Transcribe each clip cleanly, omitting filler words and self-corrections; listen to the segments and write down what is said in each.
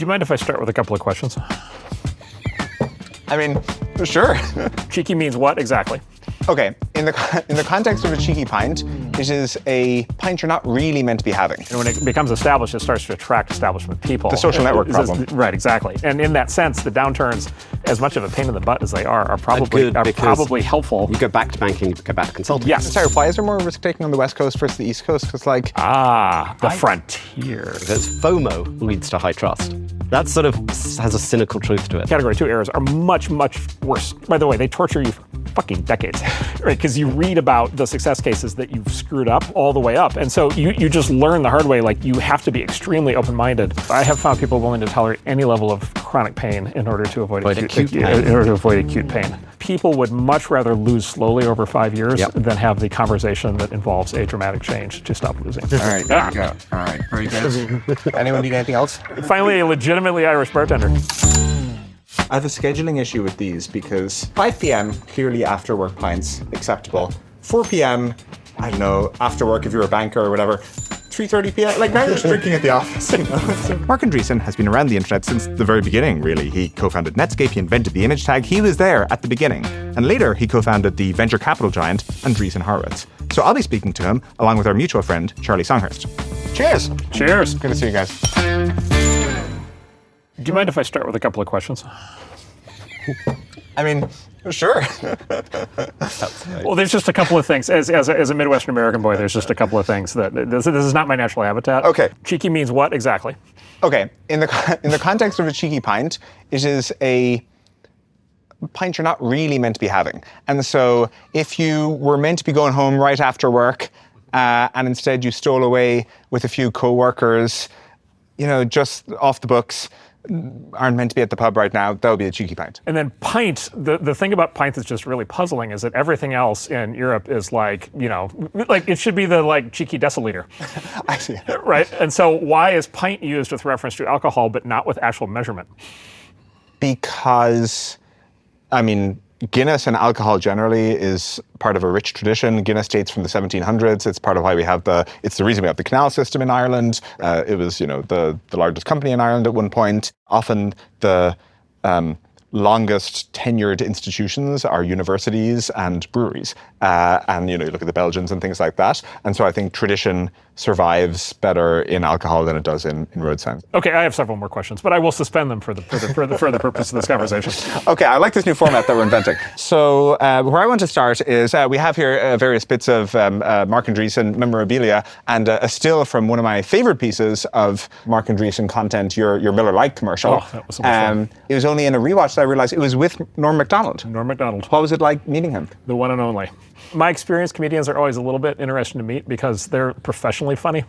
you mind if I start with a couple of questions? I mean, sure. Cheeky means what exactly? Okay, in the context of a cheeky pint, it is a pint you're not really meant to be having. And when it becomes established, it starts to attract establishment people. The social network problem. Right, exactly. And in that sense, the downturns, as much of a pain in the butt as they are probably helpful. You go back to banking, you go back to consulting. Yes. Sorry, why is there more risk taking on the West Coast versus the East Coast? Because the frontier. Because FOMO leads to high trust. That sort of has a cynical truth to it. Category 2 errors are much, much worse. By the way, they torture you for fucking decades, right? Because you read about the success cases that you've screwed up all the way up. And so you just learn the hard way, like you have to be extremely open-minded. I have found people willing to tolerate any level of chronic pain in order to avoid acute pain. People would much rather lose slowly over 5 years than have the conversation that involves a dramatic change to stop losing. all right, there you go. All right, very good. Anyone need anything else? Finally, a legitimately Irish bartender. I have a scheduling issue with these because 5 p.m. clearly after work pints acceptable. 4 p.m. I don't know, after work if you're a banker or whatever. 3:30 p.m. Like now you're just drinking at the office. You know? Marc Andreessen has been around the internet since the very beginning, really. He co-founded Netscape, he invented the image tag, he was there at the beginning. And later he co-founded the venture capital giant Andreessen Horowitz. So I'll be speaking to him along with our mutual friend, Charlie Songhurst. Cheers! Cheers! Good to see you guys. Do you mind if I start with a couple of questions? I mean, sure. Well, there's just a couple of things. As a Midwestern American boy, there's just a couple of things that this is not my natural habitat. Okay. Cheeky means what exactly? Okay, in the context of a cheeky pint, it is a pint you're not really meant to be having. And so if you were meant to be going home right after work, and instead you stole away with a few co-workers, you know, just off the books, aren't meant to be at the pub right now, that would be a cheeky pint. And then pint, the thing about pint that's just really puzzling is that everything else in Europe is like, you know, like it should be the like cheeky deciliter. I see. Right? And so why is pint used with reference to alcohol but not with actual measurement? Because, I mean, Guinness and alcohol generally is part of a rich tradition. Guinness dates from the 1700s. It's part of why we have it's the reason we have the canal system in Ireland. It was, you know, the largest company in Ireland at one point. Often the longest tenured institutions are universities and breweries. And, you know, you look at the Belgians and things like that. And so I think tradition survives better in alcohol than it does in road signs. Okay, I have several more questions, but I will suspend them for the purpose of this conversation. Okay, I like this new format that we're inventing. So where I want to start is we have here various bits of Marc Andreessen memorabilia and a still from one of my favorite pieces of Marc Andreessen content, your Miller Lite commercial. Oh, that was so much fun. It was only in a rewatch that I realized it was with Norm Macdonald. Norm Macdonald. What was it like meeting him? The one and only. My experience, comedians are always a little bit interesting to meet because they're professionally funny.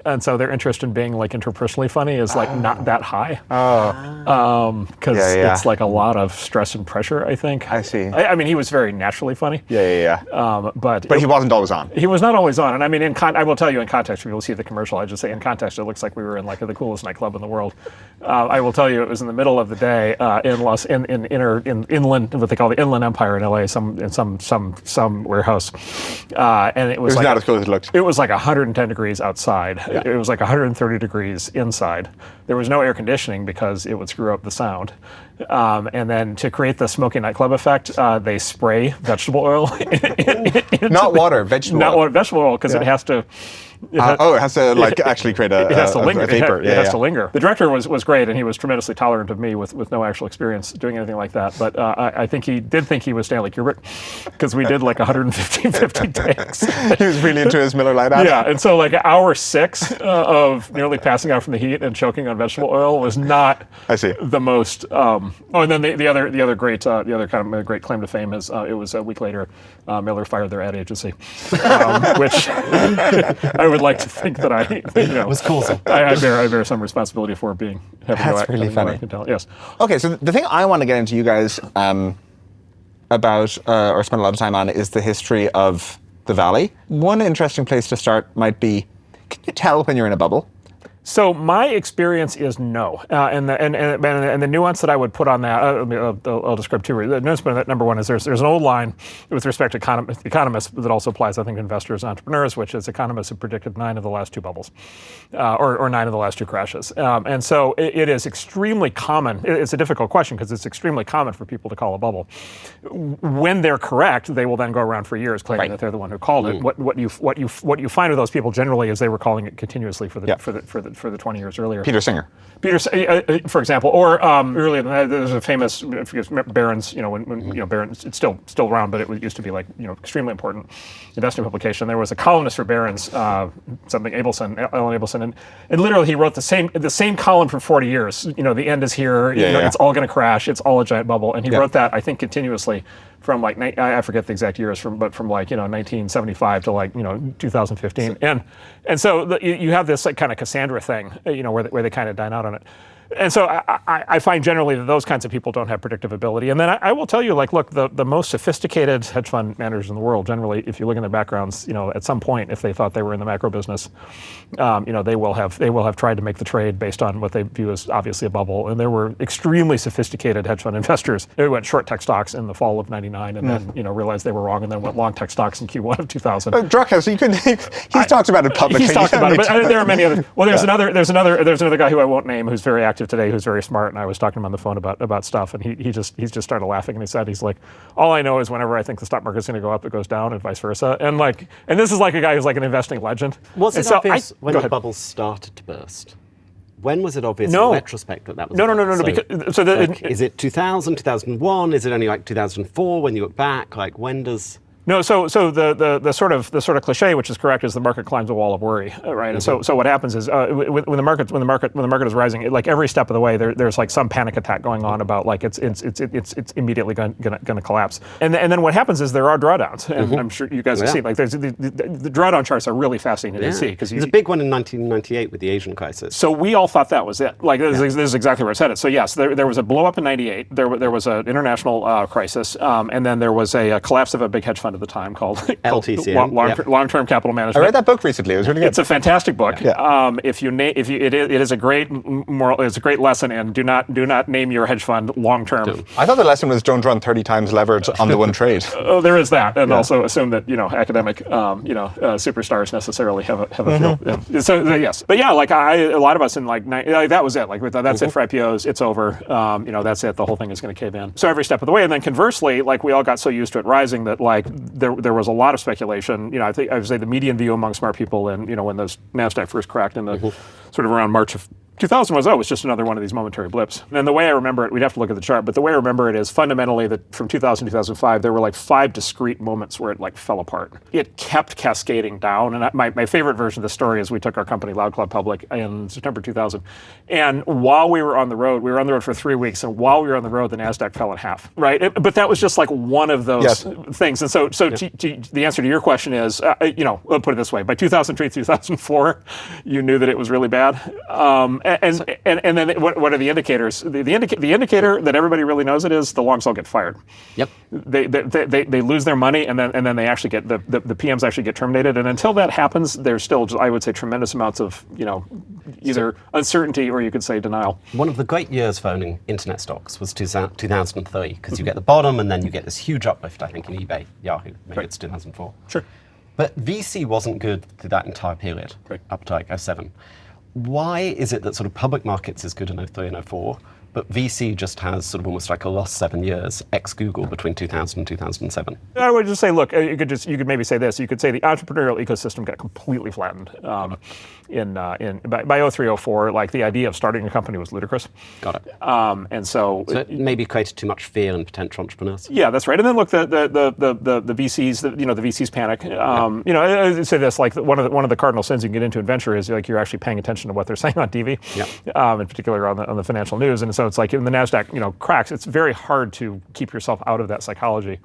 And so their interest in being like interpersonally funny is like not that high. Because it's like a lot of stress and pressure, I think. I see. I mean, he was very naturally funny. But he wasn't always on. He was not always on. And I mean, I will tell you in context, if you'll see the commercial, I just say in context, it looks like we were in like the coolest nightclub in the world. I will tell you, it was in the middle of the day in inland, what they call the Inland Empire in LA, in some warehouse. And it was like not as cool as it looked. It was like 110 degrees outside. Yeah. It was like 130 degrees inside. There was no air conditioning because it would screw up the sound. And then to create the smoky nightclub effect, they spray vegetable oil. Not water, vegetable oil. Not water, vegetable oil, because it has to. It has to like actually create a vapor. It has to linger. The director was great, and he was tremendously tolerant of me with no actual experience doing anything like that. But I think he did think he was Stanley Kubrick, because we did like 150 takes. He was really into his Miller Lite. Yeah, and so like hour 6 of nearly passing out from the heat and choking on vegetable oil was not the most. And then the other great kind of great claim to fame is it was a week later Miller fired their ad agency, which I would like to think that it was cool. I bear some responsibility for being. That's really funny. Yes. Okay, so the thing I want to get into you guys about or spend a lot of time on is the history of the Valley. One interesting place to start might be, can you tell when you're in a bubble? So my experience is no, and the nuance that I would put on that, I'll describe two. The nuance number one is there's an old line with respect to economists that also applies, I think, to investors and entrepreneurs, which is economists have predicted 9 of the last 2 bubbles, or 9 of the last 2 crashes, and so it is extremely common. It's a difficult question because it's extremely common for people to call a bubble. When they're correct, they will then go around for years claiming that they're the one who called it. What you find with those people generally is they were calling it continuously for the 20 years earlier. Peter Singer. For example, or earlier than that, there's a famous, I forget, Barron's. When Barron's, it's still around, but it used to be like extremely important investment publication. There was a columnist for Barron's, Elon Abelson, and literally he wrote the same column for 40 years. The end is here. It's all going to crash. It's all a giant bubble, and he wrote that I think continuously from like I forget the exact years but from like 1975 to like 2015, and so you have this like kind of Cassandra thing, where they kind of dine out on it. And so I find generally that those kinds of people don't have predictive ability. And then I will tell you, like, look, the most sophisticated hedge fund managers in the world, generally, if you look in their backgrounds, at some point, if they thought they were in the macro business, they will have tried to make the trade based on what they view as obviously a bubble. And there were extremely sophisticated hedge fund investors who went short tech stocks in the fall of '99, and then realized they were wrong, and then went long tech stocks in Q1 of 2000. Drucker, so he's talked about it publicly. He's talked about it, but there are many other. Well, there's another guy who I won't name who's very active today, who's very smart, and I was talking to him on the phone about stuff, and he's just started laughing, and he's like, all I know is whenever I think the stock market's going to go up, it goes down, and vice versa. And this is like a guy who's like an investing legend. Was it obvious when the bubbles started to burst? When was it obvious in retrospect that was? No. Is it 2000, 2001? Is it only like 2004 when you look back? Like, when does? No, so the sort of cliche, which is correct, is the market climbs a wall of worry, right? And so what happens is when the market is rising, like every step of the way, there's like some panic attack going on about like it's immediately going to collapse, and then what happens is there are drawdowns, and I'm sure you guys have seen like there's the drawdown charts are really fascinating to see because there's a big one in 1998 with the Asian crisis. So we all thought that was it. Like this is exactly where I said it. So yes, there was a blow up in '98. There was an international crisis, and then there was a collapse of a big hedge fund at the time called LTCM, long-term capital management. I read that book recently. It was really good. It's a fantastic book. Yeah. It is a great moral. It's a great lesson. And do not name your hedge fund long-term. I thought the lesson was don't run 30 times leverage on the one trade. Oh, there is that, and also assume that academic superstars necessarily have a field. Yeah. So yes, but yeah, like a lot of us in that was it. Like that's it for IPOs. It's over. That's it. The whole thing is going to cave in. So every step of the way, and then conversely, like we all got so used to it rising that like there was a lot of speculation. I think I would say the median view among smart people, and when those Nasdaq first cracked in the sort of around March of 2000 was, it's just another one of these momentary blips. And the way I remember it, we'd have to look at the chart, but the way I remember it is fundamentally that from 2000 to 2005, there were like 5 discrete moments where it like fell apart. It kept cascading down. And my favorite version of the story is we took our company Loud Cloud public in September 2000. And while we were on the road for 3 weeks. And while we were on the road, the NASDAQ fell in half, right? But that was just like one of those things. And so the answer to your question is, I'll put it this way. By 2003, 2004, you knew that it was really bad. And then what are the indicators? The indicator that everybody really knows it is the longs all get fired. Yep. They lose their money, and then they actually get the PMs actually get terminated. And until that happens, there's still, I would say, tremendous amounts of either uncertainty or you could say denial. One of the great years for owning internet stocks was 2003 because you get the bottom and then you get this huge uplift. I think in eBay, Yahoo, maybe it's 2004. Sure. But VC wasn't good through that entire period, up to like 2007. Why is it that sort of public markets is good in 2003 and 2004, but VC just has sort of almost like a lost 7 years, ex-Google, between 2000 and 2007? I would just say, look, you could maybe say this. You could say the entrepreneurial ecosystem got completely flattened by 2003, 2004. Like the idea of starting a company was ludicrous. Got it. And so it maybe created too much fear in potential entrepreneurs. Yeah, that's right. And then look, the VCs, the VCs panic. I'd say this, like one of the cardinal sins you can get into in venture is like you're actually paying attention to what they're saying on TV, in particular on the financial news. And so it's like when the NASDAQ, cracks, it's very hard to keep yourself out of that psychology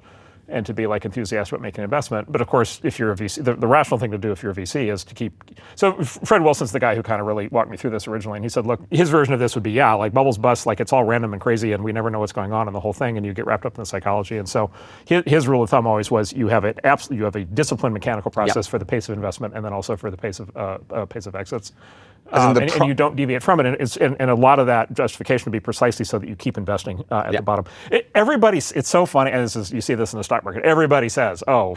and to be like enthusiastic about making an investment. But of course, if you're a VC, the rational thing to do if you're a VC is to keep. So Fred Wilson's the guy who kind of really walked me through this originally. And he said, look, his version of this would be, like bubbles bust, like it's all random and crazy and we never know what's going on in the whole thing and you get wrapped up in the psychology. And so his rule of thumb always was you have a disciplined mechanical process for the pace of investment and then also for the pace of exits. and you don't deviate from it. And a lot of that justification would be precisely so that you keep investing at the bottom. It's so funny, and you see this in the stock market. Everybody says, "Oh,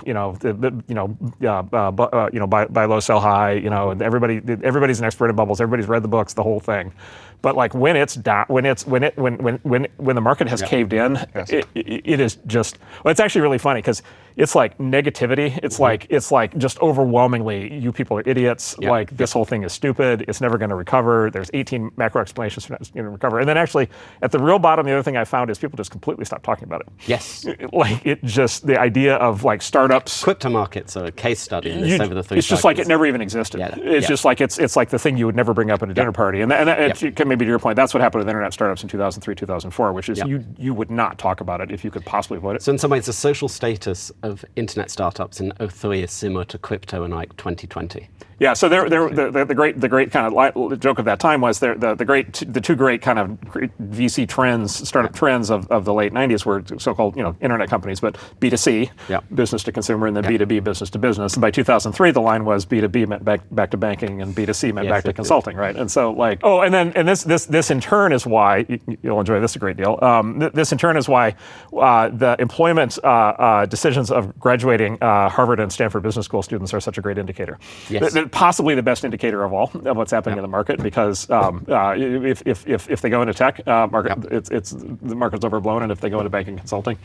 buy low, sell high." And everybody's an expert in bubbles. Everybody's read the books, the whole thing. But like when it's down, when the market has caved in, it is just. Well, it's actually really funny because it's like negativity. It's like just overwhelmingly, you people are idiots. Like this whole thing is stupid. It's never going to recover. There's 18 macro explanations for not going to recover. And then actually, at the real bottom, the other thing I found is people just completely stop talking about it. Yes. The idea of like startups. Crypto markets are a case study in this over the 3 It's just like it never even existed. It's just like it's like the thing you would never bring up at a dinner party. And maybe to your point, that's what happened with internet startups in 2003, 2004, which is you would not talk about it if you could possibly avoid it. So in some ways, the social status of internet startups in 2003 is similar to crypto in like 2020. Yeah, so the great kind of joke of that time was the two great kind of VC trends, startup trends of the late 90s were so-called internet companies, but B2C, business to consumer, and then B2B, business to business. And by 2003, the line was B2B meant back to banking, and B2C meant back to consulting, right? And so this in turn is why you'll enjoy this a great deal. This in turn is why the employment decisions of graduating Harvard and Stanford Business School students are such a great indicator. Yes. Possibly the best indicator of all of what's happening in the market, because if they go into tech, the market's overblown, and if they go into banking consulting,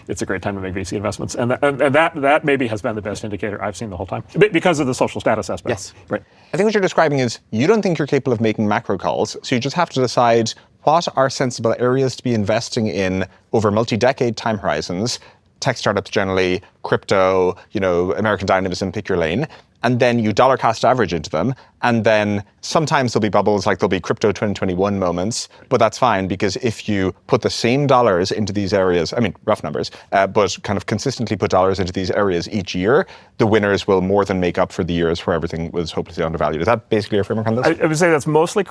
it's a great time to make VC investments, and that maybe has been the best indicator I've seen the whole time because of the social status aspect. Yes, right. I think what you're describing is you don't think you're capable of making macro calls, so you just have to decide what are sensible areas to be investing in over multi-decade time horizons. Tech startups generally, crypto, American dynamism, pick your lane. And then you dollar cost average into them. And then sometimes there'll be bubbles, like there'll be crypto 2021 moments, but that's fine, because if you put the same dollars into these areas, I mean, rough numbers, but kind of consistently put dollars into these areas each year, the winners will more than make up for the years where everything was hopelessly undervalued. Is that basically your framework on this? I would say that's mostly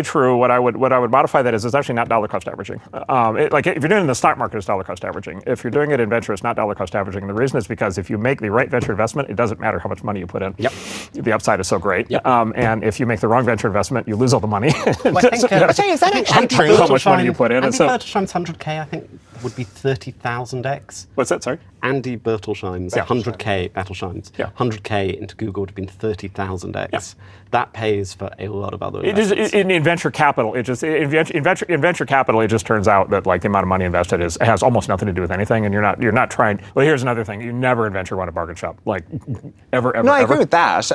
true. What I would modify that is it's actually not dollar cost averaging. Like if you're doing it in the stock market, it's dollar cost averaging. If you're doing it in venture, it's not dollar cost averaging. And the reason is because if you make the right venture investment, it doesn't matter how much money you put in. Yep. The upside is so great. Yep. And if you make the wrong venture investment, you lose all the money. Well, I think, is that actually true? How much money you put in. Andy Bertelsheim's 100K, I think, would be 30,000x. What's that? Sorry? Andy Bertelsheim's 100K, Bertelsheim's 100K into Google would have been 30,000x. Yeah. That pays for a lot of other investments. In venture capital, in venture capital, it just turns out that like the amount of money invested has almost nothing to do with anything, and you're not trying. Well, here's another thing: you never in venture run a bargain shop, like ever. No, I agree with that.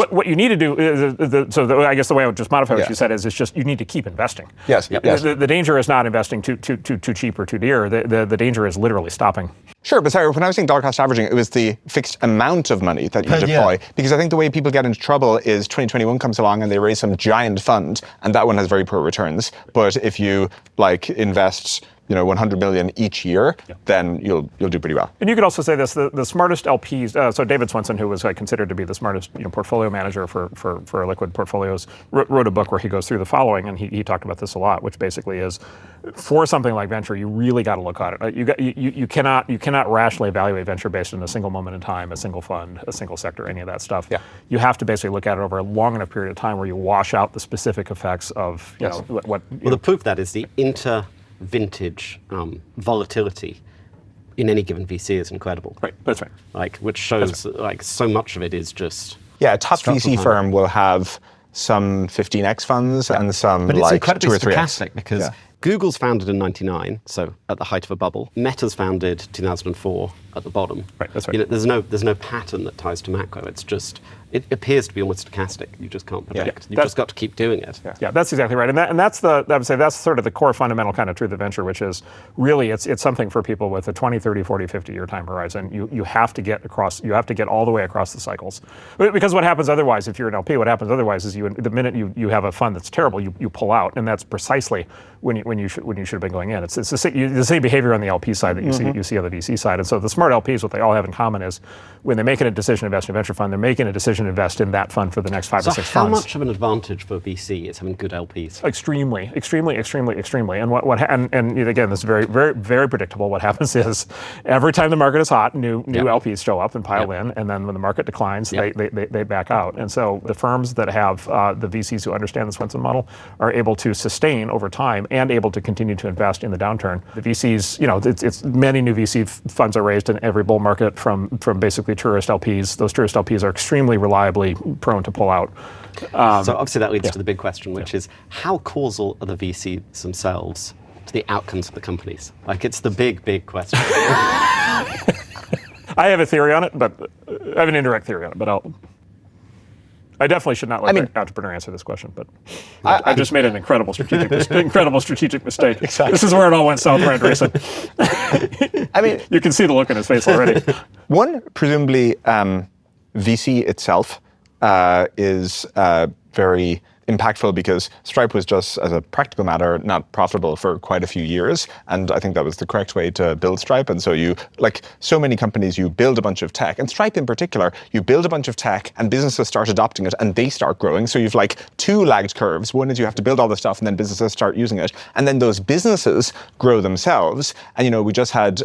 What you need to do is I guess the way I would just modify what you said is it's just you need to keep investing. Yes. Yep. Yes. The danger is not investing too cheap or too dear. The danger is literally stopping. Sure, but sorry, when I was saying dollar cost averaging, it was the fixed amount of money that you deploy. Yeah. Because I think the way people get into trouble is 2021 comes along and they raise some giant fund, and that one has very poor returns. But if you invest 100 million each year, then you'll do pretty well. And you could also say this: the smartest LPs. So David Swenson, who was considered to be the smartest portfolio manager for liquid portfolios, wrote a book where he goes through the following, and he talked about this a lot, which basically is, for something like venture, you really got to look at it. You cannot rationally evaluate venture based on a single moment in time, a single fund, a single sector, any of that stuff. Yeah. You have to basically look at it over a long enough period of time where you wash out the specific effects of what. The proof of that is the vintage volatility in any given VC is incredible. Right, that's right. Which shows so much of it is just. Yeah, a top VC firm will have some 15x funds and some but it's incredibly 2 or 3x. Stochastic because Google's founded in 99, so at the height of a bubble. Meta's founded 2004 at the bottom. Right, that's right. There's no pattern that ties to macro. It's just, it appears to be almost stochastic. You just can't predict. You've just got to keep doing it. Yeah, that's exactly right. And that's I would say that's sort of the core fundamental kind of truth of venture, which is really it's something for people with a 20, 30, 40, 50 year time horizon. You have to get all the way across the cycles. Because what happens otherwise, if you're an LP, what happens otherwise is the minute you have a fund that's terrible, you pull out, and that's precisely when you should have been going in. It's the same behavior on the LP side that you see on the VC side. And so the smart LPs, what they all have in common is when they're making a decision to invest in a venture fund, they're making a decision decision to invest in that fund for the next 5 or 6 So how funds. much of an advantage for VC is having good LPs? Extremely. And again, this is very, very, very predictable. What happens is every time the market is hot, new LPs show up and pile in, and then when the market declines, they back out. And so the firms that have the VCs who understand the Swenson model are able to sustain over time and able to continue to invest in the downturn. The VCs, it's many new VC funds are raised in every bull market from basically tourist LPs. Those tourist LPs are extremely reliably prone to pull out. So obviously that leads to the big question, which is how causal are the VCs themselves to the outcomes of the companies? Like, it's the big, big question. I have a theory on it, but I have an indirect theory on it, but I definitely should not let the entrepreneur answer this question, but I just made an incredible strategic mistake. Exactly. This is where it all went south for Andreessen. You can see the look in his face already. One, presumably, VC itself is very impactful because Stripe was just, as a practical matter, not profitable for quite a few years. And I think that was the correct way to build Stripe. And so you, like so many companies, you build a bunch of tech. And Stripe in particular, you build a bunch of tech and businesses start adopting it and they start growing. So you've like two lagged curves. One is you have to build all the stuff and then businesses start using it. And then those businesses grow themselves. And, we just had,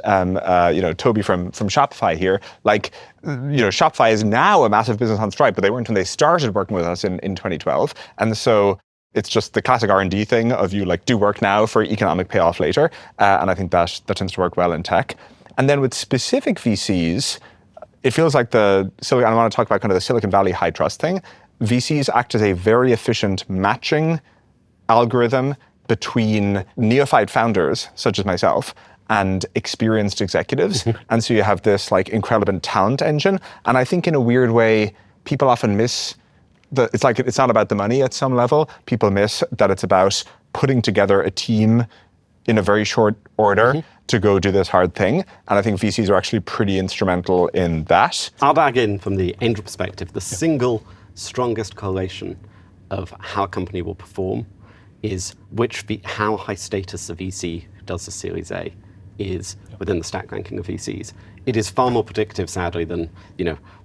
Toby from Shopify here. Like, Shopify is now a massive business on Stripe, but they weren't when they started working with us in 2012. And so it's just the classic R&D thing of you do work now for economic payoff later. And I think that tends to work well in tech. And then with specific VCs, it feels like I want to talk about kind of the Silicon Valley high trust thing. VCs act as a very efficient matching algorithm between neophyte founders, such as myself, and experienced executives. And so you have this incredible talent engine. And I think in a weird way, people often miss it's not about the money at some level. People miss that it's about putting together a team in a very short order to go do this hard thing. And I think VCs are actually pretty instrumental in that. I'll bag in from the angel perspective, the single strongest correlation of how a company will perform is how high status a VC who does the Series A is within the stack ranking of VCs. It is far more predictive, sadly, than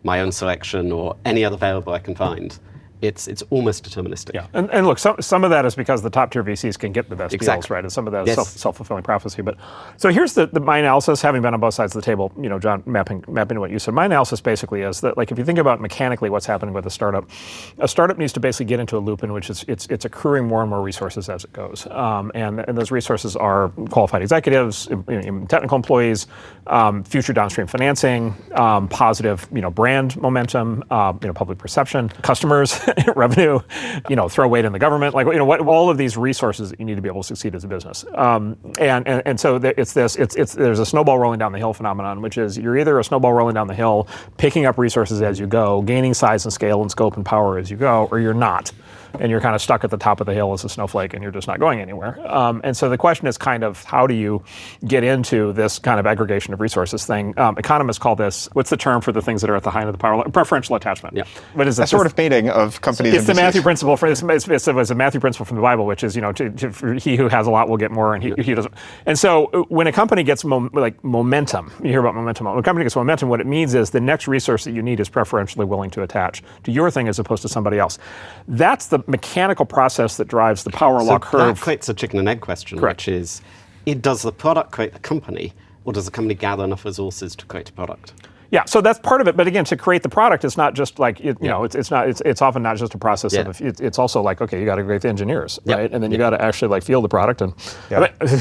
my own selection or any other variable I can find. It's almost deterministic. Yeah, and look, some of that is because the top tier VCs can get the best deals, right? And some of that is self-fulfilling prophecy. But so here's my analysis, having been on both sides of the table, John, mapping to what you said. My analysis basically is that, if you think about mechanically what's happening with a startup needs to basically get into a loop in which it's accruing more and more resources as it goes. And those resources are qualified executives, technical employees, future downstream financing, positive, brand momentum, public perception, customers, revenue, throw weight in the government, all of these resources that you need to be able to succeed as a business. And so there's a snowball rolling down the hill phenomenon, which is you're either a snowball rolling down the hill, picking up resources as you go, gaining size and scale and scope and power as you go, or you're not. And you're kind of stuck at the top of the hill as a snowflake and you're just not going anywhere. And so the question is kind of how do you get into this kind of aggregation of resources thing? Economists call this, what's the term for the things that are at the high end of the power? Preferential attachment. Yeah. What is it? A sort of mating of companies. It's the Matthew principle. It's a Matthew principle from the Bible, which is, he who has a lot will get more and he doesn't. And so when a company gets momentum, you hear about momentum. When a company gets momentum, what it means is the next resource that you need is preferentially willing to attach to your thing as opposed to somebody else. That's the mechanical process that drives the power law curve. That creates a chicken and egg question, Correct. Which is, does the product create the company, or does the company gather enough resources to create a product? Yeah, so that's part of it. But again, to create the product, it's not just it's often not just a process of it's also okay, you got to create the engineers, right? And then you got to actually field the product. And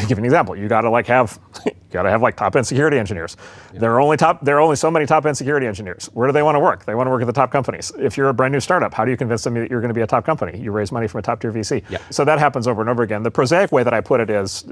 give an example, you got to have top end security engineers. There are only so many top end security engineers. Where do they want to work? They want to work at the top companies. If you're a brand new startup, how do you convince them that you're going to be a top company? You raise money from a top tier VC. Yeah. So that happens over and over again. The prosaic way that I put it is,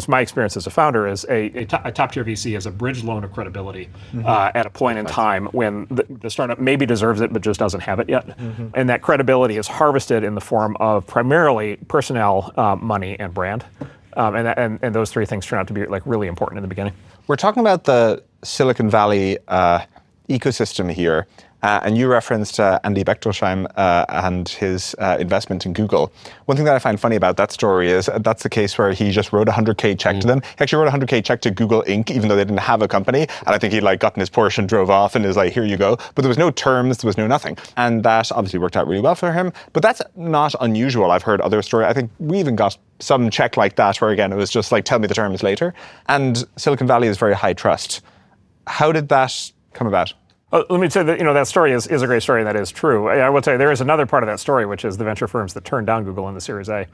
my experience as a founder is a top tier VC is a bridge loan of credibility at a point in time when the startup maybe deserves it but just doesn't have it yet. And that credibility is harvested in the form of primarily personnel, money, and brand. And those three things turn out to be really important in the beginning. We're talking about the Silicon Valley ecosystem here. And you referenced Andy Bechtolsheim and his investment in Google. One thing that I find funny about that story is that's the case where he just wrote a 100K check to them. He actually wrote a 100K check to Google Inc., even though they didn't have a company. And I think he'd like gotten his Porsche and drove off and is like, here you go. But there was no terms, there was no nothing. And that obviously worked out really well for him. But that's not unusual. I've heard other stories. I think we even got some check like that where, again, it was just like, tell me the terms later. And Silicon Valley is very high trust. How did that come about? Let me say that that story is a great story, and that is true. I will tell you, there is another part of that story, which is the venture firms that turned down Google in the Series A,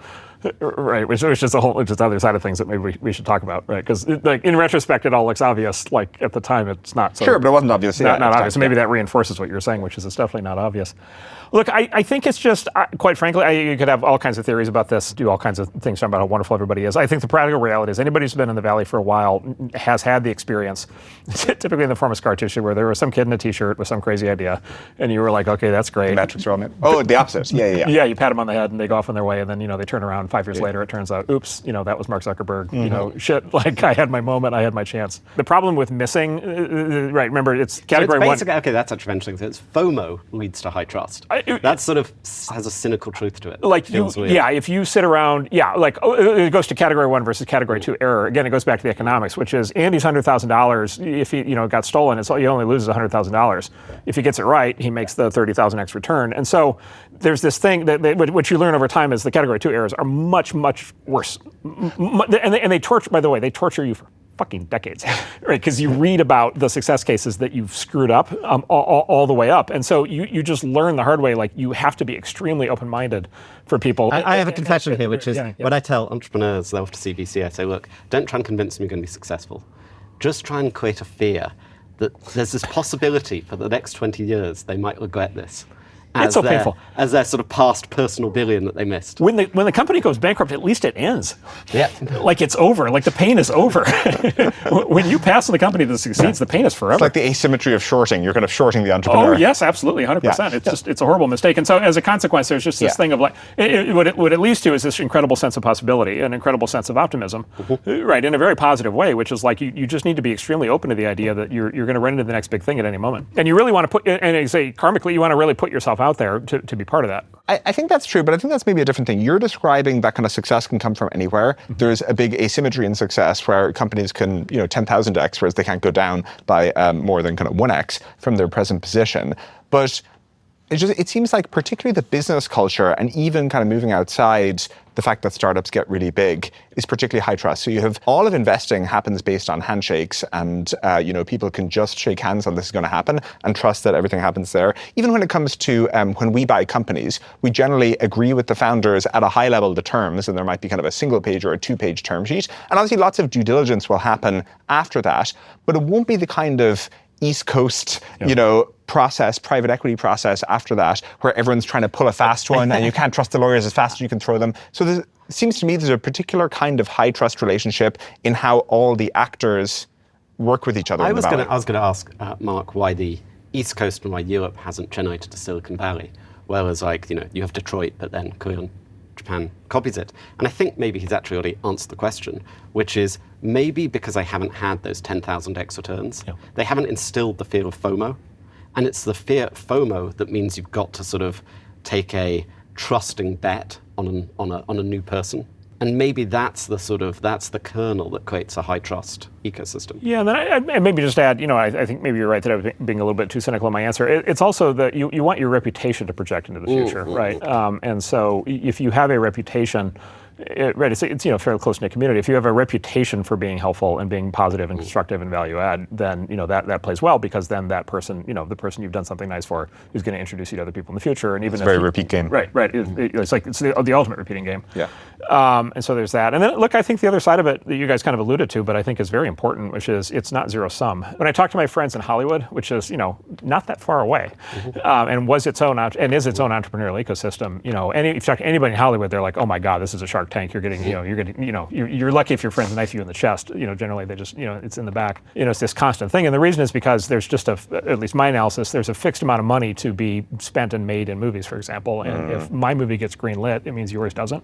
right? Which is just the other side of things that maybe we should talk about, right? Because like in retrospect, it all looks obvious. Like at the time, it's not. So sure, but it wasn't obvious. Not obvious. So maybe that reinforces what you're saying, which is it's definitely not obvious. Look, I think it's just, quite frankly, you could have all kinds of theories about this, do all kinds of things talking about how wonderful everybody is. I think the practical reality is anybody who's been in the Valley for a while has had the experience, typically in the form of scar tissue, where there was some kid in a t-shirt with some crazy idea, and you were like, okay, that's great. The metrics are all made. Oh, the opposite. Yeah. Yeah, you pat them on the head and they go off on their way, and then, they turn around 5 years later, it turns out, oops, that was Mark Zuckerberg, shit, like I had my moment, I had my chance. The problem with missing, right, remember, it's category so it's basically, one. Okay, that's actually mentioning it's FOMO leads to high trust. That's sort of has a cynical truth to it. Like if you sit around, it goes to category 1 versus category 2 error. Again, it goes back to the economics, which is Andy's $100,000. If he got stolen, he only loses $100,000. If he gets it right, he makes the $30,000x return. And so there's this thing that what you learn over time is the category 2 errors are much, much worse. And they torture. By the way, they torture you for fucking decades, right? Because you read about the success cases that you've screwed up all the way up. And so you just learn the hard way, like you have to be extremely open-minded for people. I have a confession here, which is when I tell entrepreneurs they're off to CVC, I say, look, don't try and convince them you're going to be successful. Just try and create a fear that there's this possibility for the next 20 years they might regret this. It's so painful. As their sort of past personal billion that they missed. When the company goes bankrupt, at least it ends. Yeah. Like it's over. Like the pain is over. When you pass on the company that succeeds, the pain is forever. It's like the asymmetry of shorting. You're kind of shorting the entrepreneur. Oh yes, absolutely, 100%. It's a horrible mistake. And so as a consequence, there's just this thing of like, what it leads to is this incredible sense of possibility, an incredible sense of optimism, right? In a very positive way, which is like you just need to be extremely open to the idea that you're going to run into the next big thing at any moment, and you really want to put, and I say karmically, you want to really put yourself out there to be part of that. I think that's true, but I think that's maybe a different thing. You're describing that kind of success can come from anywhere. There's a big asymmetry in success where companies can, 10,000x, whereas they can't go down by more than kind of 1x from their present position. But it seems like particularly the business culture and even kind of moving outside the fact that startups get really big is particularly high trust. So you have all of investing happens based on handshakes and, people can just shake hands on this is going to happen and trust that everything happens there. Even when it comes to when we buy companies, we generally agree with the founders at a high level the terms, and there might be kind of a single page or a 2-page term sheet. And obviously lots of due diligence will happen after that, but it won't be the kind of East Coast, process, private equity process after that, where everyone's trying to pull a fast one and you can't trust the lawyers as fast as you can throw them. So it seems to me there's a particular kind of high trust relationship in how all the actors work with each other. I was going to ask Mark why the East Coast and why Europe hasn't generated a Silicon Valley, whereas you have Detroit, but then Korea and Japan copies it. And I think maybe he's actually already answered the question, which is maybe because they haven't had those 10,000x returns, they haven't instilled the fear of FOMO. And it's the fear of FOMO that means you've got to sort of take a trusting bet on a new person. And maybe that's the kernel that creates a high trust ecosystem. Yeah, and then I maybe just add, I think maybe you're right that I was being a little bit too cynical in my answer. It's also that you want your reputation to project into the future, right? And so if you have a reputation, it's fairly close-knit community. If you have a reputation for being helpful and being positive and constructive and value-add, then that plays well, because then that person, the person you've done something nice for, is going to introduce you to other people in the future. And even it's a very repeat game. Right. It's the ultimate repeating game. Yeah. And so there's that. And then look, I think the other side of it that you guys kind of alluded to, but I think is very important, which is it's not zero sum. When I talk to my friends in Hollywood, which is not that far away, and is its own entrepreneurial ecosystem, and if you talk to anybody in Hollywood, they're like, oh my God, this is a Shark Tank. You're getting, you're lucky if your friends knife you in the chest. Generally they just, it's in the back. It's this constant thing. And the reason is because there's just at least my analysis, there's a fixed amount of money to be spent and made in movies, for example. And if my movie gets green lit, it means yours doesn't.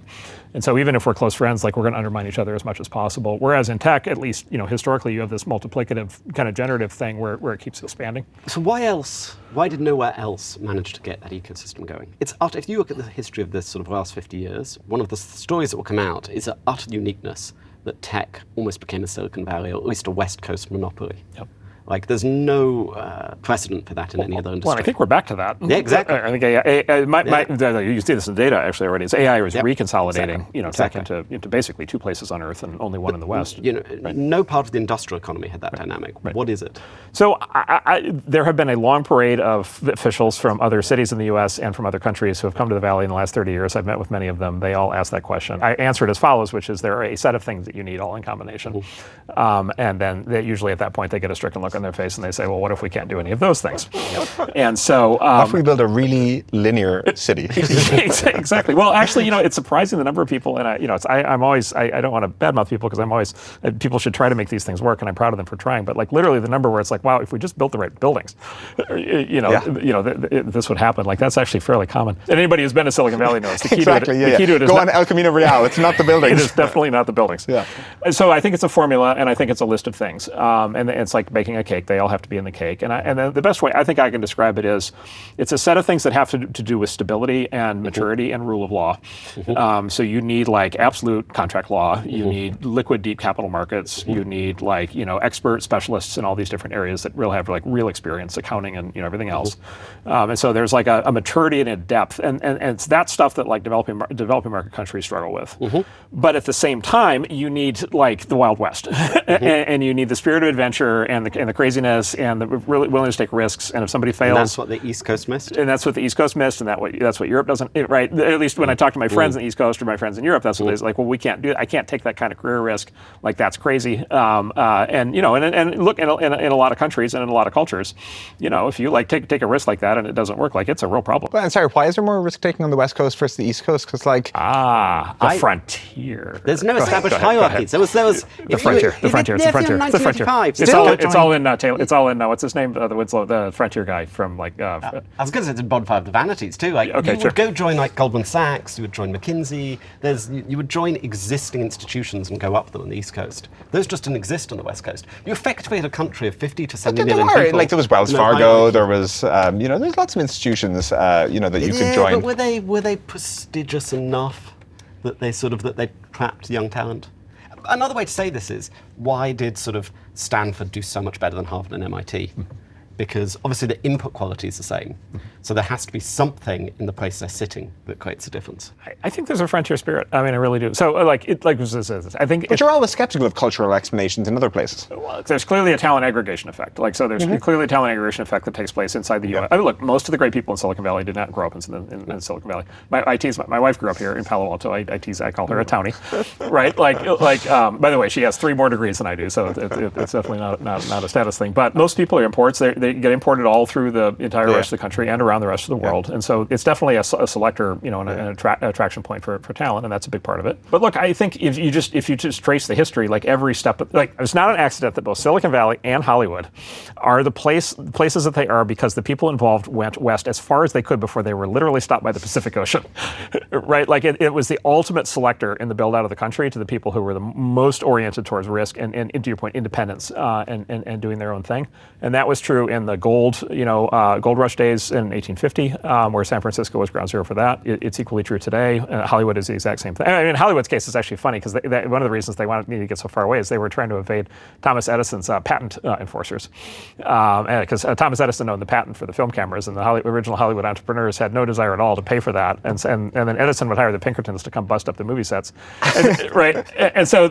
And so even if we're close friends, like we're going to undermine each other as much as possible. Whereas in tech, at least, historically, you have this multiplicative kind of generative thing where it keeps expanding. So why did nowhere else manage to get that ecosystem going? If you look at the history of this sort of last 50 years, one of the stories that will come out is the utter uniqueness that tech almost became a Silicon Valley, or at least a West Coast monopoly. Yep. Like, there's no precedent for that in any other industry. Well, I think we're back to that. Yeah, exactly. I think AI, you see this in the data actually already. Is AI is reconsolidating, tech into basically two places on Earth and only one in the West. No part of the industrial economy had that dynamic. Right. What is it? So there have been a long parade of officials from other cities in the U.S. and from other countries who have come to the Valley in the last 30 years. I've met with many of them. They all ask that question. I answer it as follows, which is there are a set of things that you need all in combination. And then usually at that point they get a stricken look on their face and they say, well, what if we can't do any of those things? And so what if we build a really linear city? Exactly. Well, actually, it's surprising the number of people, and I'm always, I don't want to badmouth people because I'm always, people should try to make these things work, and I'm proud of them for trying. But like literally the number where it's like, wow, if we just built the right buildings, this would happen. Like that's actually fairly common. And anybody who's been to Silicon Valley knows the key to it is go on El Camino Real. It's not the buildings. It is definitely not the buildings. Yeah. So I think it's a formula, and I think it's a list of things, and it's like baking a cake. They all have to be in the cake. And then the best way I think I can describe it is, it's a set of things that have to do with stability and maturity and rule of law. So you need like absolute contract law. You need liquid deep capital markets. You need like expert specialists in all these different areas that really have like real experience, accounting and everything else. And so there's like a maturity and a depth, and it's that stuff that like developing market countries struggle with. But at the same time, you need like the Wild West, and you need the spirit of adventure and the craziness and the really willingness to take risks. And if somebody fails, and that's what the East Coast missed. And that's what the East Coast missed, and that's what Europe doesn't. Right? At least when I talk to my friends in the East Coast or my friends in Europe, that's what it's like. Well, we can't do it. I can't take that kind of career risk. Like that's crazy. And look, in a lot of countries and in a lot of cultures, if you like take a risk like that and it doesn't work, like it's a real problem. But sorry, why is there more risk taking on the West Coast versus the East Coast? Because like the frontier. There's no established hierarchies. There was the frontier. The frontier. It's all in Taylor. It's all in what's his name? The frontier guy from like. I was going to say it's in Bonfire of the Vanities too. Like you would go join like Goldman Sachs, you would join McKinsey. You would join existing institutions and go up them on the East Coast. Those just didn't exist on the West Coast. You effectively had a country of 50 to 70 million people. Like there was Wells Fargo. There was there's lots of institutions that you could join. But were they prestigious enough that they trapped young talent? Another way to say this is, why did sort of Stanford do so much better than Harvard and MIT? Because obviously the input quality is the same. So there has to be something in the place they're sitting that creates a difference. I think there's a frontier spirit. I mean, I really do. So I think. But you're always skeptical of cultural explanations in other places. Well, there's clearly a talent aggregation effect. There's clearly a talent aggregation effect that takes place inside the U.S. I mean, look, most of the great people in Silicon Valley did not grow up in Silicon Valley. My wife grew up here in Palo Alto. I call her a townie, right? By the way, she has 3 more degrees than I do, so it's definitely not a status thing. But most people are imports. They get imported all through the entire rest of the country and around the rest of the world. And so it's definitely a selector, an attraction point for talent, and that's a big part of it. But look, I think if you just trace the history, like every step, it's not an accident that both Silicon Valley and Hollywood are the places that they are because the people involved went west as far as they could before they were literally stopped by the Pacific Ocean, right? Like it was the ultimate selector in the build out of the country to the people who were the most oriented towards risk and to your point, independence and doing their own thing. And that was true in the gold rush days in 1850, where San Francisco was ground zero for that. It's equally true today. Hollywood is the exact same thing. I mean, Hollywood's case is actually funny because one of the reasons they wanted me to get so far away is they were trying to evade Thomas Edison's patent enforcers. Because Thomas Edison owned the patent for the film cameras, and the original Hollywood entrepreneurs had no desire at all to pay for that. And then Edison would hire the Pinkertons to come bust up the movie sets, right? And so,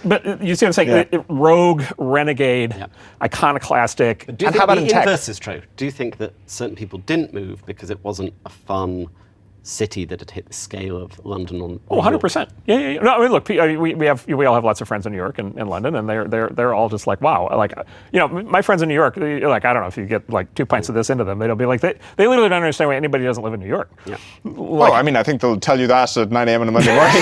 but you see what I'm saying? Rogue, renegade, iconoclastic. Do you think the inverse is true? Do you think that certain people didn't move because it wasn't a fun city that had hit the scale of London on? 100%. Yeah. No, I mean, look, we all have lots of friends in New York and London, and they're all just like, wow. Like, my friends in New York, like, I don't know if you get like 2 pints of this into them, they'll be like, they literally don't understand why anybody doesn't live in New York. Yeah. I mean, I think they'll tell you that at 9 a.m. on a Monday morning.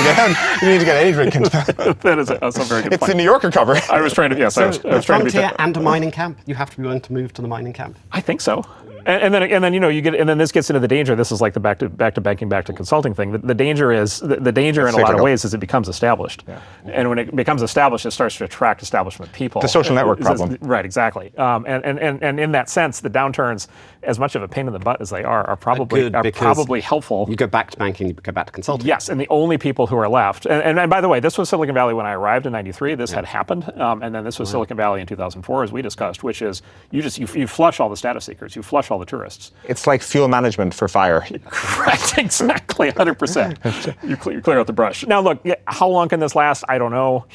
You need to get any drink into that. That is also a very good point. It's the New Yorker cover. I was trying to, yes. So I was trying to be and a mining camp. You have to be willing to move to the mining camp. I think so. And then you get, and then this gets into the danger. This is like the back to banking, back to consulting thing. The danger is the danger in a lot of ways is it becomes established, and when it becomes established, it starts to attract establishment people. The social network problem. Right, exactly. And in that sense, the downturns, as much of a pain in the butt as they are probably helpful. You go back to banking, you go back to consulting. Yes, and the only people who are left, and by the way, this was Silicon Valley when I arrived in '93. This had happened, and then this was Silicon Valley in 2004, as we discussed, which is you flush all the status seekers, you flush all the tourists. It's like fuel management for fire. Correct, exactly, 100%. You clear out the brush. Now, look, how long can this last? I don't know.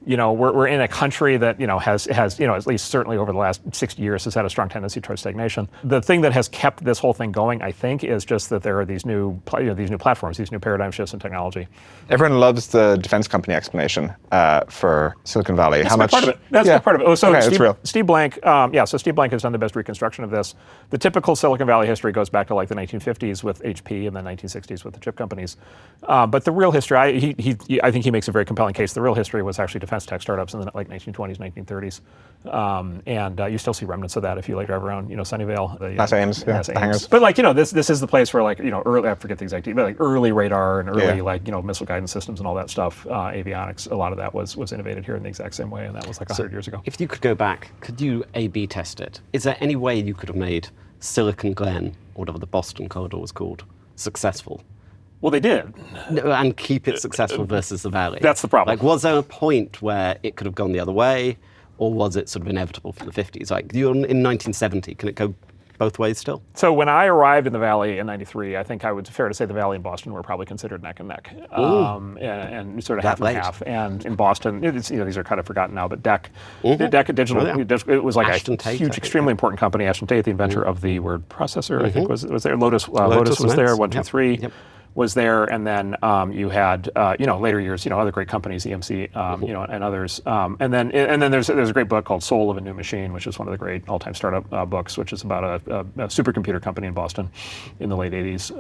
We're in a country that has at least certainly over the last 60 years has had a strong tendency towards stagnation. The thing that has kept this whole thing going, I think, is just that there are these new platforms, these new paradigm shifts in technology. Everyone loves the defense company explanation for Silicon Valley. That's part of it. That's part of it. Oh, so it's real. Steve Blank, so Steve Blank has done the best reconstruction of this. The typical Silicon Valley history goes back to like the 1950s with HP and the 1960s with the chip companies. But the real history, I think he makes a very compelling case. The real history was actually defense tech startups in the 1920s, 1930s. And you still see remnants of that if you drive around, Sunnyvale. NASA Ames, the hangars. But this is the place where early, I forget the exact date, but early radar and early missile guidance systems and all that stuff, avionics, a lot of that was innovated here in the exact same way, and that was 100 years ago. If you could go back, could you A/B test it? Is there any way you could have made Silicon Glen, or whatever the Boston corridor was called, successful? Well, they did. And keep it successful versus the Valley. That's the problem. Was there a point where it could have gone the other way, or was it sort of inevitable for the 50s? You're in 1970, can it go both ways still? So when I arrived in the Valley in '93, I think I would fair to say the Valley and Boston were probably considered neck and neck, and sort of half and half. And in Boston, these are kind of forgotten now, but DEC Digital, it was like Ashton a Tate, huge, extremely important company. Ashton Tate, the inventor of the word processor, I think was there. Lotus was there. 1, 2, 3. Yep. Was there, and then you had later years, other great companies, EMC, and others, and then there's a great book called Soul of a New Machine, which is one of the great all-time startup books, which is about a supercomputer company in Boston in the late '80s.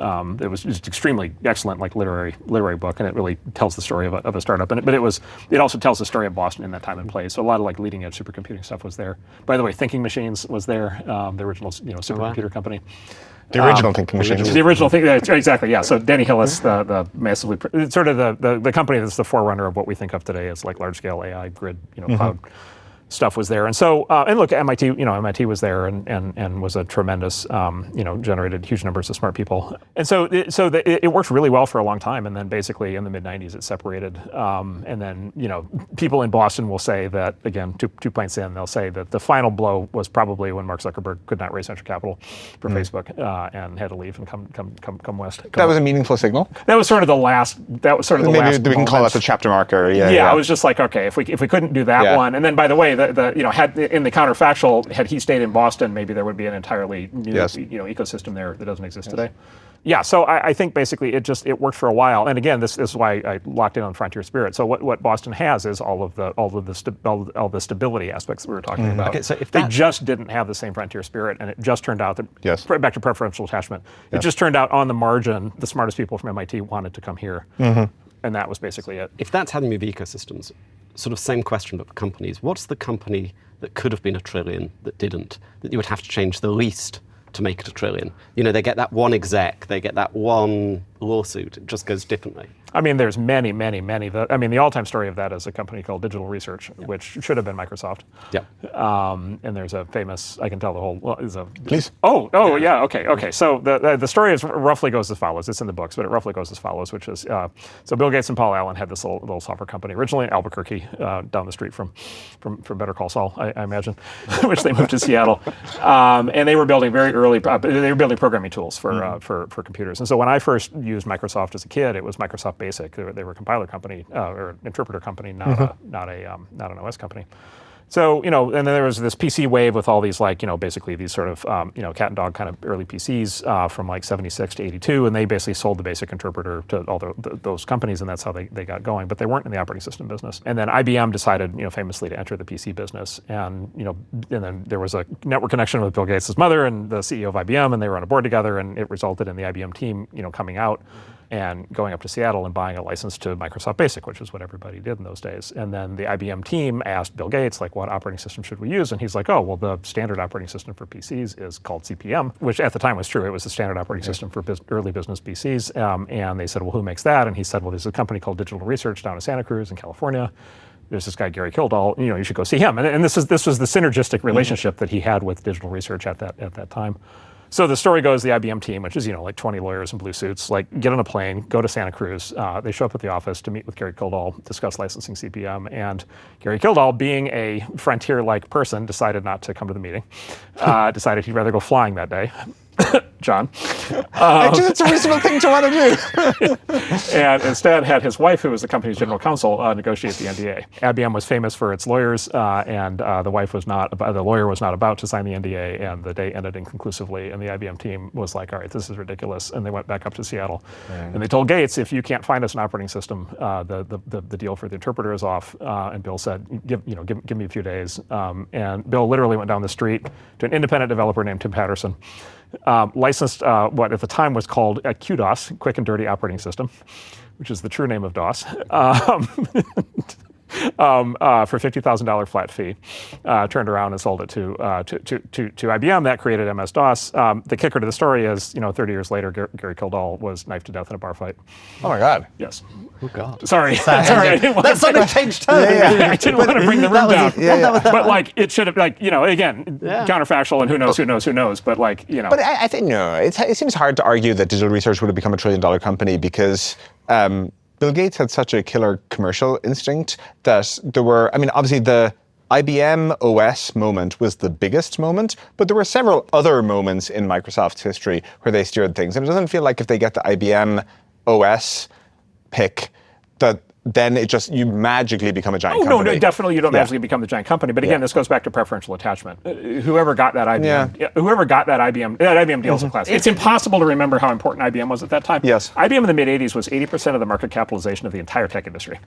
It was just extremely excellent, literary book, and it really tells the story of a startup. But it also tells the story of Boston in that time and place. So a lot of leading edge supercomputing stuff was there. By the way, Thinking Machines was there, the original supercomputer company. The original Thinking Machines. The original thing, exactly, yeah. So Denny Hillis, the massively, sort of the company that's the forerunner of what we think of today as large-scale AI grid, cloud stuff was there. And so, and look, MIT was there and was a tremendous, generated huge numbers of smart people. And so it worked really well for a long time. And then basically in the mid-90s, it separated. And then, people in Boston will say that, again, two pints in, they'll say that the final blow was probably when Mark Zuckerberg could not raise venture capital for Facebook and had to leave and come west. That was a meaningful signal? That was sort of the last, Maybe we can call that the chapter marker. Yeah, I was just like, okay, if we couldn't do that one, and then by the way, had in the counterfactual, had he stayed in Boston, maybe there would be an entirely new ecosystem there that doesn't exist today. Yeah, so I think basically it worked for a while, and again, this is why I locked in on frontier spirit. So what Boston has is all the stability aspects that we were talking about. Okay, so if they just didn't have the same frontier spirit, and it just turned out that back to preferential attachment, it just turned out on the margin the smartest people from MIT wanted to come here, and that was basically it. If that's how you move ecosystems, sort of same question but for companies. What's the company that could have been $1 trillion that didn't, that you would have to change the least to make it $1 trillion? They get that one exec, they get that one lawsuit, it just goes differently. I mean, there's many. The all-time story of that is a company called Digital Research, which should have been Microsoft. Yeah. And there's a famous, I can tell the whole, Please. Oh, yeah, okay. So the story roughly goes as follows. It's in the books, but it roughly goes as follows, which is, so Bill Gates and Paul Allen had this little software company, originally in Albuquerque, down the street from Better Call Saul, I imagine, which they moved to Seattle. And they were building programming tools for computers. And so when I first used Microsoft as a kid, it was Microsoft Basic. They were a compiler company or interpreter company, not an OS company. So, and then there was this PC wave with all these basically these sort of, cat and dog kind of early PCs from 76 to 82, and they basically sold the basic interpreter to all those companies, and that's how they got going. But they weren't in the operating system business. And then IBM decided, famously to enter the PC business. And, and then there was a network connection with Bill Gates' mother and the CEO of IBM, and they were on a board together, and it resulted in the IBM team, coming out and going up to Seattle and buying a license to Microsoft Basic, which is what everybody did in those days. And then the IBM team asked Bill Gates, like, what operating system should we use? And he's like, oh, well, the standard operating system for PCs is called CP/M, which at the time was true. It was the standard operating system for early business PCs. And they said, well, who makes that? And he said, well, there's a company called Digital Research down in Santa Cruz in California. There's this guy, Gary Kildall, you should go see him. And this was the synergistic relationship that he had with Digital Research at that time. So the story goes, the IBM team, which is, like 20 lawyers in blue suits, like get on a plane, go to Santa Cruz. They show up at the office to meet with Gary Kildall, discuss licensing CP/M. And Gary Kildall, being a frontier-like person, decided not to come to the meeting. Decided he'd rather go flying that day. John. Actually, it's a reasonable thing to want to do. And instead had his wife, who was the company's general counsel, negotiate the NDA. IBM was famous for its lawyers, and the lawyer was not about to sign the NDA, and the day ended inconclusively. And the IBM team was like, all right, this is ridiculous. And they went back up to Seattle. And they told Gates, if you can't find us an operating system, the deal for the interpreter is off. And Bill said, give me a few days. And Bill literally went down the street to an independent developer named Tim Patterson. Licensed what at the time was called QDOS, Quick and Dirty Operating System, which is the true name of DOS, for $50,000 flat fee. Turned around and sold it to IBM. That created MS-DOS. The kicker to the story is, 30 years later, Gary Kildall was knifed to death in a bar fight. Oh my God. Yes. Oh God. Sorry. I didn't want That suddenly changed tone. I didn't want to bring the room down. But it should have, again, Yeah. counterfactual, and who knows. But But I think, it seems hard to argue that Digital Research would have become $1 trillion company because Bill Gates had such a killer commercial instinct that there were, obviously the IBM OS moment was the biggest moment, but there were several other moments in Microsoft's history where they steered things. And it doesn't feel like if they get the IBM OS pick, that then you magically become a giant company. No, definitely you don't magically become the giant company. But again, this goes back to preferential attachment. Whoever got that IBM deal is a classic. It's impossible to remember how important IBM was at that time. Yes. IBM in the mid-'80s was 80% of the market capitalization of the entire tech industry.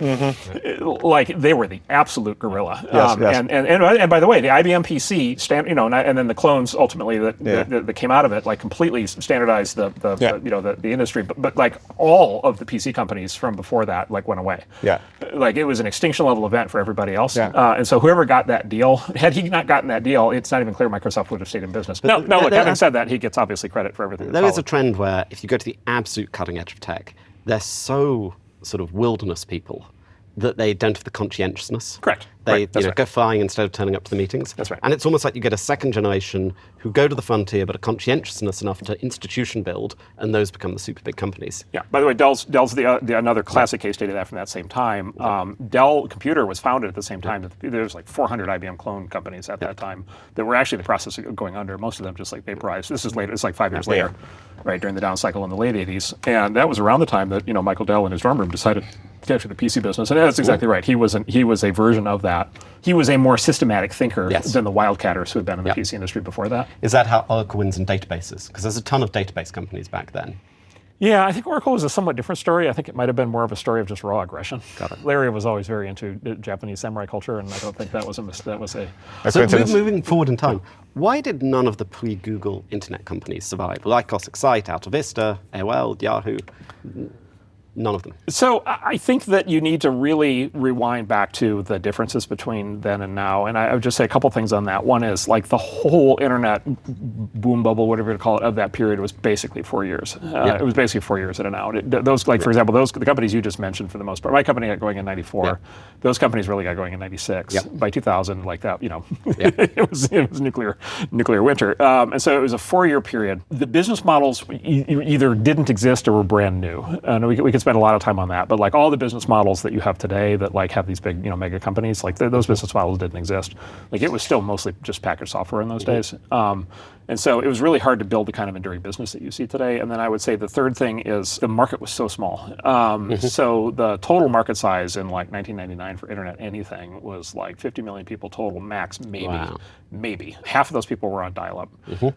Like, they were the absolute gorilla. Yes. And by the way, the IBM PC, and then the clones ultimately that came out of it, like completely standardized the industry. But like all of the PC companies from before that, like went away. Yeah. Like, it was an extinction level event for everybody else. Yeah. And so whoever got that deal, had he not gotten that deal, it's not even clear Microsoft would have stayed in business. Look, having said that, he gets obviously credit for everything. There is a trend where if you go to the absolute cutting edge of tech, they're so sort of wilderness people that they don't have the conscientiousness. Correct. They Right. go flying instead of turning up to the meetings. That's right. And it's almost like you get a second generation who go to the frontier but are conscientiousness enough to institution build, and those become the super big companies. Yeah. By the way, Dell's another classic case study of that from that same time. Dell Computer was founded at the same time. There was like 400 IBM clone companies at that time that were actually in the process of going under. Most of them just like vaporized. This is later. It's like 5 years later, right during the down cycle in the late 80s. And that was around the time that Michael Dell in his dorm room decided to get to the PC business. And that's exactly right. He was a version of that. He was a more systematic thinker than the wildcatters who had been in the PC industry before that. Is that how Oracle wins in databases? Because there's a ton of database companies back then. Yeah, I think Oracle was a somewhat different story. I think it might have been more of a story of just raw aggression. Got it. Larry was always very into Japanese samurai culture, and I don't think that was a. So moving forward in time, why did none of the pre-Google internet companies survive? Lycos, Excite, AltaVista, AOL, Yahoo? None of them. So I think that you need to really rewind back to the differences between then and now. And I would just say a couple things on that. One is like the whole internet boom bubble, whatever you call it, of that period was basically 4 years. It was basically 4 years in and out. For example, the companies you just mentioned for the most part, my company got going in 94. Yeah. Those companies really got going in 96. Yep. By 2000, like that, it was nuclear winter. And so it was a 4-year period. The business models either didn't exist or were brand new. And we could spend a lot of time on that, but like all the business models that you have today that like have these big, mega companies, like those business models didn't exist. Like it was still mostly just packaged software in those days. And so it was really hard to build the kind of enduring business that you see today. And then I would say the third thing is the market was so small. So the total market size in like 1999 for internet anything was like 50 million people total, max, maybe. Wow. Maybe. Half of those people were on dial-up,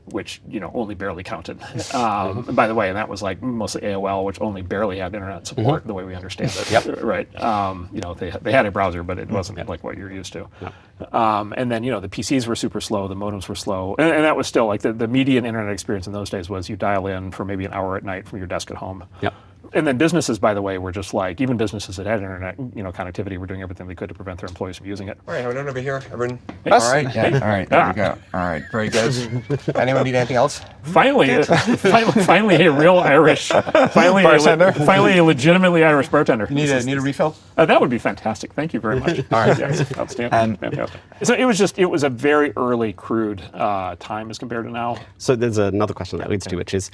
which, only barely counted. By the way, and that was like mostly AOL, which only barely had internet support the way we understand it. Yep. Right. They had a browser, but it wasn't like what you're used to. Yep. And then, the PCs were super slow, the modems were slow. And that was still like the median internet experience in those days was you dial in for maybe an hour at night from your desk at home. Yep. And then businesses, by the way, were just like, even businesses that had internet, connectivity were doing everything they could to prevent their employees from using it. All right, have we done over here? Everyone? All right, yeah, all right, there we go. All right, very good. Anyone need anything else? Finally, finally a real Irish, Bartender? finally a legitimately Irish bartender. Need a refill? That would be fantastic. Thank you very much. All right. Yes, outstanding. Fantastic. So it was a very early crude time as compared to now. So there's another question that leads to, which is,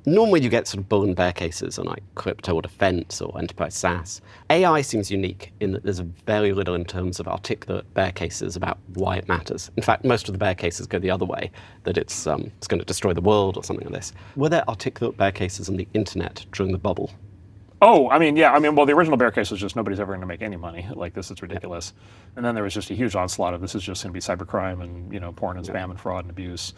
normally you get sort of bull and bear cases on like crypto or defense or enterprise SaaS. AI seems unique in that there's very little in terms of articulate bear cases about why it matters. In fact, most of the bear cases go the other way, that it's going to destroy the world or something like this. Were there articulate bear cases on the internet during the bubble? Oh, I mean, yeah. Well, the original bear case was just nobody's ever going to make any money. Like, this is ridiculous. And then there was just a huge onslaught of this is just going to be cybercrime and porn and spam and fraud and abuse.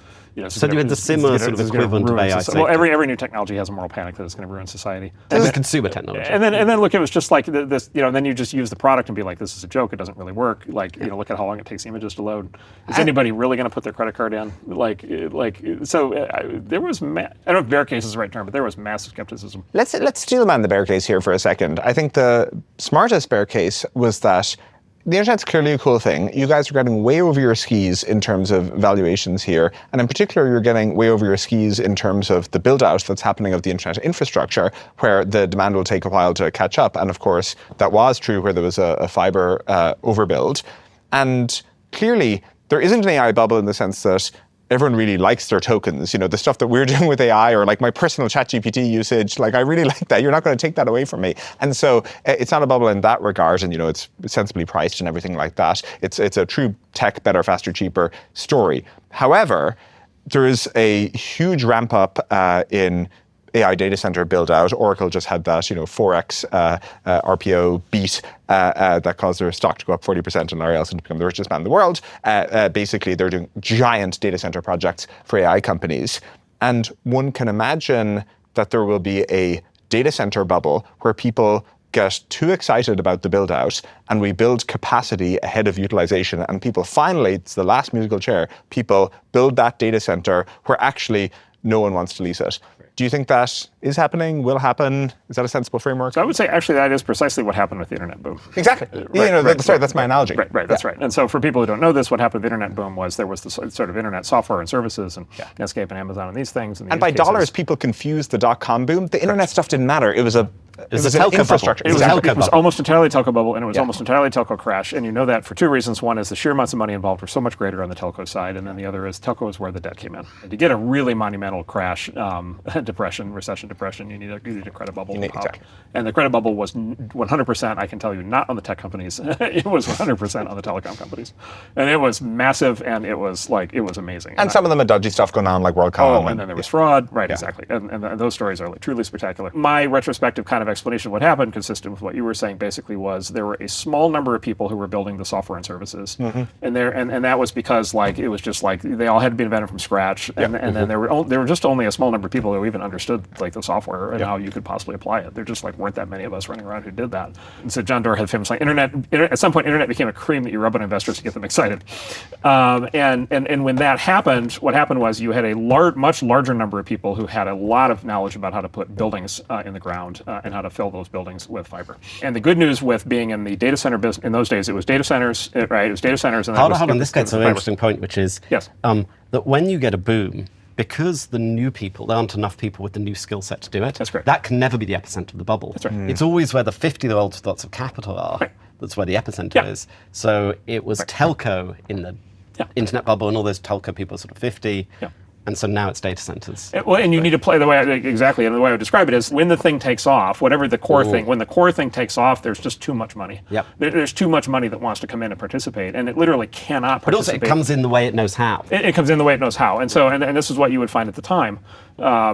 So you had the similar sort of equivalent of AI safety. Well, every new technology has a moral panic that it's going to ruin society. This is consumer technology. And then look, it was just like this. Then you just use the product and be like, this is a joke. It doesn't really work. Like, look at how long it takes images to load. Is anybody really going to put their credit card in? There was I don't know if bear case is the right term, but there was massive skepticism. Let's steel man the bear case here for a second. I think the smartest bear case was that the internet's clearly a cool thing. You guys are getting way over your skis in terms of valuations here. And in particular, you're getting way over your skis in terms of the build out that's happening of the internet infrastructure, where the demand will take a while to catch up. And of course, that was true where there was a fiber overbuild. And clearly, there isn't an AI bubble in the sense that everyone really likes their tokens. The stuff that we're doing with AI, or like my personal ChatGPT usage, like I really like that. You're not going to take that away from me. And so it's not a bubble in that regard, and it's sensibly priced and everything like that. It's a true tech, better, faster, cheaper story. However, there is a huge ramp up in AI data center build out. Oracle just had that 4x RPO beat that caused their stock to go up 40% and Larry Ellison to become the richest man in the world. Basically, they're doing giant data center projects for AI companies. And one can imagine that there will be a data center bubble where people get too excited about the build out and we build capacity ahead of utilization, and people finally, it's the last musical chair, people build that data center where actually no one wants to lease it. Do you think that is happening, will happen? Is that a sensible framework? So I would say actually that is precisely what happened with the internet boom. Exactly. That's my analogy. Right, that's right. And so for people who don't know this, what happened with the internet boom was there was the sort of internet software and services and Netscape and Amazon and these things. And by dollars, people confused the dot-com boom. The internet stuff didn't matter. It was a telco infrastructure. Bubble. It was almost entirely telco bubble, and it was almost entirely telco crash. And you know that for two reasons. One is the sheer amounts of money involved were so much greater on the telco side, and then the other is telco is where the debt came in. And to get a really monumental crash, recession depression, you need a credit bubble. Exactly. And the credit bubble was 100%, I can tell you, not on the tech companies. It was 100% on the telecom companies. And it was massive, and it was amazing. And some of them had dodgy stuff going on, like WorldCom. And then there was fraud. Right, exactly. And those stories are truly spectacular. My retrospective kind of explanation of what happened, consistent with what you were saying, basically was there were a small number of people who were building the software and services, and that was because it was just they all had to be invented from scratch, and then there were just only a small number of people who even understood the software and how you could possibly apply it. There just weren't that many of us running around who did that. And so John Doerr had famously internet at some point internet became a cream that you rub on investors to get them excited, and when that happened, what happened was you had a much larger number of people who had a lot of knowledge about how to put buildings in the ground and how to fill those buildings with fiber. And the good news with being in the data center business in those days, it was data centers, right? It was data centers. And hold on. This gets to an interesting point, which is that when you get a boom, because there aren't enough people with the new skill set to do it. That's correct. That can never be the epicenter of the bubble. That's right. It's always where the 50-year-olds with lots of capital are. Right. That's where the epicenter is. So it was telco in the internet bubble, and all those telco people are sort of 50. Yeah. And so now it's data centers. And you need to play the way and the way I would describe it is when the thing takes off, whatever the core thing, when the core thing takes off, there's just too much money. Yep. There's too much money that wants to come in and participate, and it literally cannot participate. But also it comes in the way it knows how. It comes in the way it knows how, and so and this is what you would find at the time,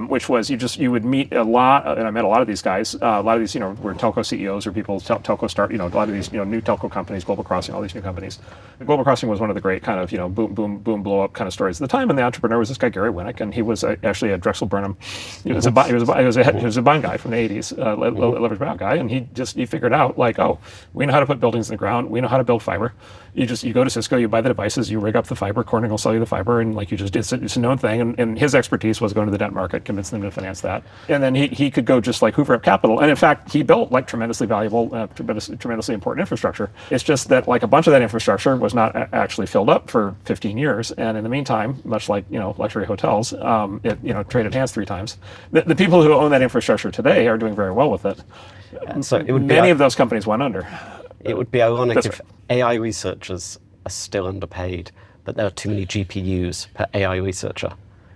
which was you would meet a lot, and I met a lot of these guys. A lot of these were telco CEOs or people telco start. A lot of these new telco companies, Global Crossing, all these new companies. Global Crossing was one of the great kind of boom blow up kind of stories at the time, and the entrepreneur was this guy Gary Winnick, and he was actually a Drexel Burnham. He was a bond guy from the 80s, leverage buyout guy, and he figured out like, oh, we know how to put buildings in the ground, we know how to build fiber. You go to Cisco, you buy the devices, you rig up the fiber, Corning will sell you the fiber, and like it's a known thing. And his expertise was going to the debt market, convince them to finance that, and then he could go just like hoover up capital. And in fact, he built like tremendously valuable, tremendously important infrastructure. It's just that like a bunch of that infrastructure was not actually filled up for 15 years, and in the meantime, much like luxury hotels, it traded hands 3 times. The people who own that infrastructure today are doing very well with it. And so it would be many of those companies went under. It would be ironic That's if AI researchers are still underpaid, that there are too many GPUs per AI researcher.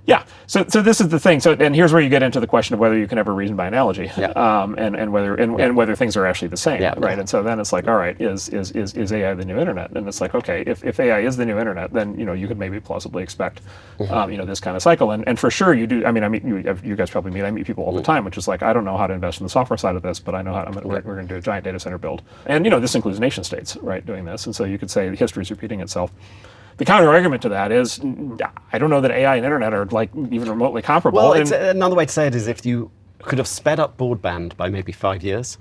Yeah. So this is the thing. So and here's where you get into the question of whether you can ever reason by analogy, and whether things are actually the same, right? And so then it's like, all right, is AI the new internet? And it's like, okay, if AI is the new internet, then you could maybe plausibly expect, this kind of cycle. And for sure you do. I mean, you guys probably meet. I meet people all the time, which is like, I don't know how to invest in the software side of this, but I know how. We're going to do a giant data center build, and this includes nation states, right, doing this. And so you could say history is repeating itself. The counter argument to that is, I don't know that AI and internet are like even remotely comparable. Well, another way to say it is if you could have sped up broadband by maybe 5 years,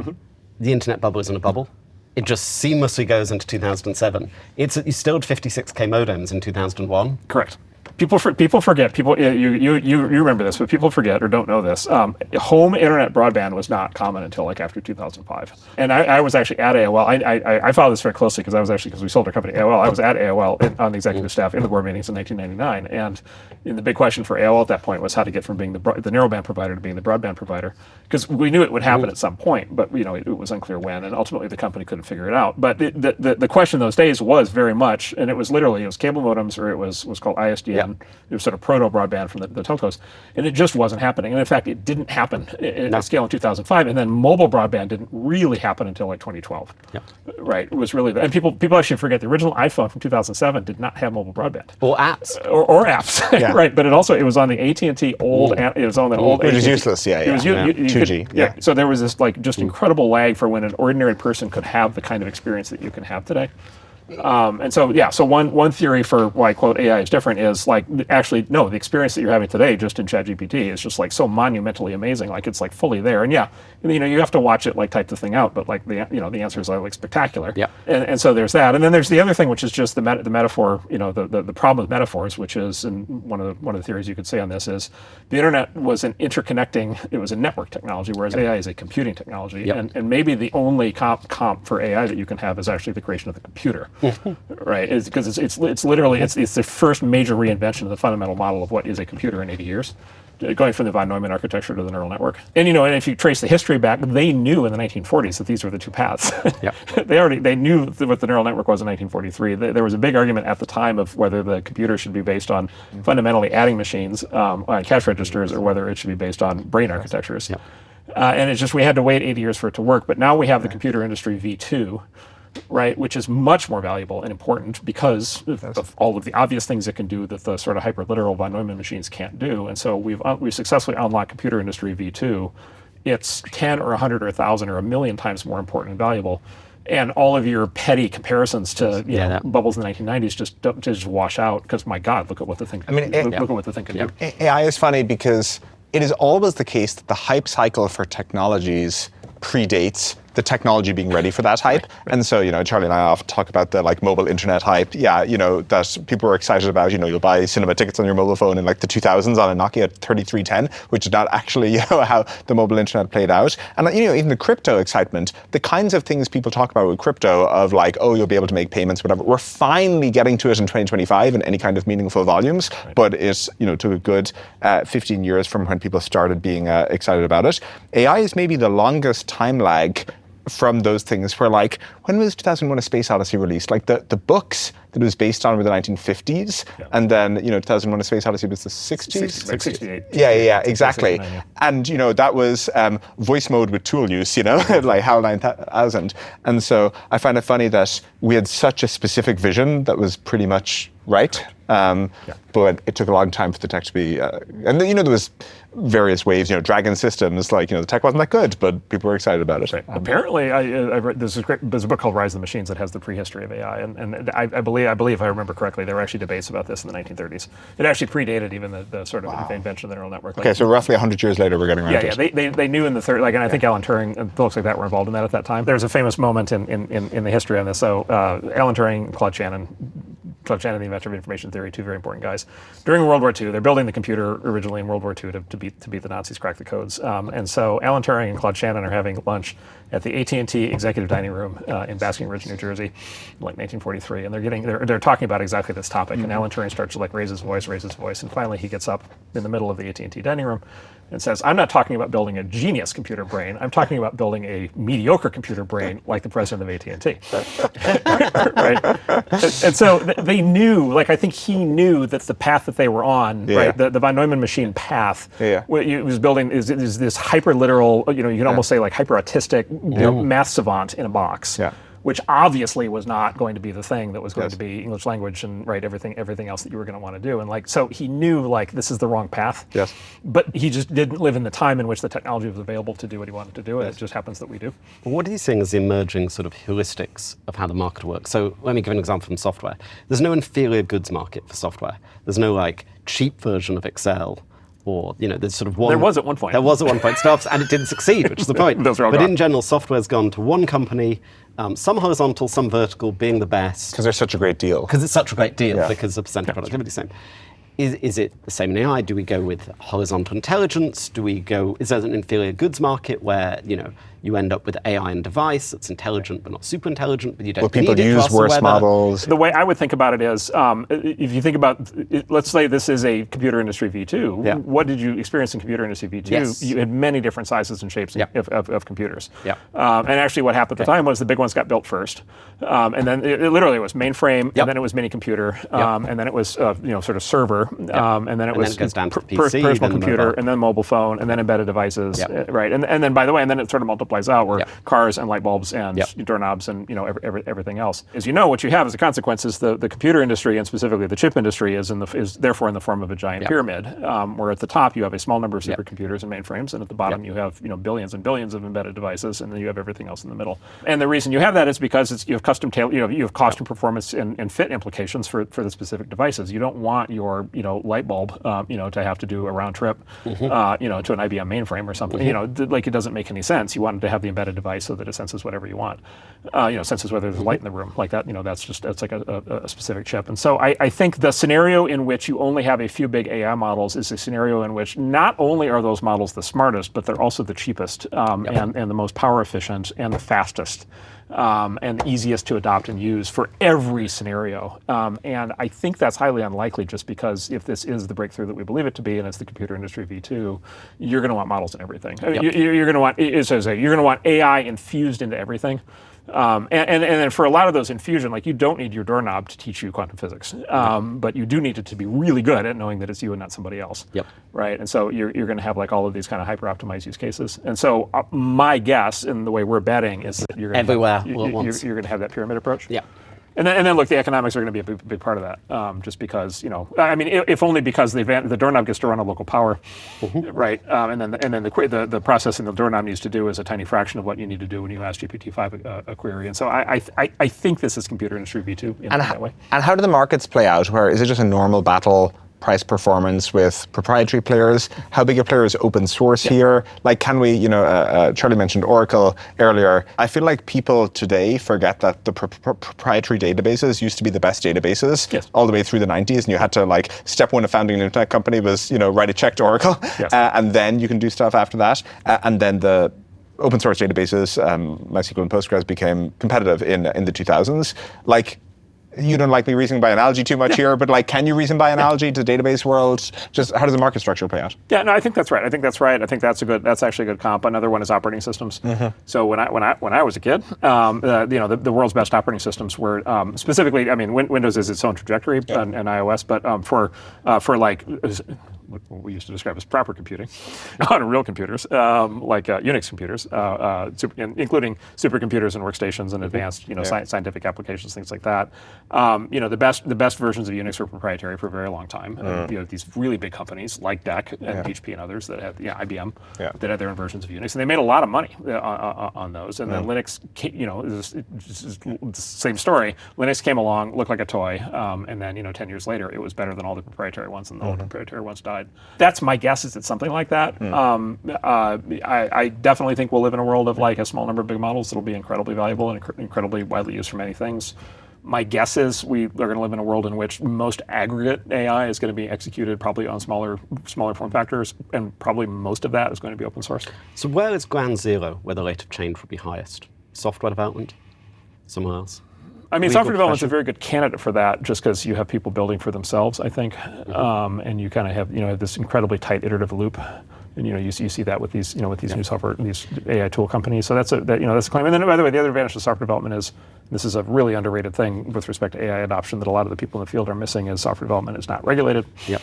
the internet bubble isn't a bubble. It just seamlessly goes into 2007. You still had 56K modems in 2001. Correct. People forget. You remember this, but people forget or don't know this. Home internet broadband was not common until like after 2005. And I was actually at AOL. I followed this very closely because we sold our company AOL. I was at AOL on the executive staff in the board meetings in 1999. And the big question for AOL at that point was how to get from being the narrowband provider to being the broadband provider, because we knew it would happen at some point, but it was unclear when. And ultimately the company couldn't figure it out. But the question those days was very much, and it was cable modems, or it was called ISDN. It was sort of proto broadband from the telcos, and it just wasn't happening. And in fact, it didn't happen at scale in 2005. And then mobile broadband didn't really happen until like 2012. Right? It was really, and people actually forget the original iPhone from 2007 did not have mobile broadband or apps or apps, right? But it was on the AT&T old. It was on that old. Which is useless. It was 2G. So there was this like just incredible lag for when an ordinary person could have the kind of experience that you can have today. So one theory for why quote AI is different is like actually no, the experience that you're having today just in ChatGPT is just like so monumentally amazing, like it's like fully there. And you have to watch it like type the thing out, but like the answers are like spectacular. And so there's that, and then there's the other thing, which is just the metaphor. The problem with metaphors, which is, and one of the theories you could say on this is the internet was an it was a network technology, whereas AI is a computing technology, and maybe the only comp for AI that you can have is actually the creation of the computer. Right, because it's literally the first major reinvention of the fundamental model of what is a computer in 80 years, going from the von Neumann architecture to the neural network. And and if you trace the history back, they knew in the 1940s that these were the two paths. They knew what the neural network was in 1943. There was a big argument at the time of whether the computer should be based on fundamentally adding machines on cash registers, or whether it should be based on brain architectures. And it's just we had to wait 80 years for it to work. But now we have the computer industry V2. Right, which is much more valuable and important because of all of the obvious things it can do that the sort of hyperliteral von Neumann machines can't do. And so we've successfully unlocked computer industry V2. It's 10 or 100 or 1,000 or 1,000,000 times more important and valuable. And all of your petty comparisons to bubbles in the 1990s just wash out, because my God, look at what the thing. Look at what the thing can do. AI is funny because it is always the case that the hype cycle for technologies predates the technology being ready for that hype. And so, Charlie and I often talk about the like mobile internet hype. That people were excited about. You'll buy cinema tickets on your mobile phone in like the 2000s on a Nokia 3310, which is not actually, how the mobile internet played out. And even the crypto excitement, the kinds of things people talk about with crypto of like, oh, you'll be able to make payments, whatever. We're finally getting to it in 2025 in any kind of meaningful volumes, but it's, took a good 15 years from when people started being excited about it. AI is maybe the longest time lag from those things where, like, when was 2001 A Space Odyssey released? Like, the books that it was based on were the 1950s, and then, 2001 A Space Odyssey was the 60s? 68. Yeah, exactly. And, that was voice mode with tool use, like HAL 9000. And so I find it funny that we had such a specific vision that was pretty much right, but it took a long time for the tech to be, and then, there was various waves, Dragon Systems, like, the tech wasn't that good, but people were excited about it. Apparently, I read, there's a book called Rise of the Machines that has the prehistory of AI, and I believe I believe, if I remember correctly, there were actually debates about this in the 1930s. It actually predated even the sort of invention of the neural network. Okay, so roughly 100 years later, we're getting around to it. Yeah, they knew in the third, and I think Alan Turing and folks like that were involved in that at that time. There's a famous moment in the history on this. So Alan Turing, Claude Shannon, the inventor of information theory, two very important guys. During World War II, they're building the computer originally in World War II to beat the Nazis, crack the codes. And so Alan Turing and Claude Shannon are having lunch at the AT&T executive dining room in Basking Ridge, New Jersey, like 1943, and they're talking about exactly this topic. And Alan Turing starts to raise his voice, and finally he gets up in the middle of the AT&T dining room and says, "I'm not talking about building a genius computer brain. I'm talking about building a mediocre computer brain like the president of AT&T." Right? And so they knew, I think he knew that the path that they were on, right, the von Neumann machine path, it was building is this hyper literal, you can almost say hyper autistic math savant in a box. Which obviously was not going to be the thing that was going to be English language and everything else that you were going to want to do. And so he knew this is the wrong path. Yes. But he just didn't live in the time in which the technology was available to do what he wanted to do. And it just happens that we do. What are you seeing as the emerging sort of heuristics of how the market works? So let me give an example from software. There's no inferior goods market for software. There's no cheap version of Excel. Or, there's sort of one... There was at one point. There was at one point, and it didn't succeed, which is the point. Those are all but gone. in general, software's gone to one company, some horizontal, some vertical, being the best. Because they're such a great deal. Because it's such a great deal, because the percentage productivity is the same. Is it the same in AI? Do we go with horizontal intelligence? Is there an inferior goods market where, you end up with AI and device that's intelligent but not super intelligent, but you don't need it? Will people use worse models? The way I would think about it is, if you think about, let's say this is a computer industry V2, what did you experience in computer industry V2? Yes. You had many different sizes and shapes of computers. Yeah. And actually what happened at the time was the big ones got built first. And then it literally was mainframe, and then it was mini computer, and then it was sort of server, and then it was goes down to PC, personal then computer, mobile. and then mobile phone, and then embedded devices, right? And then by the way, and then it sort of multiplies out where cars and light bulbs and doorknobs and everything else. As you know, what you have as a consequence is the computer industry and specifically the chip industry is therefore in the form of a giant pyramid, where at the top you have a small number of supercomputers and mainframes, and at the bottom you have billions and billions of embedded devices, and then you have everything else in the middle. And the reason you have that is because you have custom you have cost and performance and fit implications for the specific devices. You don't want your light bulb to have to do a round trip to an IBM mainframe or something. It doesn't make any sense. You want it to have the embedded device so that it senses whatever you want. Senses whether there's light in the room like that. That's like a specific chip. And so I think the scenario in which you only have a few big AI models is a scenario in which not only are those models the smartest, but they're also the cheapest and the most power efficient and the fastest. And the easiest to adopt and use for every scenario. And I think that's highly unlikely just because if this is the breakthrough that we believe it to be and it's the computer industry V2, you're going to want models in everything. You're going to want AI infused into everything. And then for a lot of those infusion, you don't need your doorknob to teach you quantum physics, but you do need it to be really good at knowing that it's you and not somebody else. Right? And so you're going to have all of these kind of hyper-optimized use cases. And so my guess, and the way we're betting, is that you're going to have that pyramid approach. And then look, the economics are going to be a big part of that, just because if only because the doorknob gets to run on local power, right? And then the processing the doorknob needs to do is a tiny fraction of what you need to do when you ask GPT-5 a query. And so I think this is computer industry V2 in that way. And how do the markets play out? Where is it just a normal battle? Price performance with proprietary players? How big a player is open source here? Can we, Charlie mentioned Oracle earlier. I feel like people today forget that the proprietary databases used to be the best databases all the way through the 90s, and you had to step one of founding an internet company was, write a check to Oracle, and then you can do stuff after that. And then the open source databases, MySQL and Postgres became competitive in the 2000s. You don't like me reasoning by analogy too much here, but can you reason by analogy to database world? Just how does the market structure play out? Yeah, no, I think that's right. I think that's actually a good comp. Another one is operating systems. So when I was a kid, the world's best operating systems were specifically, Windows is its own trajectory and iOS, but for what we used to describe as proper computing on real computers, like Unix computers, including supercomputers and workstations and advanced, scientific applications, things like that. The best versions of Unix were proprietary for a very long time. And, these really big companies like DEC and HP and others that had, IBM, that had their own versions of Unix, and they made a lot of money on those. And then Linux, it's the same story. Linux came along, looked like a toy, and then 10 years later, it was better than all the proprietary ones, and all the proprietary ones died. That's my guess, is it's something like that. I definitely think we'll live in a world of like a small number of big models that'll be incredibly valuable and incredibly widely used for many things. My guess is we are going to live in a world in which most aggregate AI is going to be executed probably on smaller form factors, and probably most of that is going to be open source. So where is ground zero, where the rate of change will be highest? Software development? Somewhere else? I mean, software development is a very good candidate for that, just because you have people building for themselves, I think, and you kind of have this incredibly tight iterative loop, and you see that with these new software, these AI tool companies. So that's a claim. And then, by the way, the other advantage of software development is, this is a really underrated thing with respect to AI adoption that a lot of the people in the field are missing, is software development is not regulated. Yep.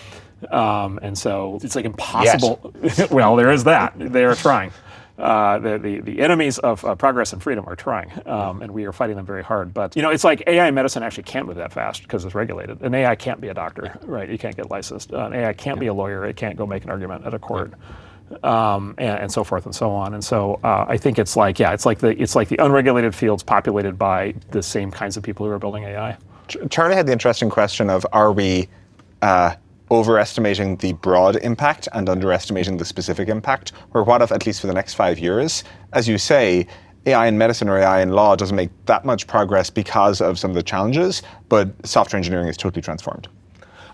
And so it's like impossible. Yes. Well, there is that. They are trying. The enemies of progress and freedom are trying, and we are fighting them very hard. But it's like AI in medicine actually can't move that fast because it's regulated. An AI can't be a doctor, right? You can't get licensed. An AI can't be a lawyer. It can't go make an argument at a court, and so forth and so on. And so I think it's like the unregulated fields populated by the same kinds of people who are building AI. Charlie had the interesting question of, are we overestimating the broad impact and underestimating the specific impact? Or what if, at least for the next 5 years, as you say, AI in medicine or AI in law doesn't make that much progress because of some of the challenges, but software engineering is totally transformed?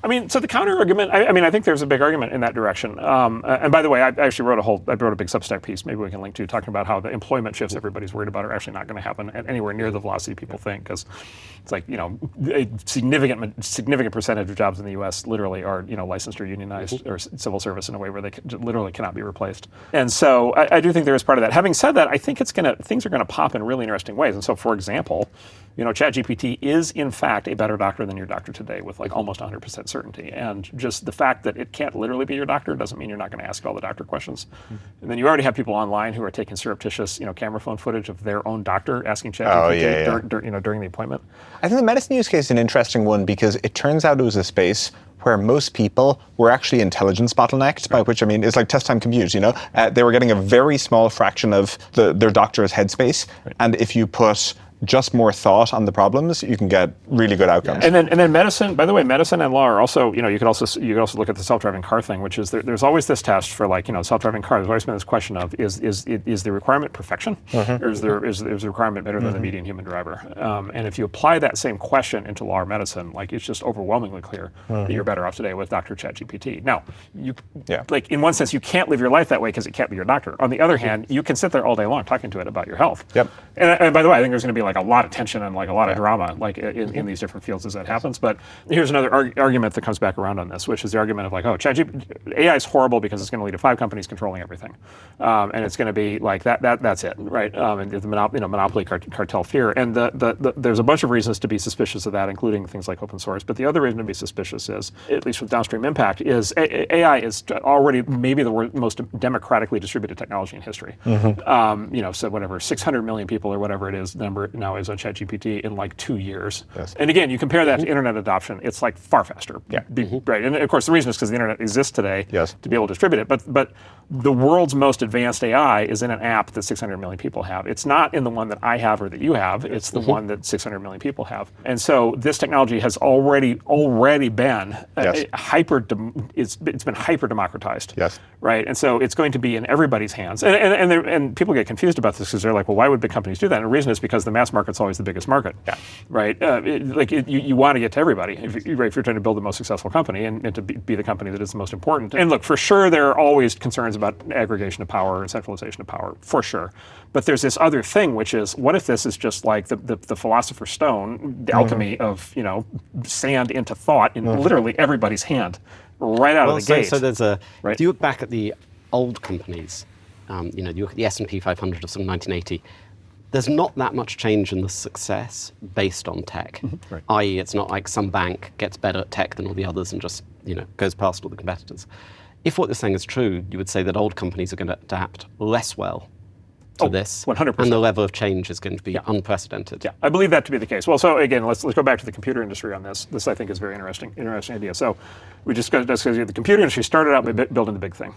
I mean, so the counter argument, I think there's a big argument in that direction. And by the way, I actually wrote a big Substack piece, maybe we can link to, talking about how the employment shifts everybody's worried about are actually not going to happen at anywhere near the velocity people think, because it's like, a significant percentage of jobs in the US literally are, licensed or unionized or civil service in a way where they literally cannot be replaced. And so I do think there is part of that. Having said that, I think things are going to pop in really interesting ways. And so, for example, ChatGPT is in fact a better doctor than your doctor today, with like almost 100% certainty. And just the fact that it can't literally be your doctor doesn't mean you're not going to ask all the doctor questions. And then you already have people online who are taking surreptitious, camera phone footage of their own doctor asking ChatGPT during the appointment. I think the medicine use case is an interesting one, because it turns out it was a space where most people were actually intelligence bottlenecked, by which I mean it's like test time compute. They were getting a very small fraction of their doctor's headspace, and if you put just more thought on the problems, you can get really good outcomes. And then medicine, by the way, medicine and law are also, you could also look at the self-driving car thing, which is there's always this test for self-driving cars. There's always been this question of, is the requirement perfection, or is the requirement better than the median human driver? And if you apply that same question into law or medicine, it's just overwhelmingly clear that you're better off today with Dr. ChatGPT. Now, in one sense, you can't live your life that way because it can't be your doctor. On the other hand, you can sit there all day long talking to it about your health. Yep. And by the way, I think there's going to be a lot of tension and a lot of drama in these different fields as that happens. But here's another argument that comes back around on this, which is the argument of ChatGPT, AI is horrible because it's going to lead to 5 companies controlling everything, and it's going to be like that's it, right? And the monopoly cartel fear. And there's a bunch of reasons to be suspicious of that, including things like open source. But the other reason to be suspicious is, at least with downstream impact, is AI is already maybe the most democratically distributed technology in history. So whatever 600 million people or whatever it is, number now is on ChatGPT in 2 years. Yes. And again, you compare that to internet adoption, it's far faster. Yeah. Right. And of course, the reason is because the internet exists today to be able to distribute it. But the world's most advanced AI is in an app that 600 million people have. It's not in the one that I have or that you have. It's the one that 600 million people have. And so this technology has already been it's been hyper democratized. Yes. Right. And so it's going to be in everybody's hands. And people get confused about this because they're like, well, why would big companies do that? And the reason is because the mass market's always the biggest market. Yeah. Right. You want to get to everybody if you're trying to build the most successful company and to be the company that is the most important. And look, for sure, there are always concerns about aggregation of power and centralization of power, for sure. But there's this other thing, which is, what if this is just like the Philosopher's Stone, the alchemy of sand into thought in literally everybody's hand, right out of the gate. So there's if you look back at the old companies, you look at the S&P 500 of 1980. There's not that much change in the success based on tech, i.e. it's not like some bank gets better at tech than all the others and just goes past all the competitors. If what you're saying is true, you would say that old companies are going to adapt less well to this, 100%. and the level of change is going to be unprecedented. Yeah, I believe that to be the case. Well, so again, let's go back to the computer industry on this. This I think is a very interesting idea. So we just the computer industry started out by building the big thing.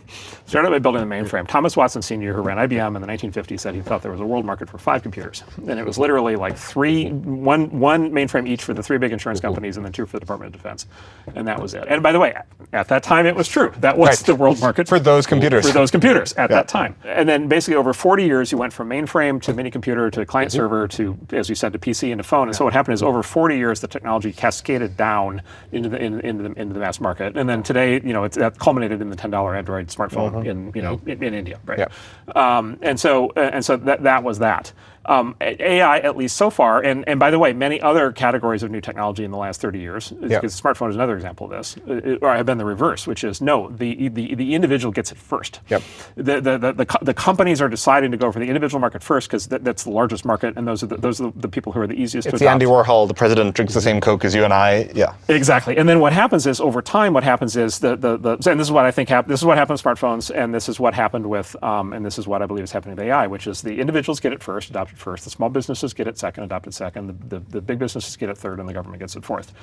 Started out by building the mainframe. Thomas Watson Sr., who ran IBM in the 1950s, said he thought there was a world market for 5 computers, and it was literally like one mainframe each for the 3 big insurance companies, and then 2 for the Department of Defense, and that was it. And by the way, at that time, it was true. That was the world market for those computers. For those computers at that time. And then basically over 40 years, you went from mainframe to mini computer to client server to, as you said, to PC and to phone. And so what happened is over 40 years, the technology cascaded down into the mass market. And then today, that culminated in the $10 Android smartphone in India, right? Yeah. And so that was that. AI, at least so far, and by the way, many other categories of new technology in the last 30 years, because the smartphone is another example of this, or have been the reverse, which is no, the individual gets it first. Yep. The companies are deciding to go for the individual market first because that's the largest market, and those are the people who are the easiest to adopt. It's the Andy Warhol, the president drinks the same Coke as you and I. Yeah. Exactly. And then what happens is over time, what happens is and this is what I think happened. This is what happened with smartphones, and this is what happened with, and this is what I believe is happening with AI, which is the individuals get it first, adopted first. The small businesses get it second, adopted second. The big businesses get it third, and the government gets it fourth.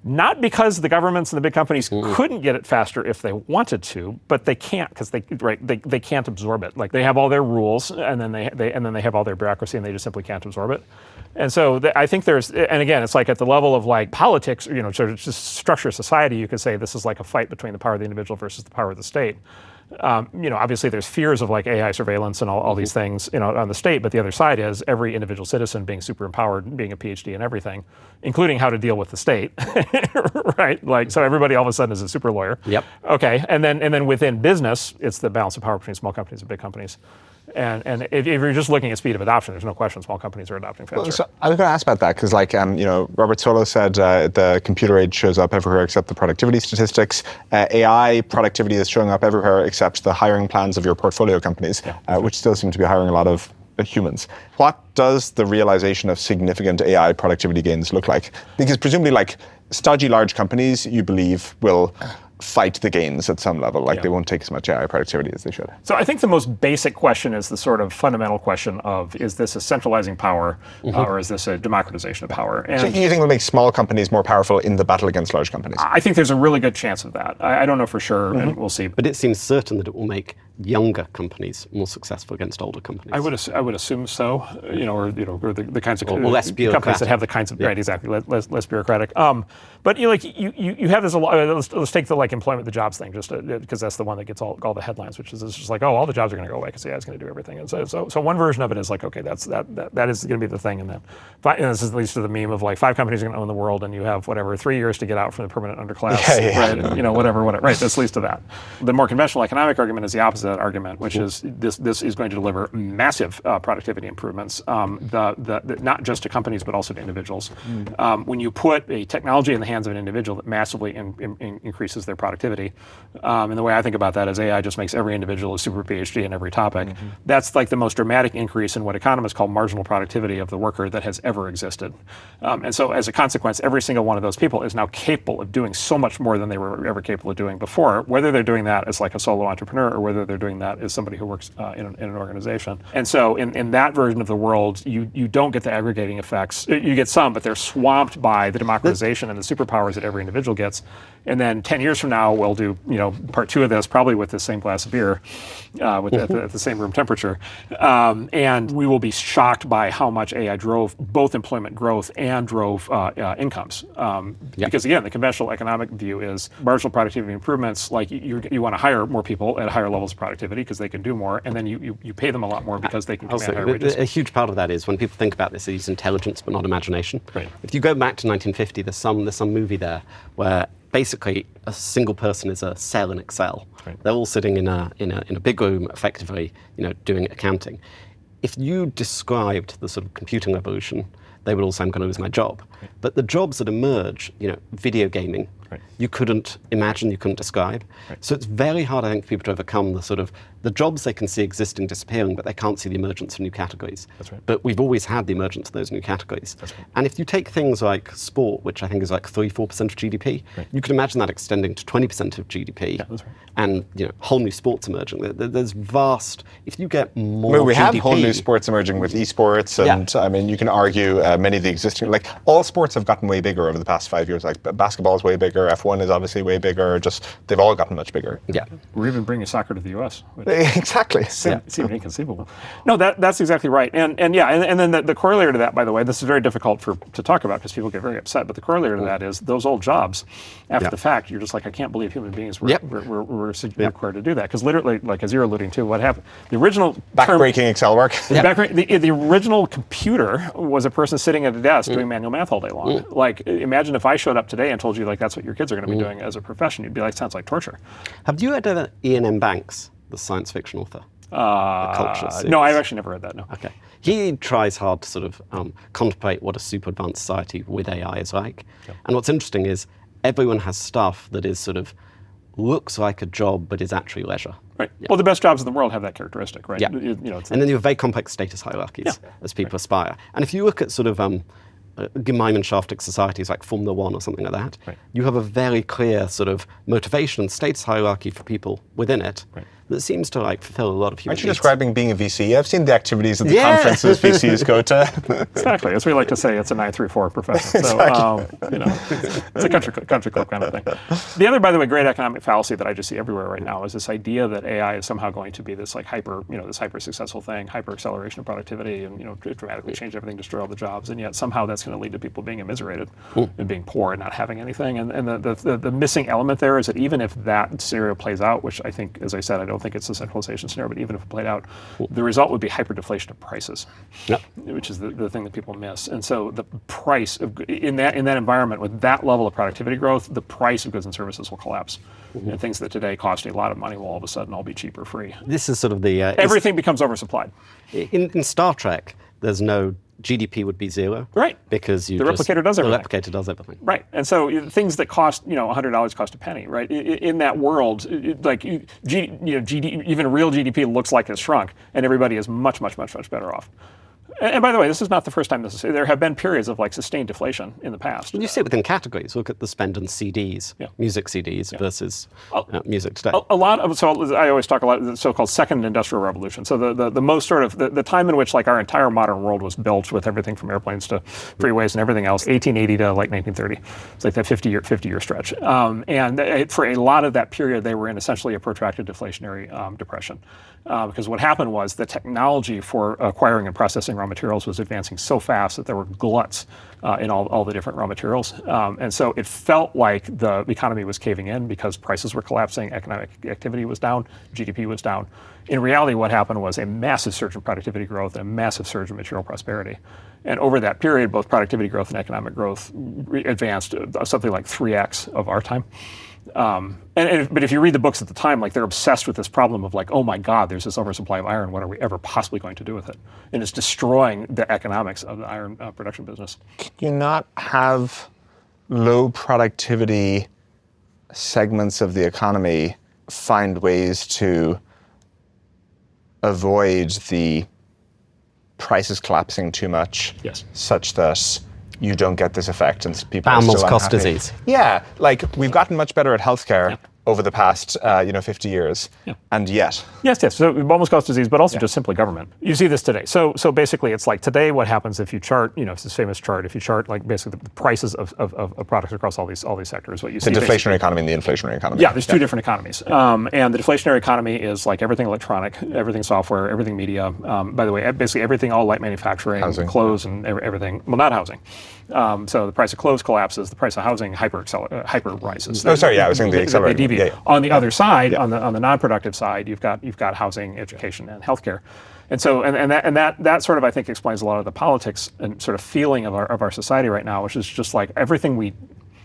Not because the governments and the big companies couldn't get it faster if they wanted to, but they can't because they can't absorb it. Like they have all their rules, and then they have all their bureaucracy, and they just simply can't absorb it. And so I think there's, and again, it's like at the level of like politics, sort of just structure of society, you could say this is like a fight between the power of the individual versus the power of the state. Obviously there's fears of like AI surveillance and all these things, on the state, but the other side is every individual citizen being super empowered, being a PhD in everything, including how to deal with the state, right? Like, so everybody all of a sudden is a super lawyer. Yep. Okay, and then within business, it's the balance of power between small companies and big companies. And if you're just looking at speed of adoption, there's no question small companies are adopting faster. Well, so I was going to ask about that because, Robert Solow said the computer age shows up everywhere except the productivity statistics. AI productivity is showing up everywhere except the hiring plans of your portfolio companies, which still seem to be hiring a lot of humans. What does the realization of significant AI productivity gains look like? Because presumably, like stodgy large companies, you believe will fight the gains at some level, they won't take as much AI productivity as they should. So I think the most basic question is the sort of fundamental question of, is this a centralizing power or is this a democratization of power? And so you think it'll make small companies more powerful in the battle against large companies? I think there's a really good chance of that. I don't know for sure, and we'll see. But it seems certain that it will make younger companies more successful against older companies. I would assume so, or the kinds of less companies that have the kinds of right, exactly, less bureaucratic. But you have this a lot. Let's take the employment, the jobs thing, just because that's the one that gets all the headlines, which is just like, oh, all the jobs are going to go away because AI is going to do everything. And so one version of it is like, okay, that is going to be the thing, and then this is at least to the meme of like 5 companies are going to own the world, and you have 3 years to get out from the permanent underclass, right? Whatever, right? This leads to that. The more conventional economic argument is the opposite of that argument, which is this is going to deliver massive productivity improvements, not just to companies but also to individuals. When you put a technology in the hands of an individual that massively increases their productivity, and the way I think about that is AI just makes every individual a super PhD in every topic. That's like the most dramatic increase in what economists call marginal productivity of the worker that has ever existed. And so as a consequence, every single one of those people is now capable of doing so much more than they were ever capable of doing before, whether they're doing that as like a solo entrepreneur or whether they're doing that as somebody who works in an organization. And so in that version of the world, you don't get the aggregating effects. You get some, but they're swamped by the democratization and the superpowers that every individual gets. And then 10 years from now, we'll do part 2 of this, probably with the same glass of beer, at the same room temperature, and we will be shocked by how much AI drove both employment growth and drove incomes. Because again, the conventional economic view is marginal productivity improvements. Like you want to hire more people at higher levels of productivity because they can do more, and then you pay them a lot more because they can command higher wages. A huge part of that is when people think about this, they use intelligence but not imagination. Right. If you go back to 1950, there's some movie there where basically a single person is a cell in Excel. Right. They're all sitting in a big room, effectively, doing accounting. If you described the sort of computing revolution, they would all say, I'm going to lose my job. Right. But the jobs that emerge, video gaming, you couldn't imagine, you couldn't describe. So it's very hard, I think, for people to overcome the jobs they can see existing disappearing, but they can't see the emergence of new categories. That's right. But we've always had the emergence of those new categories. That's right. And if you take things like sport, which I think is like 3-4% of GDP, you can imagine that extending to 20% of GDP. Yeah, that's right. And whole new sports emerging. There's vast. If you get more, Well, we have GDP, whole new sports emerging with esports, and I mean, you can argue many of the existing, like all sports have gotten way bigger over the past 5 years. Like basketball is way bigger, F1 is obviously way bigger. Just they've all gotten much bigger. Yeah. We're even bringing soccer to the U.S. which Exactly. seems inconceivable. No, that's exactly right. And then the corollary to that, by the way, this is very difficult to talk about because people get very upset. But the corollary to that is those old jobs. After the fact, you're just like, I can't believe human beings were required to do that. Because literally, like as you're alluding to, what happened? The original Back-breaking Excel work. the original computer was a person sitting at a desk doing manual math all day long. Like, imagine if I showed up today and told you like that's what your kids are going to be doing as a profession. You'd be like, sounds like torture. Have you heard of Ian M. Banks, the science fiction author? Culture series? No, I've actually never read that. No. Okay. He tries hard to sort of contemplate what a super advanced society with AI is like. And what's interesting is everyone has stuff that is sort of looks like a job but is actually leisure. Right. Well, the best jobs in the world have that characteristic, right? Yeah. It's And then you have very complex status hierarchies as people aspire. And if you look at sort of Gemeinschaftig societies like Formula One or something like that, you have a very clear sort of motivation and status hierarchy for people within it that seems to like fulfill a lot of human Aren't you needs. describing being a VC? I've seen the activities at the conferences VCs go to. Exactly. As we like to say, it's a 934 profession. So, it's a country club kind of thing. The other, by the way, great economic fallacy that I just see everywhere right now is this idea that AI is somehow going to be this like this hyper successful thing, hyper acceleration of productivity, and dramatically change everything, destroy all the jobs, and yet somehow that's going to lead to people being immiserated and being poor and not having anything. And the missing element there is that even if that scenario plays out, which I think, as I said, I don't think it's a centralization scenario, but even if it played out, the result would be hyperdeflation of prices, which is the thing that people miss. And so the price of in that environment with that level of productivity growth, the price of goods and services will collapse. And things that today cost a lot of money will all of a sudden all be cheap or free. This is sort of the everything becomes oversupplied. In Star Trek, there's no GDP would be zero, right? Because the replicator does everything. The replicator does everything, right? And so things that cost $100 cost a penny, right? In that world, like even real GDP looks like it's shrunk, and everybody is much better off. And by the way, this is not the first time this is. There have been periods of like sustained deflation in the past. Well, you see it within categories. Look at the spend on CDs, music CDs versus music today. A lot of I always talk a lot of the so-called second industrial revolution. So the most sort of the time in which like our entire modern world was built with everything from airplanes to freeways and everything else, 1880 to like 1930. It's like that 50-year stretch. And for a lot of that period, they were in essentially a protracted deflationary depression. Because what happened was the technology for acquiring and processing raw materials was advancing so fast that there were gluts in all the different raw materials. And so it felt like the economy was caving in because prices were collapsing, economic activity was down, GDP was down. In reality, what happened was a massive surge in productivity growth and a massive surge in material prosperity. And over that period, both productivity growth and economic growth advanced something like 3x of our time. But if you read the books at the time, like they're obsessed with this problem of like, oh my God, there's this oversupply of iron. What are we ever possibly going to do with it? And it's destroying the economics of the iron production business. Can you not have low productivity segments of the economy find ways to avoid the prices collapsing too much, such that you don't get this effect and people are still cost unhappy? disease. Yeah, like we've gotten much better at healthcare over the past 50 years, and yet. Yes. So almost cost disease, but also just simply government. You see this today. So basically, it's like today, what happens if you chart, it's this famous chart. If you chart like basically the prices of products across all these sectors, what you see. The deflationary economy and the inflationary economy. Yeah, there's two different economies. And the deflationary economy is like everything electronic, everything software, everything media. By the way, basically everything, all light manufacturing, housing, clothes, and everything. Well, not housing. So the price of clothes collapses. The price of housing hyper rises. Oh, sorry. Yeah, I was saying the accelerator. On the other side, on the non-productive side, you've got housing, education, and healthcare, and so that sort of I think explains a lot of the politics and sort of feeling of our society right now, which is just like everything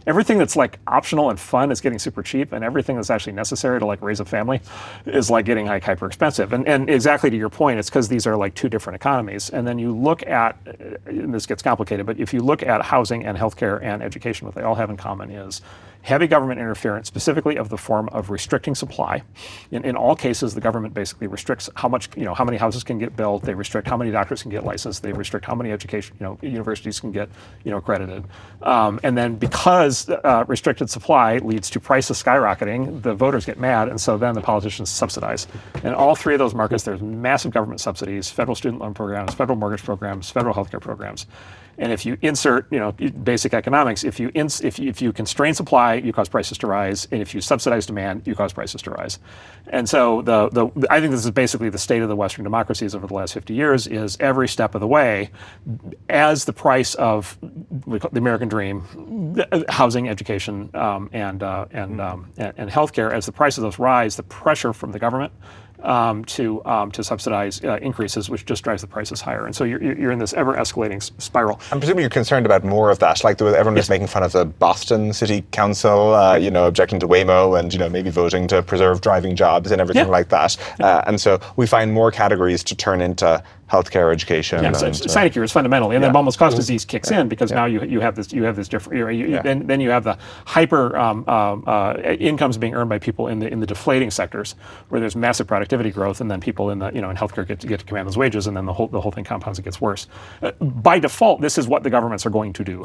that's like optional and fun is getting super cheap, and everything that's actually necessary to like raise a family is like getting like hyper expensive. And exactly to your point, it's because these are like two different economies. And then you look at, and this gets complicated, but if you look at housing and healthcare and education, what they all have in common is heavy government interference, specifically of the form of restricting supply. In all cases, the government basically restricts how many houses can get built. They restrict how many doctors can get licensed. They restrict how many universities can get, accredited. And then because restricted supply leads to prices skyrocketing, the voters get mad, and so then the politicians subsidize. In all three of those markets, there's massive government subsidies, federal student loan programs, federal mortgage programs, federal healthcare programs. And if you insert, basic economics, if you constrain supply, you cause prices to rise, and if you subsidize demand, you cause prices to rise. And so I think this is basically the state of the Western democracies over the last 50 years. Is every step of the way, as the price of the American dream, housing, education, and healthcare, as the price of those rise, the pressure from the government to subsidize increases, which just drives the prices higher. And so you're in this ever-escalating spiral. I'm presuming you're concerned about more of that. Like everyone was making fun of the Boston City Council, objecting to Waymo and maybe voting to preserve driving jobs and everything like that. And so we find more categories to turn into healthcare, education. Yeah, sinecure is fundamentally, and then almost cause disease kicks in because now you have this different. Then you have the hyper incomes being earned by people in the deflating sectors where there's massive productivity growth, and then people in in healthcare get to command those wages, and then the whole thing compounds and gets worse. By default, this is what the governments are going to do.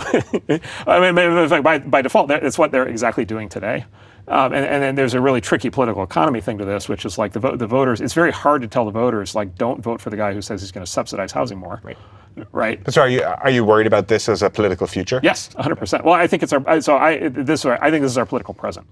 I mean, by default, it's what they're exactly doing today. And then there's a really tricky political economy thing to this, which is like the voters. It's very hard to tell the voters, like, don't vote for the guy who says he's going to subsidize housing more. Right. So are you worried about this as a political future? Yes, 100%. Well, I think it's I think this is our political present.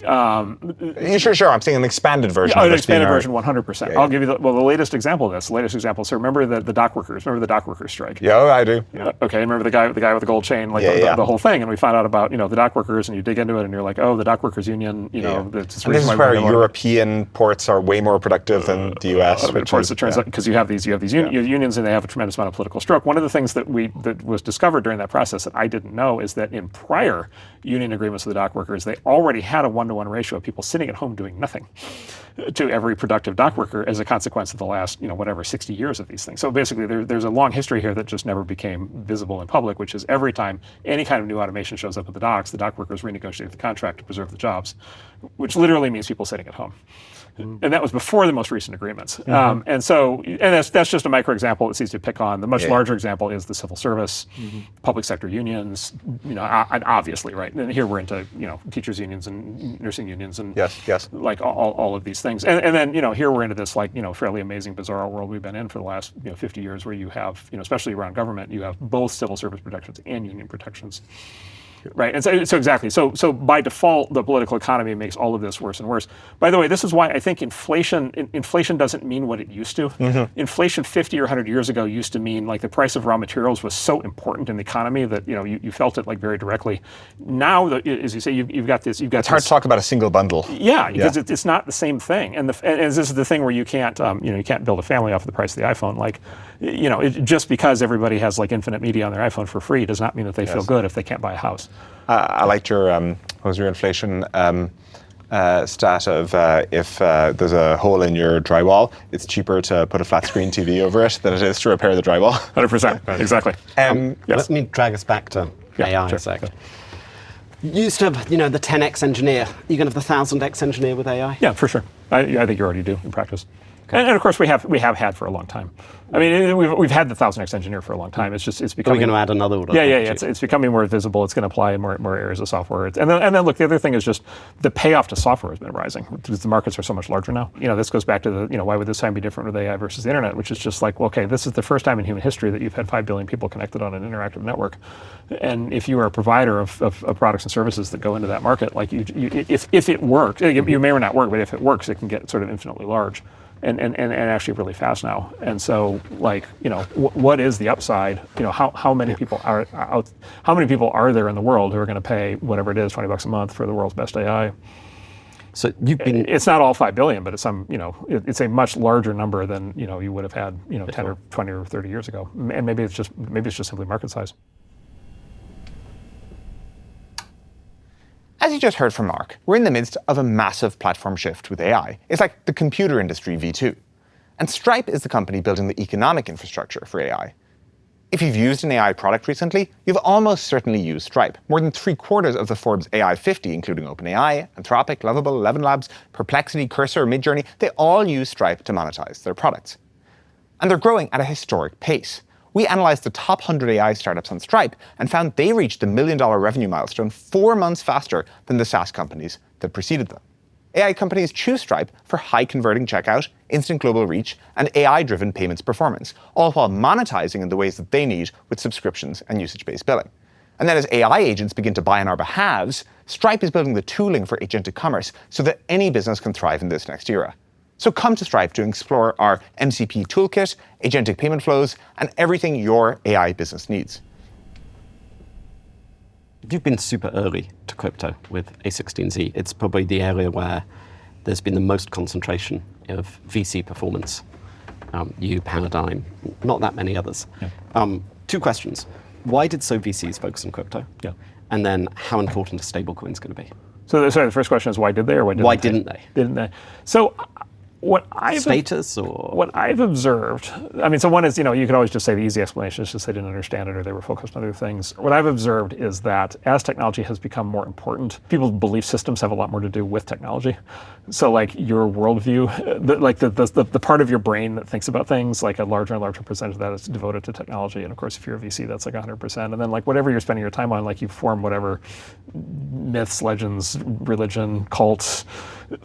Sure. I'm saying an expanded version. An expanded version, 100%. Yeah. I'll give you the latest example of this. The latest example. So remember the dock workers. Remember the dock workers strike? Yeah, I do. Yeah. Okay. Remember the guy with the gold chain, the whole thing. And we found out about the dock workers, and you dig into it, and you're like, oh, the dock workers union. That's and this is where European ports are way more productive than the U.S. Ports, it turns out, because you have these unions, and they have a tremendous amount of political stroke. One of the things that was discovered during that process that I didn't know is that in prior union agreements with the dock workers, they already had a 1-to-1 ratio of people sitting at home doing nothing to every productive dock worker as a consequence of the last 60 years of these things. So basically there's a long history here that just never became visible in public, which is every time any kind of new automation shows up at the docks, the dock workers renegotiate the contract to preserve the jobs, which literally means people sitting at home. And that was before the most recent agreements. And that's just a micro example. It's easy to pick on. The much larger example is the civil service, public sector unions, obviously, right? And here we're into, teachers unions and nursing unions and like all of these things. And then, here we're into this fairly amazing, bizarre world we've been in for the last 50 years where you have, especially around government, you have both civil service protections and union protections. Right, and so exactly. So by default, the political economy makes all of this worse and worse. By the way, this is why I think inflation doesn't mean what it used to. Inflation 50 or 100 years ago used to mean like the price of raw materials was so important in the economy that you felt it like very directly. Now, as you say, you've got this. It's hard to talk about a single bundle. Yeah, because it's not the same thing. And this is the thing where you can't build a family off of the price of the iPhone. Like, just because everybody has like infinite media on their iPhone for free does not mean that they feel good if they can't buy a house. I liked your what was your inflation stat of if there's a hole in your drywall, it's cheaper to put a flat screen TV over it than it is to repair the drywall. 100%, exactly. Let me drag us back to AI a sec. You used to have, the 10x engineer. Are you going to have the 1000x engineer with AI? Yeah, for sure. I think you already do in practice. Okay. And of course, we have had for a long time. I mean, we've had the 1000x engineer for a long time. It's becoming. Are we going to add another one? Yeah. It's becoming more visible. It's going to apply in more areas of software. And then look, the other thing is just the payoff to software has been rising because the markets are so much larger now. This goes back to the why would this time be different with AI versus the internet, which is just like, well, okay, this is the first time in human history that you've had 5 billion people connected on an interactive network, and if you are a provider of products and services that go into that market, like if it works, you may or not work, but if it works, it can get sort of infinitely large. And actually really fast now. And so, what is the upside? How many people are out? How many people are there in the world who are going to pay whatever it is, $20 a month for the world's best AI? So it's not all 5 billion, but it's it's a much larger number than you would have had 10 or 20 or 30 years ago. And maybe it's just simply market size. As you just heard from Marc, we're in the midst of a massive platform shift with AI. It's like the computer industry V2. And Stripe is the company building the economic infrastructure for AI. If you've used an AI product recently, you've almost certainly used Stripe. More than 3/4 of the Forbes AI 50, including OpenAI, Anthropic, Lovable, 11 Labs, Perplexity, Cursor, Midjourney, they all use Stripe to monetize their products. And they're growing at a historic pace. We analyzed the top 100 AI startups on Stripe and found they reached the $1 million revenue milestone 4 months faster than the SaaS companies that preceded them. AI companies choose Stripe for high converting checkout, instant global reach, and AI-driven payments performance, all while monetizing in the ways that they need with subscriptions and usage-based billing. And then as AI agents begin to buy on our behalves, Stripe is building the tooling for agentic commerce so that any business can thrive in this next era. So come to Stripe to explore our MCP toolkit, agentic payment flows, and everything your AI business needs. You've been super early to crypto with A16Z. It's probably the area where there's been the most concentration of VC performance. You, Paradigm, not that many others. Yeah. 2 questions. Why did VCs focus on crypto? Yeah. And then how important are stablecoins going to be? So sorry, the first question is why did they or why didn't they? Didn't they? So what I've observed, I mean, so one is, you could always just say the easy explanation is just they didn't understand it or they were focused on other things. What I've observed is that as technology has become more important, people's belief systems have a lot more to do with technology. So like your worldview, the part of your brain that thinks about things, like a larger and larger percentage of that is devoted to technology. And of course, if you're a VC, that's like 100%. And then like whatever you're spending your time on, like you form whatever myths, legends, religion, cults,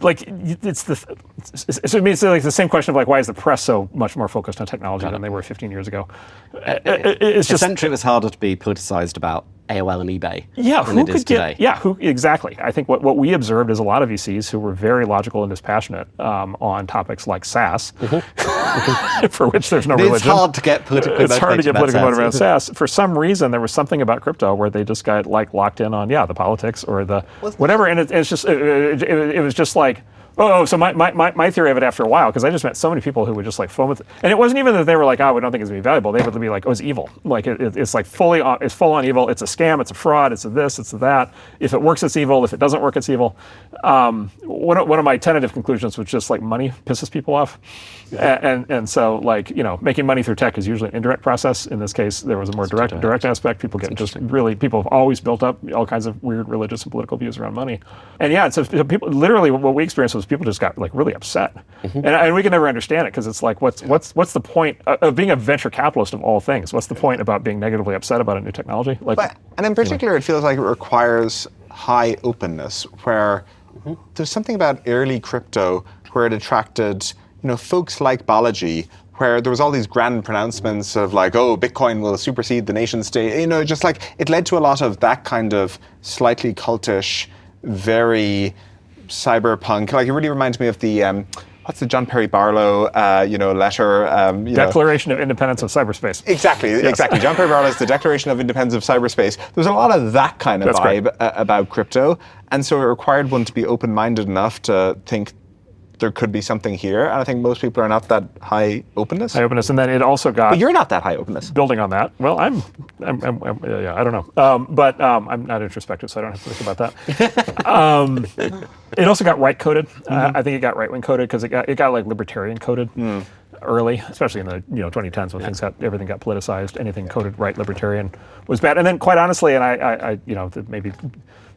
like it's like the same question of like, why is the press so much more focused on technology than they were 15 years ago? It's just essentially it was harder to be politicized about AOL and eBay than who it is today. Exactly. I think what we observed is a lot of VCs who were very logical and dispassionate on topics like SaaS, for which there's no religion. It's hard to get politically motivated around SaaS. For some reason, there was something about crypto where they just got like locked in on the politics or the whatever, and it was just like. So my theory of it after a while, because I just met so many people who would just like foam with it. And it wasn't even that they were like, we don't think it's going to be valuable. They would be like, it's evil. Like it's like it's full on evil. It's a scam. It's a fraud. It's a this. It's a that. If it works, it's evil. If it doesn't work, it's evil. One of my tentative conclusions was just like money pisses people off. And so like, making money through tech is usually an indirect process. In this case, there was a more direct aspect. People have always built up all kinds of weird religious and political views around money. And so people, literally what we experienced was people just got like really upset. And we can never understand it because it's like, what's the point of being a venture capitalist of all things? What's the point about being negatively upset about a new technology? And in particular, it feels like it requires high openness, where there's something about early crypto where it attracted, folks like Balaji, where there was all these grand pronouncements of like, Bitcoin will supersede the nation state. Just like it led to a lot of that kind of slightly cultish, very cyberpunk. Like it really reminds me of the what's the John Perry Barlow letter? Declaration of Independence of Cyberspace. Exactly. John Perry Barlow's The Declaration of Independence of Cyberspace. There's a lot of that kind of vibe about crypto, and so it required one to be open-minded enough to think there could be something here. And I think most people are not that high openness. And then it also got. But you're not that high openness. Building on that, well, I don't know, but I'm not introspective, so I don't have to think about that. It also got right coded. I think it got right wing coded because it got like libertarian coded early, especially in the 2010s when everything got politicized. Anything coded right libertarian was bad. And then quite honestly, and I maybe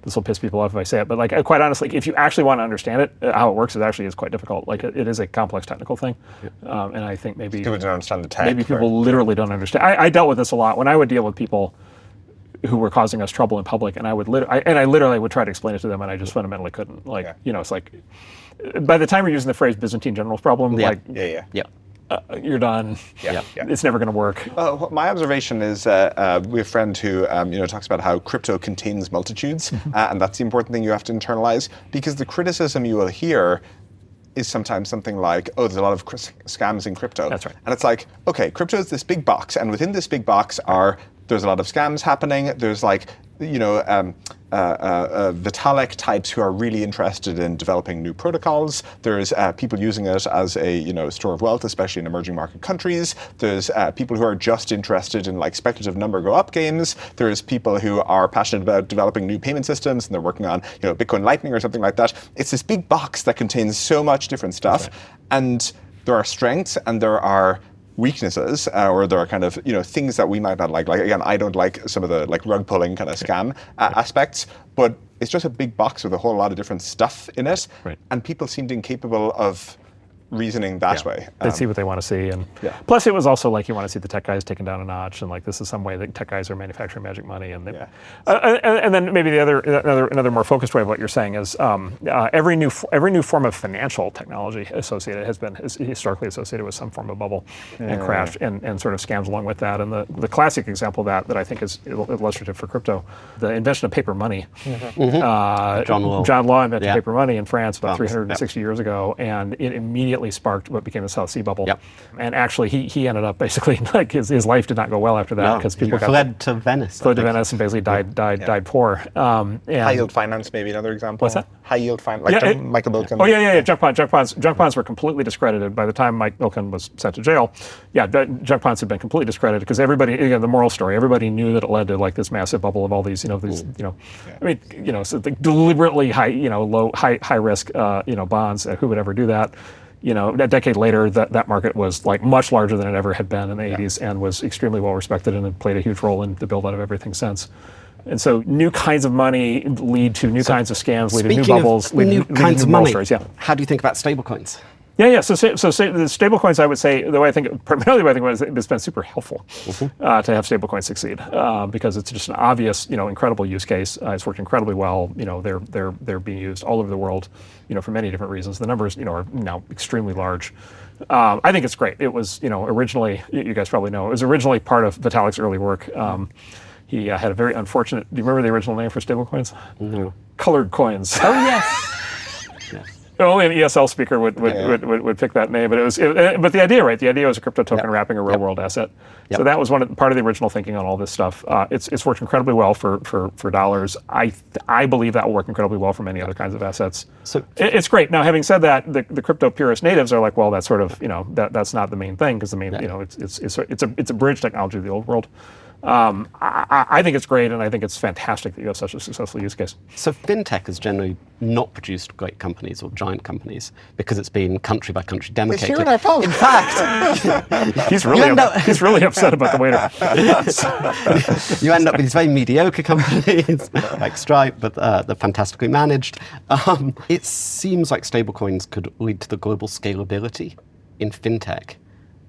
this will piss people off if I say it, but like quite honestly, if you actually want to understand it, how it works, it actually is quite difficult. Like it is a complex technical thing, and I think maybe people don't understand the tech. Maybe people literally don't understand. I dealt with this a lot when I would deal with people who were causing us trouble in public, and I literally would try to explain it to them, and I just fundamentally couldn't. Like it's like by the time you're using the phrase Byzantine generals problem, you're done. It's never going to work. My observation is we have a friend who talks about how crypto contains multitudes, and that's the important thing you have to internalize, because the criticism you will hear is sometimes something like, there's a lot of scams in crypto. That's right. And it's like, okay, crypto is this big box, and within this big box there's a lot of scams happening. There's like, Vitalik types who are really interested in developing new protocols. There's people using it as a store of wealth, especially in emerging market countries. There's people who are just interested in like speculative number go up games. There's people who are passionate about developing new payment systems and they're working on Bitcoin Lightning or something like that. It's this big box that contains so much different stuff, and there are strengths and there are weaknesses, or there are kind of things that we might not like. Like again, I don't like some of the like rug pulling kind of scam aspects, but it's just a big box with a whole lot of different stuff in it, and people seemed incapable of reasoning that way. They see what they want to see, and Yeah. plus it was also like you want to see the tech guys taken down a notch, and like this is some way that tech guys are manufacturing magic money, and they, and then maybe another more focused way of what you're saying is every new form of financial technology is historically associated with some form of bubble and crash and sort of scams along with that. And the classic example of that I think is illustrative for crypto, the invention of paper money. John Law invented paper money in France about 360 years ago, and it immediately sparked what became the South Sea bubble. And actually, he ended up basically like his life did not go well after that because people fled to Venice. Fled to Venice and basically died poor. High yield finance, maybe another example. What's that? High yield finance, like Michael Milken. Oh yeah. Junk bonds were completely discredited by the time Mike Milken was sent to jail. Yeah, junk bonds had been completely discredited because everybody, again, the moral story, everybody knew that it led to like this massive bubble of all these, I mean, so deliberately high risk, bonds. Who would ever do that? A decade later, that market was like much larger than it ever had been in the 80s and was extremely well respected and had played a huge role in the build out of everything since. And so new kinds of money lead to new kinds of scams, lead to new bubbles, lead new to kinds new of money. stories. Yeah. How do you think about stablecoins? Yeah. So the stablecoins, I would say, primarily the way I think about it is it's been super helpful to have stablecoins succeed because it's just an obvious, incredible use case. It's worked incredibly well. They're being used all over the world, for many different reasons. The numbers, are now extremely large. I think it's great. It was, originally, you guys probably know, it was originally part of Vitalik's early work. He had a very unfortunate. Do you remember the original name for stablecoins? No. Colored coins. Oh yes. Yes. Only an ESL speaker would pick that name, but but the idea, right? The idea was a crypto token wrapping a real world asset. So that was part of the original thinking on all this stuff. It's worked incredibly well for dollars. I believe that will work incredibly well for many other kinds of assets. So it's great. Now, having said that, the crypto purist natives are like, well, that's sort of that's not the main thing because the main it's a bridge technology of the old world. I think it's great, and I think it's fantastic that you have such a successful use case. So fintech has generally not produced great companies or giant companies because it's been country by country demarcated. It's here in our pub. In fact, he's really upset about the waiter. You end up with these very mediocre companies like Stripe, but they're fantastically managed. It seems like stablecoins could lead to the global scalability in fintech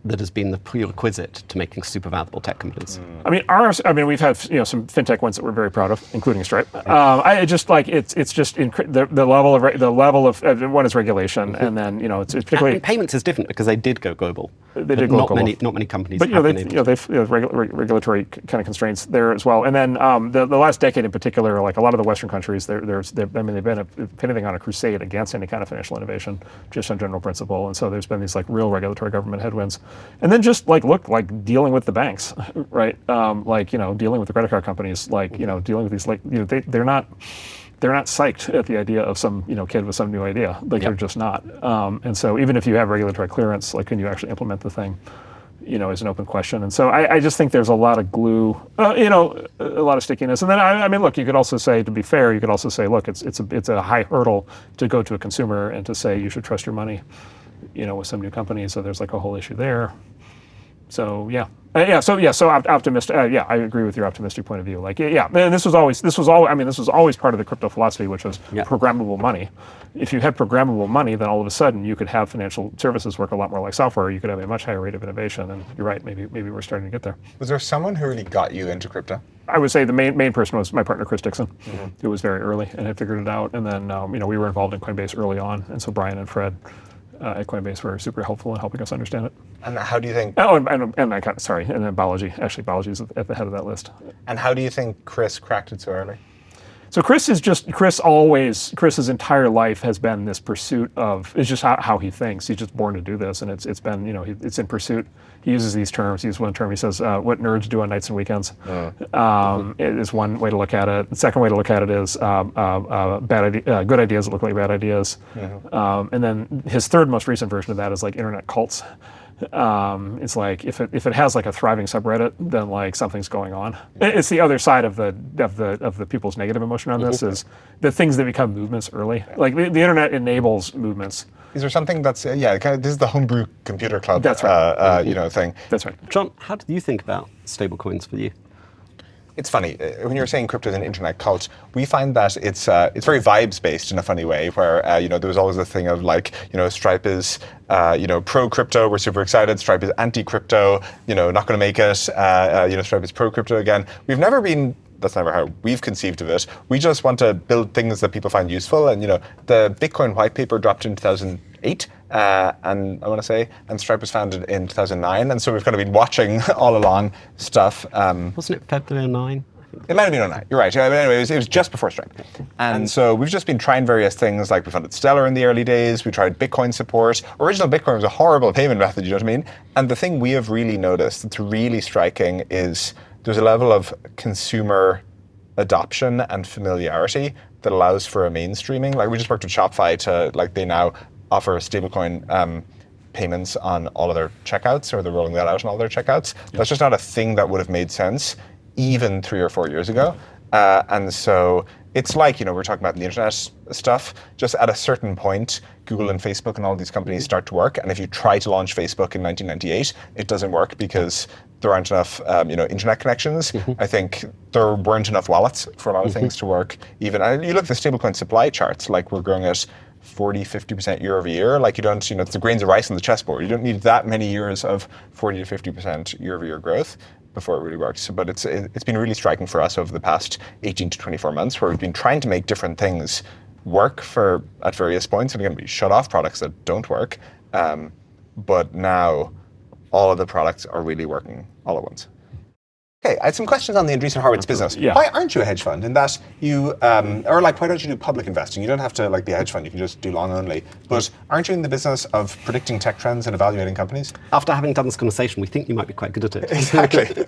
that has been the prerequisite to making super valuable tech companies. I mean, we've had some fintech ones that we're very proud of, including Stripe. I just like it's just the level of one is regulation, and then it's particularly and payments is different because they did go global. They did go global. Not many companies. But they've regulatory kind of constraints there as well. And then the last decade in particular, like a lot of the Western countries, they've been if anything on a crusade against any kind of financial innovation, just on general principle. And so there's been these like real regulatory government headwinds. And then just like dealing with the banks, right? Dealing with the credit card companies, dealing with these they're not psyched at the idea of some kid with some new idea. They're just not. And so even if you have regulatory clearance, can you actually implement the thing? Is an open question. And so I just think there's a lot of glue, a lot of stickiness. And then I mean, look, you could also say, to be fair, look, it's a high hurdle to go to a consumer and to say you should trust your money, with some new company. So there's like a whole issue there. So so optimistic. I agree with your optimistic point of view. And this was always part of the crypto philosophy, which was programmable money. If you had programmable money, then all of a sudden you could have financial services work a lot more like software. You could have a much higher rate of innovation. And you're right, maybe we're starting to get there. Was there someone who really got you into crypto? I would say the main person was my partner Chris Dixon, who was very early and had figured it out. And then we were involved in Coinbase early on, and so Brian and Fred at Coinbase were super helpful in helping us understand it. And how do you think? Oh, and then Balaji. Actually, Balaji is at the head of that list. And how do you think Chris cracked it so early? So Chris's entire life has been this pursuit of, it's just how he thinks. He's just born to do this, and it's been, it's in pursuit. He uses these terms. He uses one term. He says, what nerds do on nights and weekends. Is one way to look at it. The second way to look at it is good ideas that look like bad ideas. And then his third most recent version of that is like internet cults. It's like if it has like a thriving subreddit, then like something's going on. It's the other side of the people's negative emotion on this is the things that become movements early. Like the internet enables movements. Is there something that's kind of, this is the homebrew computer club That's right. thing. That's right. John, how do you think about stablecoins for you? It's funny when you're saying crypto is an internet cult. We find that it's very vibes based in a funny way. Where there was always a thing of like Stripe is pro crypto. We're super excited. Stripe is anti crypto. Not going to make it. Stripe is pro crypto again. We've never been. That's never how we've conceived of it. We just want to build things that people find useful. And the Bitcoin white paper dropped in 2008. And I want to say, and Stripe was founded in 2009, and so we've kind of been watching all along stuff. Wasn't it February 9? It might have been 09. You're right. But anyway, it was just before Stripe. And so we've just been trying various things. Like we funded Stellar in the early days. We tried Bitcoin support. Original Bitcoin was a horrible payment method. You know what I mean? And the thing we have really noticed that's really striking is there's a level of consumer adoption and familiarity that allows for a mainstreaming. Like we just worked with Shopify to they now offer stablecoin payments on all of their checkouts, or they're rolling that out on all their checkouts. Yep. That's just not a thing that would have made sense even 3 or 4 years ago. And so it's like, we're talking about the internet stuff, just at a certain point, Google and Facebook and all these companies start to work. And if you try to launch Facebook in 1998, it doesn't work because there aren't enough internet connections. I think there weren't enough wallets for a lot of things to work. Even you look at the stablecoin supply charts, like we're growing at 40-50% year over year. Like you don't, it's the grains of rice on the chessboard. You don't need that many years of 40 to 50% year over year growth before it really works. But it's been really striking for us over the past 18 to 24 months, where we've been trying to make different things work at various points, and again, we shut off products that don't work. But now all of the products are really working all at once. Okay, I had some questions on the Andreessen Horowitz business. Yeah. Why aren't you a hedge fund? In that you, why don't you do public investing? You don't have to be a hedge fund, you can just do long only. But aren't you in the business of predicting tech trends and evaluating companies? After having done this conversation, we think you might be quite good at it. Exactly.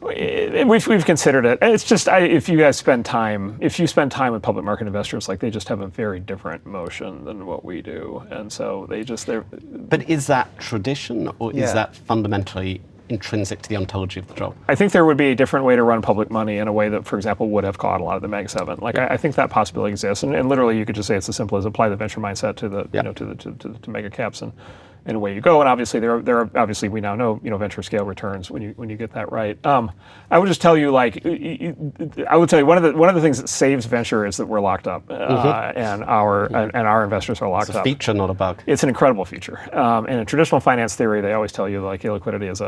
We've considered it. It's just if you spend time with public market investors, like they just have a very different motion than what we do, and so they're. But is that tradition, or is that fundamentally intrinsic to the ontology of the job? I think there would be a different way to run public money in a way that, for example, would have caught a lot of the Mag 7. Like I think that possibility exists, and literally you could just say it's as simple as apply the venture mindset to the to mega caps and away you go. And obviously there are obviously we now know venture scale returns when you get that right. I would just tell you one of the things that saves venture is that we're locked up, and our investors are locked up. It's a feature, not a bug. It's an incredible feature. And in traditional finance theory, they always tell you illiquidity is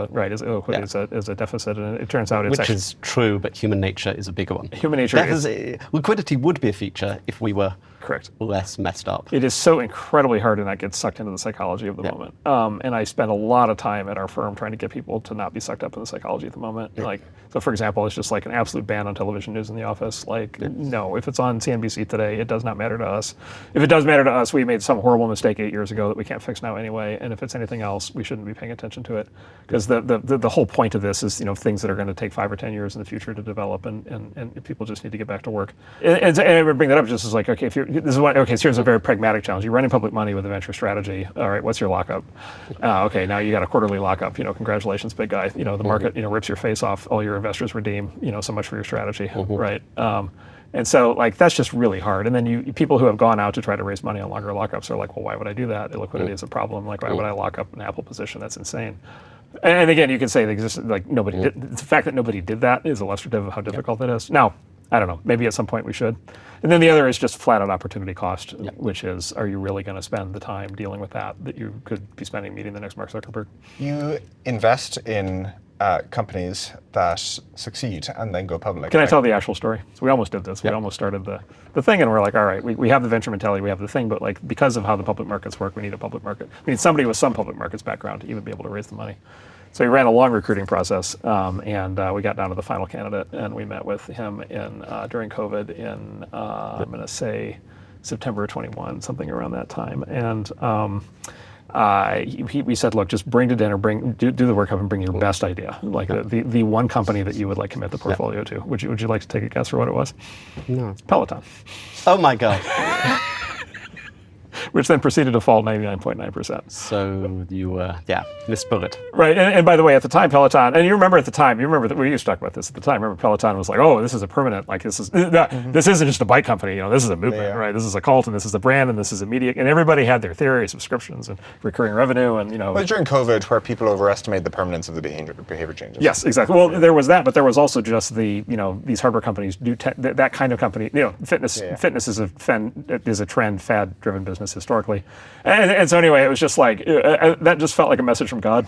a deficit, and it turns out which is true, but human nature is a bigger one. Human nature liquidity would be a feature if we were correct less messed up. It is so incredibly hard, and that gets sucked into the psychology of the moment. And I spend a lot of time at our firm trying to get people to not be sucked up in the psychology of the moment. So for example, it's just like an absolute ban on television news in the office. No, if it's on CNBC today, it does not matter to us. If it does matter to us, we made some horrible mistake 8 years ago that we can't fix now anyway. And if it's anything else, we shouldn't be paying attention to it, because the whole point of this is things that are going to take 5 or 10 years in the future to develop, and people just need to get back to work. And I would bring that up just as like, okay, so here's a very pragmatic challenge. You're running public money with a venture strategy. All right, what's your lockup? Okay, now you got a quarterly lockup. Congratulations, big guy. The market rips your face off. All your investors redeem. So much for your strategy, right? And so that's just really hard. And then people who have gone out to try to raise money on longer lockups are like, well, why would I do that? Illiquidity is a problem. Why would I lock up an Apple position? That's insane. And again, you can say nobody did. The fact that nobody did that is illustrative of how difficult it is. Now, I don't know, maybe at some point we should. And then the other is just flat out opportunity cost, which is, are you really going to spend the time dealing with that you could be spending meeting the next Mark Zuckerberg? You invest in companies that succeed and then go public. Can I tell the actual story? So we almost did this. We almost started the thing, and we're like, all right, we have the venture mentality, we have the thing, but because of how the public markets work, we need a public market. We need somebody with some public markets background to even be able to raise the money. So we ran a long recruiting process, and we got down to the final candidate, and we met with him during COVID in, I'm going to say, September 21, something around that time. And we said, look, just bring to dinner, do the workup, and bring your best idea, the one company that you would commit the portfolio to. Would you like to take a guess for what it was? No. Peloton. Oh my God. which then proceeded to fall 99.9%. So you missed bullet. Right, and by the way, at the time, Peloton, and you remember that we used to talk about this at the time. Remember, Peloton was like, "Oh, this is a permanent, like this isn't just a bike company. This is a movement, right? This is a cult, and this is a brand, and this is immediate." And everybody had their theory, subscriptions, and recurring revenue, and Well, during COVID, where people overestimate the permanence of the behavior changes. Yes, exactly. Well, there was that, but there was also just these hardware companies do that kind of company. Fitness is a trend, fad-driven business historically, and so anyway, it was just like that just felt like a message from God.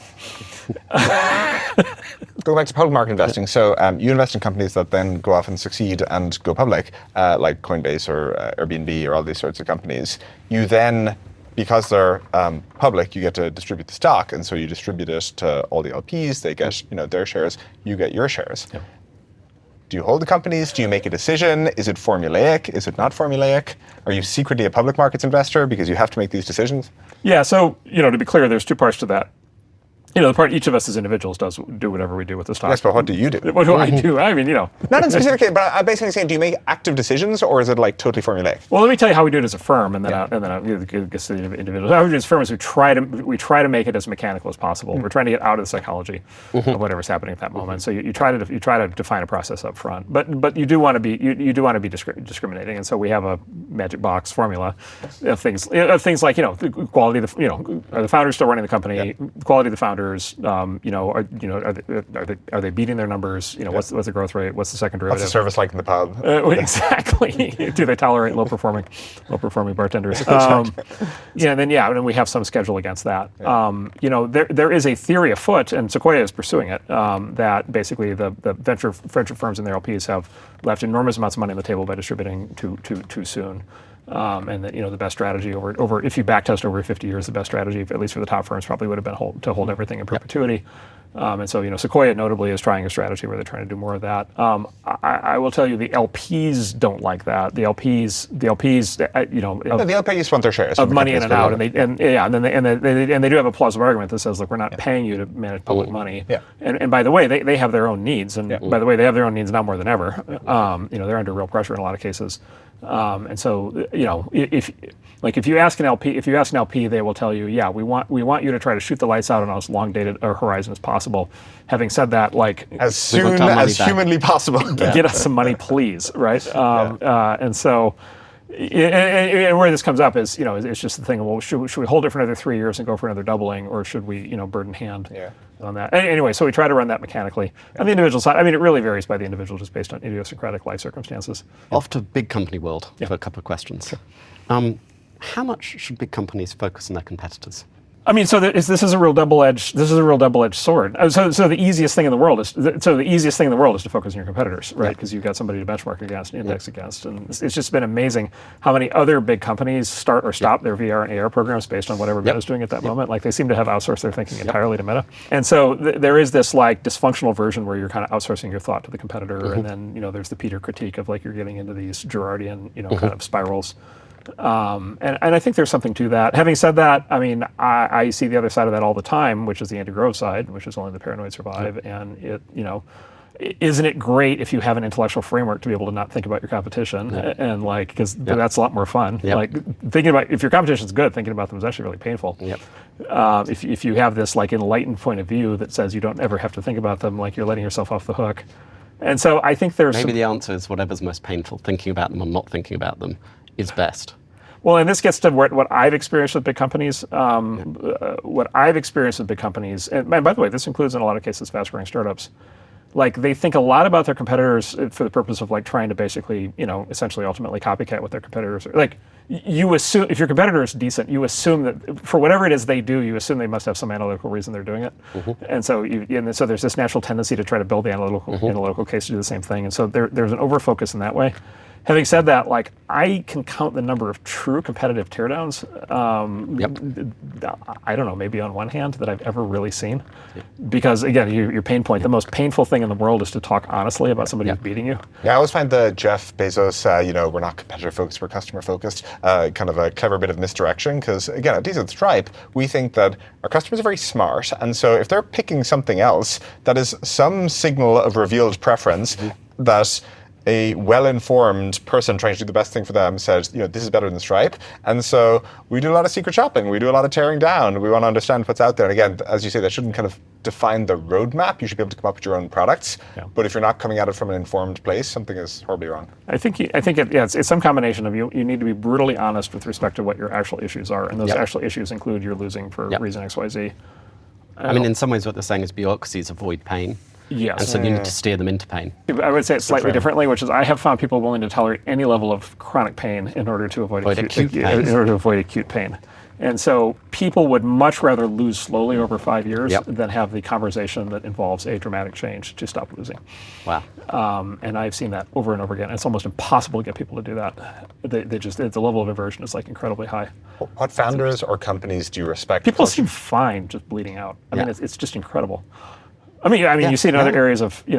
Go back to public market investing. So you invest in companies that then go off and succeed and go public, like Coinbase or Airbnb or all these sorts of companies. You then, because they're public, you get to distribute the stock, and so you distribute it to all the LPs. They get their shares. You get your shares. Yep. Do you hold the companies? Do you make a decision? Is it formulaic? Is it not formulaic? Are you secretly a public markets investor because you have to make these decisions? Yeah. So to be clear, there's two parts to that. The part each of us as individuals do whatever we do with the stock. Yes, but what do you do? What do I do? I mean, Not in specific case, but I'm basically saying, do you make active decisions, or is it like totally formulaic? Well, let me tell you how we do it as a firm, and then I'll get to the individuals. How we do it as a firm is we try to make it as mechanical as possible. We're trying to get out of the psychology of whatever's happening at that moment. So you try to define a process up front, but you do want to be discriminating, and so we have a magic box formula of things like the quality of are the founders still running the company? The quality of the founders. Are they beating their numbers? What's the growth rate? What's the second derivative? What's the service like in the pub? Exactly. Do they tolerate low performing bartenders? And then we have some schedule against that. There is a theory afoot, and Sequoia is pursuing it, that basically the venture firms and their LPs have left enormous amounts of money on the table by distributing too soon. And that the best strategy over if you backtest over 50 years, the best strategy, at least for the top firms, probably would have been to hold everything in perpetuity. And so Sequoia notably is trying a strategy where they're trying to do more of that. I will tell you, the LPs don't like that. The LPs, the LPs want their shares of money in and out, and they do have a plausible argument that says, look, we're not paying you to manage public money. Yeah. And by the way, they have their own needs, and by the way, they have their own needs now more than ever. They're under real pressure in a lot of cases. And so, if you ask an LP, they will tell you, yeah, we want you to try to shoot the lights out on as long dated a horizon as possible. Having said that, as soon as humanly possible, get us some money, please, right? And so, and where this comes up is, it's just the thing. Well, should we hold it for another 3 years and go for another doubling, or should we, bird in hand on that? Anyway, so we try to run that mechanically. On the individual side, it really varies by the individual, just based on idiosyncratic life circumstances. Off to big company world for a couple of questions. Sure. How much should big companies focus on their competitors? So this is a real double-edged sword. So the easiest thing in the world is to focus on your competitors, right? Because you've got somebody to benchmark against, index against, and it's just been amazing how many other big companies start or stop their VR and AR programs based on whatever Meta's doing at that moment. Like they seem to have outsourced their thinking entirely to Meta, and so there is this dysfunctional version where you're kind of outsourcing your thought to the competitor, and then there's the Peter critique of you're getting into these Girardian kind of spirals. And I think there's something to that. Having said that, I see the other side of that all the time, which is the Andy Grove side, which is only the paranoid survive. And isn't it great if you have an intellectual framework to be able to not think about your competition and because that's a lot more fun. Thinking about if your competition's good, thinking about them is actually really painful. If you have this enlightened point of view that says you don't ever have to think about them, you're letting yourself off the hook. And so I think there's maybe the answer is whatever's most painful, thinking about them or not thinking about them, is best. Well, and this gets to what I've experienced with big companies. What I've experienced with big companies, and by the way, this includes in a lot of cases fast-growing startups. They think a lot about their competitors for the purpose of trying to basically, essentially ultimately copycat what their competitors are. You assume if your competitor is decent, you assume that for whatever it is they do, you assume they must have some analytical reason they're doing it. And so so there's this natural tendency to try to build the analytical case to do the same thing. And so there's an overfocus in that way. Having said that, I can count the number of true competitive teardowns. I don't know, maybe on one hand that I've ever really seen, because again, your pain point. The most painful thing in the world is to talk honestly about somebody who's beating you. Yeah, I always find the Jeff Bezos, we're not competitor focused, we're customer focused, kind of a clever bit of misdirection. Because again, at least at Stripe, we think that our customers are very smart, and so if they're picking something else that is some signal of revealed preference that a well-informed person trying to do the best thing for them said, this is better than Stripe. And so we do a lot of secret shopping. We do a lot of tearing down. We want to understand what's out there. And again, as you say, that shouldn't kind of define the roadmap. You should be able to come up with your own products. Yeah. But if you're not coming at it from an informed place, something is horribly wrong. I think it's some combination of you need to be brutally honest with respect to what your actual issues are. And those actual issues include you're losing for reason XYZ. I mean, in some ways what they're saying is bureaucracies avoid pain. Yes. And so you need to steer them into pain. I would say it slightly differently, which is I have found people willing to tolerate any level of chronic pain in order to avoid acute pain. And so people would much rather lose slowly over 5 years than have the conversation that involves a dramatic change to stop losing. Wow. And I've seen that over and over again. It's almost impossible to get people to do that. The level of aversion is like incredibly high. What founders or companies do you respect? People seem fine just bleeding out. I mean, it's just incredible. I mean, you see it in other areas of, you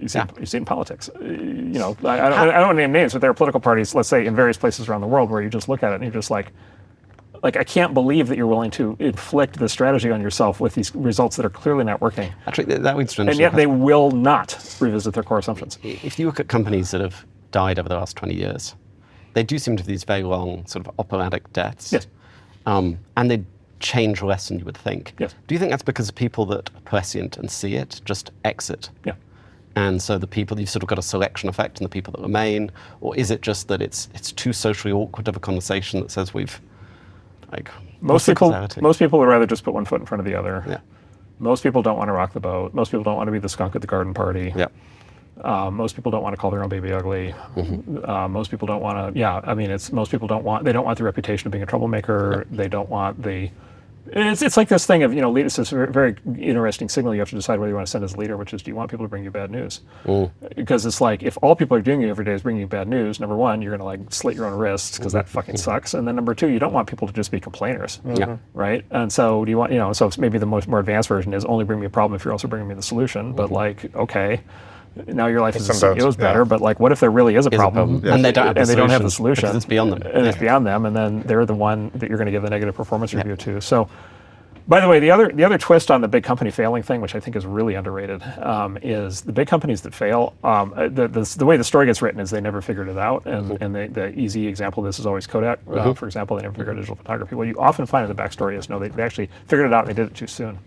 see it in politics. I don't want to name names, but there are political parties, let's say, in various places around the world where you just look at it and you're just like, I can't believe that you're willing to inflict the strategy on yourself with these results that are clearly not working. Actually, that leads to an and yet they will not revisit their core assumptions. If you look at companies that have died over the last 20 years, they do seem to have these very long sort of operatic deaths. Yes. And they change less than you would think. Yes. Do you think that's because the people that are prescient and see it just exit? Yeah. And so the people, you've sort of got a selection effect in the people that remain, or is it just that it's too socially awkward of a conversation that says we've, most people would rather just put one foot in front of the other. Yeah. Most people don't want to rock the boat. Most people don't want to be the skunk at the garden party. Yeah. Most people don't want to call their own baby ugly. Mm-hmm. Most people don't want to. Most people don't want. They don't want the reputation of being a troublemaker. Yeah. They don't want the. It's like this thing of leaders. It's a very interesting signal you have to decide whether you want to send as a leader, which is do you want people to bring you bad news? Because it's like if all people are doing every day is bringing you bad news. Number one, you're going to slit your own wrists because that fucking sucks. And then number two, you don't want people to just be complainers, right? And so do you want so maybe the more advanced version is only bring me a problem if you're also bringing me the solution. But okay. Now your life as a CEO is better, but what if there really is a problem and they don't have the solution? Because it's beyond them. And it's beyond them, and then they're the one that you're going to give the negative performance review to. So, by the way, the other twist on the big company failing thing, which I think is really underrated, is the big companies that fail. The way the story gets written is they never figured it out, and the easy example of this is always Kodak. For example, they never figured out digital photography. What you often find in the backstory is they actually figured it out and they did it too soon.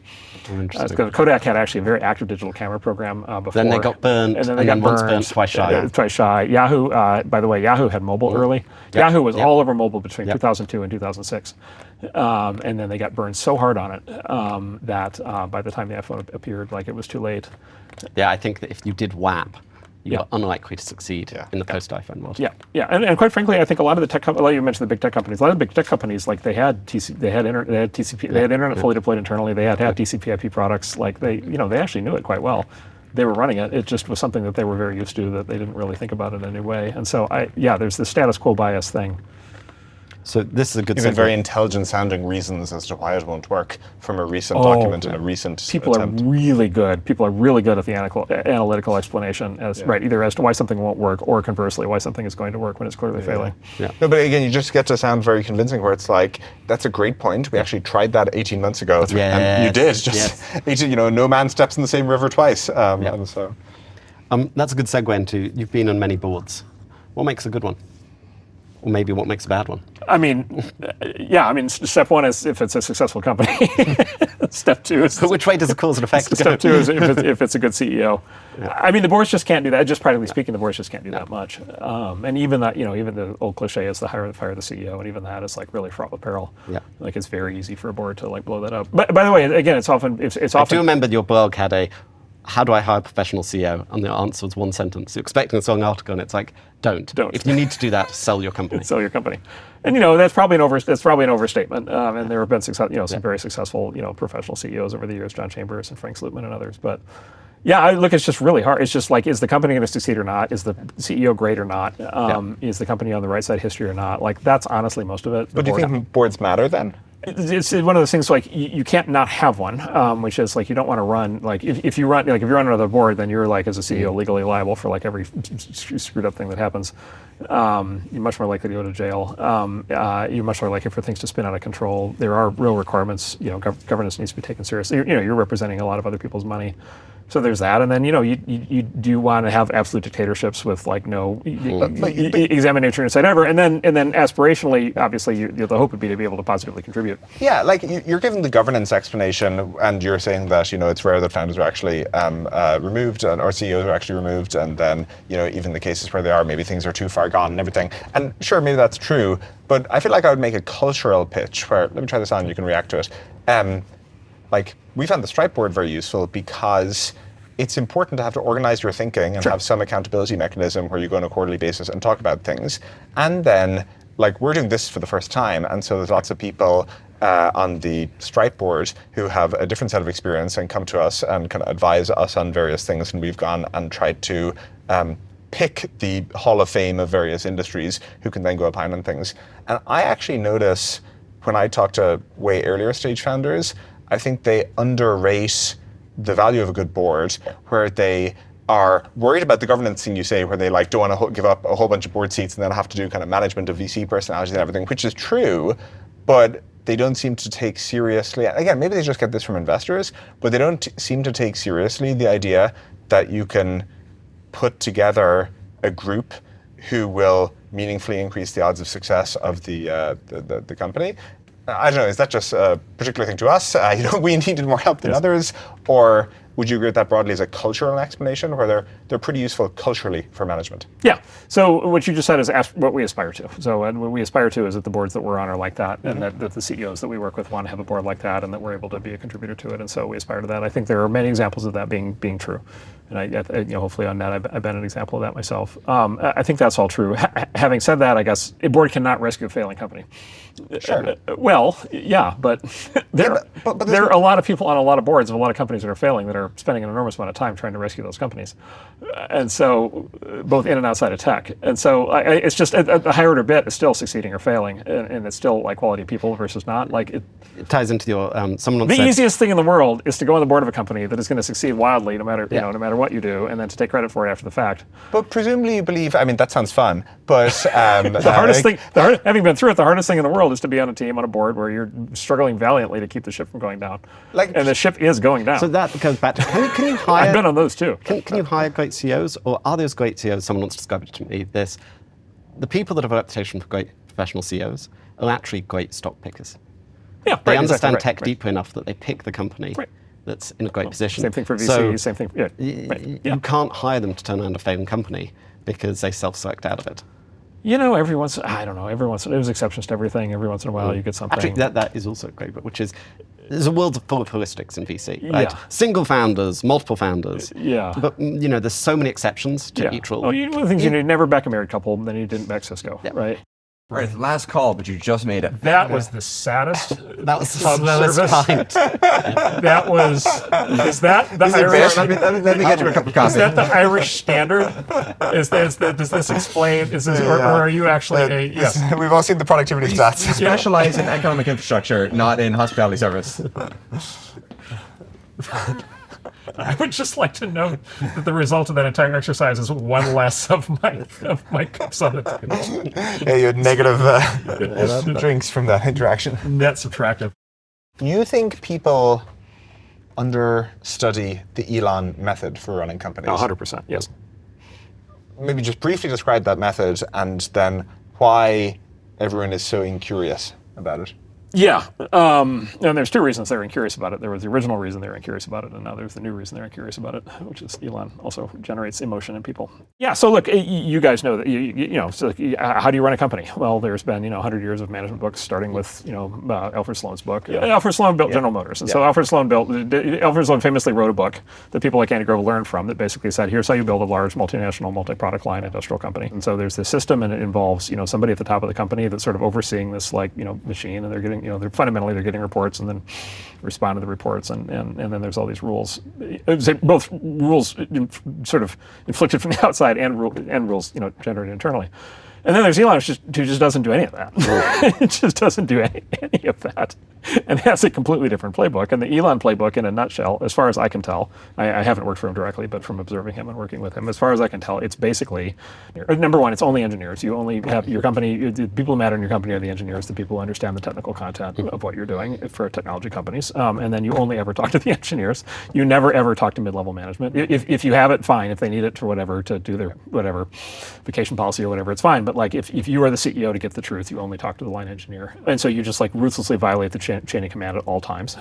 Because Kodak had actually a very active digital camera program before. Then they got burned, and then once burned, twice shy. Twice shy. Yahoo, by the way, Yahoo had mobile early. Yep. Yahoo was all over mobile between 2002 and 2006. And then they got burned so hard on it that by the time the iPhone appeared, it was too late. Yeah, I think that if you did WAP, you are unlikely to succeed in the post-iPhone world. Yeah, and quite frankly, I think a lot of the tech companies, you mentioned the big tech companies, a lot of the big tech companies, they had TCP, they had internet fully deployed internally, they had TCP/IP products, they actually knew it quite well. They were running it. It just was something that they were very used to that they didn't really think about it in any way. And so, there's the status quo bias thing. So this is a good Even very intelligent sounding reasons as to why it won't work from a recent document and a recent People attempt. are really good. People are really good at the analytical explanation either as to why something won't work or conversely why something is going to work when it's clearly failing. Yeah. No, but again, you just get to sound very convincing where it's that's a great point. We actually tried that 18 months ago. And you did. No man steps in the same river twice. And so. That's a good segue into, you've been on many boards. What makes a good one? Or maybe what makes a bad one? Step one is if it's a successful company. Step two is... But which way does the cause and effect go? Step two is if it's a good CEO. Yeah. The boards just can't do that. Just practically speaking, the boards just can't do that much. And even that, even the old cliche is the fire the CEO, and even that is really fraught with peril. Yeah. It's very easy for a board to blow that up. But by the way, again, it's often... I do remember your blog had a, how do I hire a professional CEO? And the answer was one sentence. You're expecting a long article, and it's don't. If you need to do that, sell your company. Sell your company. And that's probably an overstatement. And there have been some very successful professional CEOs over the years, John Chambers and Frank Slootman and others. But it's just really hard. It's just is the company going to succeed or not? Is the CEO great or not? Is the company on the right side of history or not? That's honestly most of it. But do you think boards matter then? It's one of those things you can't not have one, which is you don't want to run if you run another board, then you're as a CEO legally liable for every screwed up thing that happens. You're much more likely to go to jail. You're much more likely for things to spin out of control. There are real requirements. Governance needs to be taken seriously. You're representing a lot of other people's money. So there's that, and then you do want to have absolute dictatorships with like no examination inside ever, and then aspirationally, obviously, the hope would be to be able to positively contribute. Yeah, like you're giving the governance explanation, and you're saying that it's rare that founders are actually removed, or CEOs are actually removed, and then even the cases where they are, maybe things are too far gone and everything. And sure, maybe that's true, but I feel like I would make a cultural pitch where, let me try this on, you can react to it. Like, we found the Stripe board very useful because it's important to have to organize your thinking and have some accountability mechanism where you go on a quarterly basis and talk about things. And then, like, we're doing this for the first time, and so there's lots of people on the Stripe board who have a different set of experience and come to us and kind of advise us on various things, and we've gone and tried to pick the Hall of Fame of various industries who can then go opine on things. And I actually notice when I talk to way earlier stage founders, I think they underrate the value of a good board, where they are worried about the governance thing you say, where they like don't want to give up a whole bunch of board seats and then have to do kind of management of VC personalities and everything, which is true, but they don't seem to take seriously, again, maybe they just get this from investors, but they don't seem to take seriously the idea that you can put together a group who will meaningfully increase the odds of success of the company. I don't know, is that just a particular thing to us? We needed more help than others? Or would you agree with that broadly as a cultural explanation, where they're pretty useful culturally for management? Yeah, so what you just said is what we aspire to. So what we aspire to is that the boards that we're on are like that, and that the CEOs that we work with want to have a board like that, and that we're able to be a contributor to it, and so we aspire to that. I think there are many examples of that being true. And I hopefully on that, I've been an example of that myself. I think that's all true. Having said that, I guess a board cannot rescue a failing company. Sure. Well, yeah, but there are a lot of people on a lot of boards of a lot of companies that are failing that are spending an enormous amount of time trying to rescue those companies. And so, both in and outside of tech. And so, it's just a higher order bit is still succeeding or failing, and it's still like quality of people versus not. Like it ties into your someone once the said, easiest thing in the world is to go on the board of a company that is going to succeed wildly, no matter no matter what you do, and then to take credit for it after the fact. But presumably you believe, I mean, that sounds fun, but the hardest thing, having been through it, the hardest thing in the world is to be on a team, on a board where you're struggling valiantly to keep the ship from going down. And the ship is going down. So that goes back to, can you hire... I've been on those too. Can you hire great CEOs, or are those great CEOs, someone wants to describe it to me, the people that have a reputation for great professional CEOs are actually great stock pickers. Yeah, They understand tech deeply enough that they pick the company that's in a great position. Same thing for VC, so same thing. You can't hire them to turn around a failing company because they self-select out of it. Every once, there's exceptions to everything. Every once in a while you get something. Actually, that is also great, but which is, there's a world full of heuristics in VC, right? Yeah. Single founders, multiple founders. Yeah. But, there's so many exceptions to each rule. One of the things you never back a married couple, then you didn't back Cisco, right? Right, it's the last call, but you just made it. That was the saddest That was pub the service. pint. That was, is that the Irish? Let me get you a cup of coffee. Is that the Irish standard? Does this explain, or are you actually yes? We've all seen the productivity stats. We specialize in economic infrastructure, not in hospitality service. I would just like to note that the result of that entire exercise is one less of my cups on the table. Yeah, you had negative drinks from that interaction. Net subtractive. You think people understudy the Elon method for running companies? 100%, yes. Maybe just briefly describe that method and then why everyone is so incurious about it. Yeah, and there's two reasons they're incurious about it. There was the original reason they were incurious about it, and now there's the new reason they're incurious about it, which is Elon also generates emotion in people. Yeah, so look, you guys know that, so how do you run a company? Well, there's been, 100 years of management books, starting with, Alfred Sloan's book. Yeah. Alfred Sloan built General Motors, and so Alfred Sloan famously wrote a book that people like Andy Grove learned from that basically said, here's how you build a large multinational, multi-product line industrial company. And so there's this system, and it involves, somebody at the top of the company that's sort of overseeing this, machine, and they're getting, they're getting reports and then respond to the reports, and then there's all these rules. Both rules sort of inflicted from the outside and rules generated internally. And then there's Elon, who just doesn't do any of that. It just doesn't do any of that. And has a completely different playbook. And the Elon playbook, in a nutshell, as far as I can tell, I haven't worked for him directly, but from observing him and working with him, as far as I can tell, it's basically, number one, it's only engineers. You only have your company, the people who matter in your company are the engineers, the people who understand the technical content of what you're doing for technology companies. And then you only ever talk to the engineers. You never, ever talk to mid-level management. If you have it, fine. If they need it for whatever, to do their whatever vacation policy or whatever, it's fine. But like if you are the CEO to get the truth, you only talk to the line engineer. And so you just like ruthlessly violate the chain of command at all times.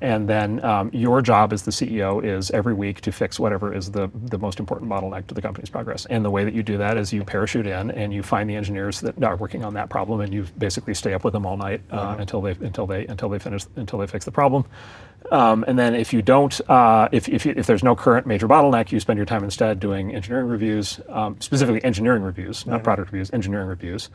And then your job as the CEO is every week to fix whatever is the most important bottleneck to the company's progress. And the way that you do that is you parachute in and you find the engineers that are working on that problem, and you basically stay up with them all night until they fix the problem. And then if you don't, if there's no current major bottleneck, you spend your time instead doing engineering reviews, specifically engineering reviews, not product reviews, engineering reviews.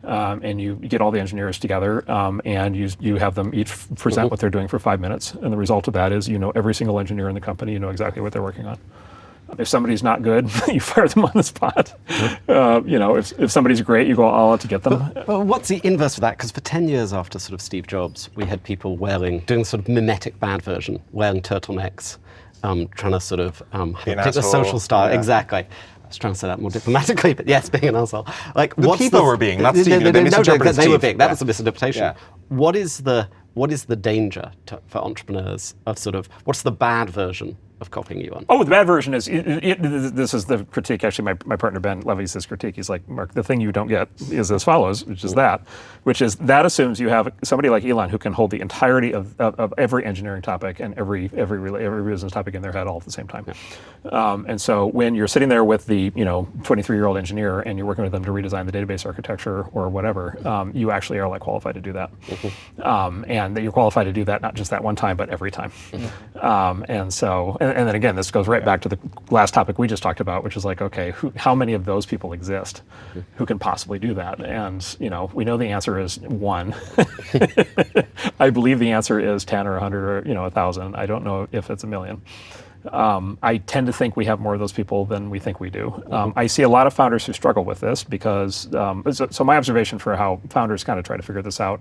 And you get all the engineers together, and you have them each present what they're doing for 5 minutes. And the result of that is you know every single engineer in the company, you know exactly what they're working on. If somebody's not good, you fire them on the spot. If somebody's great, you go all out to get them. But what's the inverse of that? Because for 10 years after sort of Steve Jobs, we had people doing sort of mimetic bad version, wearing turtlenecks, trying to sort of take the social style. Yeah. Exactly. I was trying to say that more diplomatically, but yes, being an asshole. Like the people were being, not Steve. They were being. That was a misinterpretation. Yeah. What is the danger for entrepreneurs of sort of, what's the bad version of copying you on? Oh, the bad version is, this is the critique. Actually, my partner Ben levies this critique. He's like, Mark, the thing you don't get is as follows, which is that assumes you have somebody like Elon who can hold the entirety of every engineering topic and every business topic in their head all at the same time. Yeah. And so when you're sitting there with the 23-year-old engineer and you're working with them to redesign the database architecture or whatever, you actually are like qualified to do that. And that you're qualified to do that not just that one time, but every time. And then again, this goes right back to the last topic we just talked about, which is like, okay, how many of those people exist who can possibly do that? And we know the answer is one. I believe the answer is 10 or 100 or 1,000. I don't know if it's 1 million. I tend to think we have more of those people than we think we do. I see a lot of founders who struggle with this because, so my observation for how founders kind of try to figure this out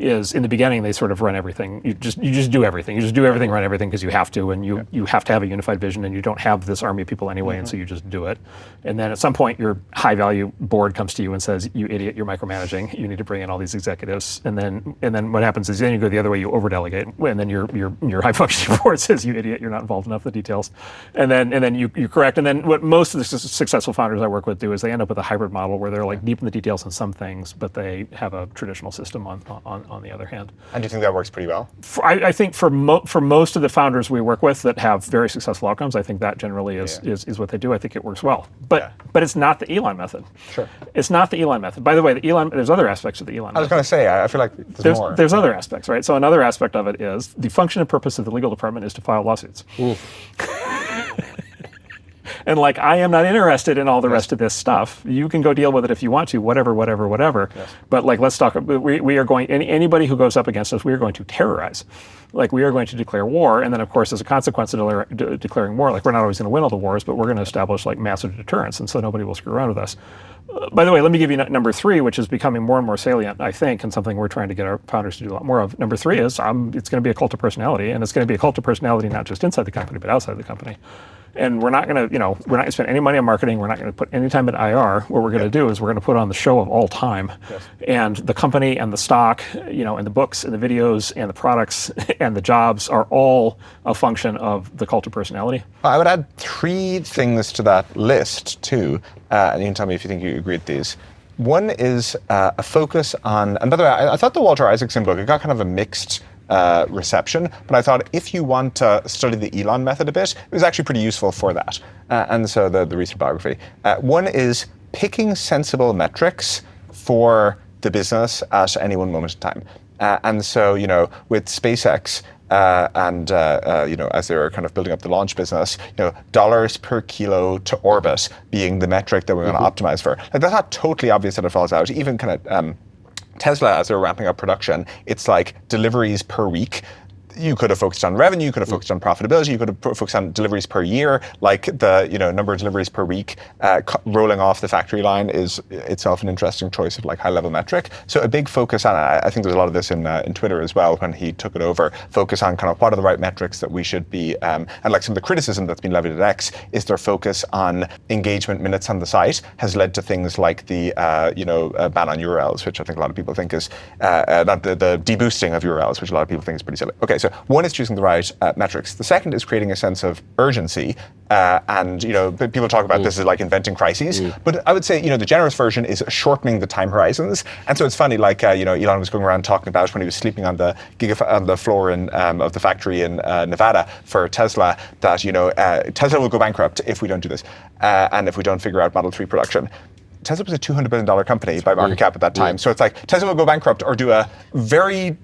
is in the beginning they sort of run everything. You just do everything. You just do everything, run everything because you have to, and you have to have a unified vision, and you don't have this army of people anyway, and so you just do it. And then at some point your high value board comes to you and says, "You idiot, you're micromanaging. You need to bring in all these executives." And then what happens is then you go the other way, you over delegate, and then your high functioning board says, "You idiot, you're not involved enough in the details." And then you correct. And then what most of the successful founders I work with do is they end up with a hybrid model where they're like deep in the details on some things, but they have a traditional system on the other hand. And do you think that works pretty well? I think for most of the founders we work with that have very successful outcomes, I think that generally is what they do. I think it works well. But it's not the Elon method. Sure. It's not the Elon method. By the way, there's other aspects of the Elon method. I was going to say, I feel like there's more. There's other aspects, right? So another aspect of it is the function and purpose of the legal department is to file lawsuits. And like, I am not interested in all the rest of this stuff. You can go deal with it if you want to, whatever. Yes. But like, let's talk, we are going, anybody who goes up against us, we are going to terrorize. Like, we are going to declare war. And then of course, as a consequence of declaring war, like, we're not always going to win all the wars, but we're going to establish like massive deterrence. And so nobody will screw around with us. By the way, let me give you number 3, which is becoming more and more salient, I think, and something we're trying to get our founders to do a lot more of. Number 3 is it's going to be a cult of personality, and it's going to be a cult of personality not just inside the company, but outside the company. And we're not going to, spend any money on marketing. We're not going to put any time at IR. What we're going to do is we're going to put on the show of all time. Yes. And the company and the stock, and the books and the videos and the products and the jobs are all a function of the cult of personality. I would add 3 things to that list too, and you can tell me if you think you agree with these. One is a focus on, and by the way, I thought the Walter Isaacson book, it got kind of a mixed reception, but I thought if you want to study the Elon method a bit, it was actually pretty useful for that. And so the recent biography. One is picking sensible metrics for the business at any one moment in time. And so, with SpaceX, as they were kind of building up the launch business, dollars per kilo to orbit being the metric that we're going to optimize for. Like, that's not totally obvious that it falls out. Even kind of Tesla, as they're ramping up production, it's like deliveries per week. you could have focused on revenue, you could have focused on profitability, you could have focused on deliveries per year, like the number of deliveries per week. Rolling off the factory line is itself an interesting choice of like high-level metric. So a big focus on, I think there's a lot of this in Twitter as well when he took it over, focus on kind of what are the right metrics that we should be, and like some of the criticism that's been levied at X is their focus on engagement minutes on the site has led to things like the ban on URLs, which I think a lot of people think is, not the deboosting of URLs, which a lot of people think is pretty silly. Okay, so one is choosing the right metrics. The second is creating a sense of urgency. And people talk about this as like inventing crises, but I would say the generous version is shortening the time horizons. And so it's funny, like Elon was going around talking about when he was sleeping on the floor of the factory in Nevada for Tesla that Tesla will go bankrupt if we don't do this, and if we don't figure out Model 3 production. Tesla was a $200 billion company by market cap at that time, so it's like Tesla will go bankrupt or do a very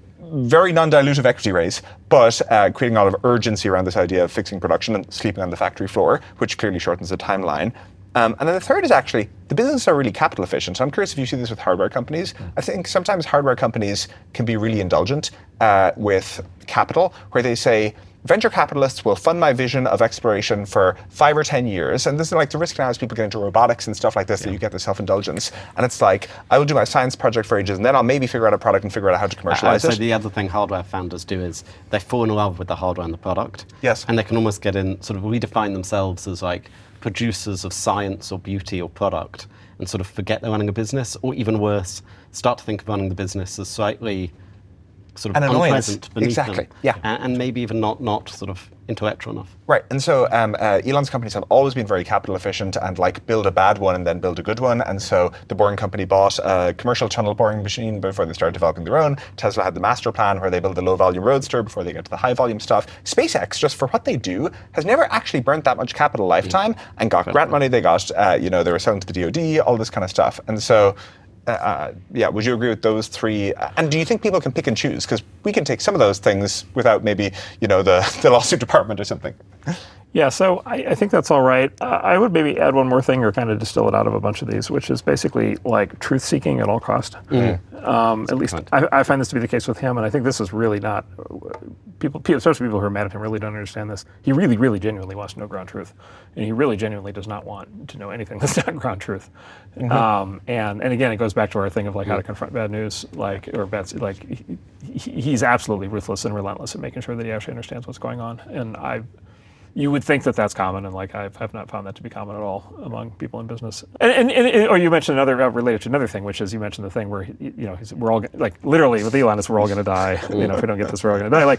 non-dilutive equity raise, but creating a lot of urgency around this idea of fixing production and sleeping on the factory floor, which clearly shortens the timeline. And then the third is actually, the businesses are really capital efficient. So I'm curious if you see this with hardware companies. I think sometimes hardware companies can be really indulgent with capital, where they say, venture capitalists will fund my vision of exploration for 5 or 10 years. And this is like the risk now is people get into robotics and stuff like this, that you get the self-indulgence. And it's like, I will do my science project for ages, and then I'll maybe figure out a product and figure out how to commercialize it. So the other thing hardware founders do is they fall in love with the hardware and the product. Yes. And they can almost get in, sort of redefine themselves as like producers of science or beauty or product and sort of forget they're running a business, or even worse, start to think of running the business as slightly sort of unpleasant beneath them. Yeah. And maybe even not sort of intellectual enough. Right, and so Elon's companies have always been very capital efficient and like build a bad one and then build a good one. And so the Boring Company bought a commercial tunnel boring machine before they started developing their own. Tesla had the master plan where they build the low volume roadster before they get to the high volume stuff. SpaceX, just for what they do, has never actually burnt that much capital lifetime and got grant money. They got, they were selling to the DoD, all this kind of stuff. And so would you agree with those three? And do you think people can pick and choose? Because we can take some of those things without maybe, the lawsuit department or something. Yeah, so I think that's all right. I would maybe add one more thing or kind of distill it out of a bunch of these, which is basically like truth-seeking at all cost. At least I find this to be the case with him, and I think this is really not, people, especially people who are mad at him, really don't understand this. He really, really genuinely wants to know ground truth, and he really genuinely does not want to know anything that's not ground truth. And again, it goes back to our thing of like how to confront bad news, he's absolutely ruthless and relentless at making sure that he actually understands what's going on, and you would think that that's common, and like I've not found that to be common at all among people in business. Or you mentioned another related to another thing, which is you mentioned the thing where we're all like literally with Elon, it's we're all going to die. If we don't get this, we're all going to die. Like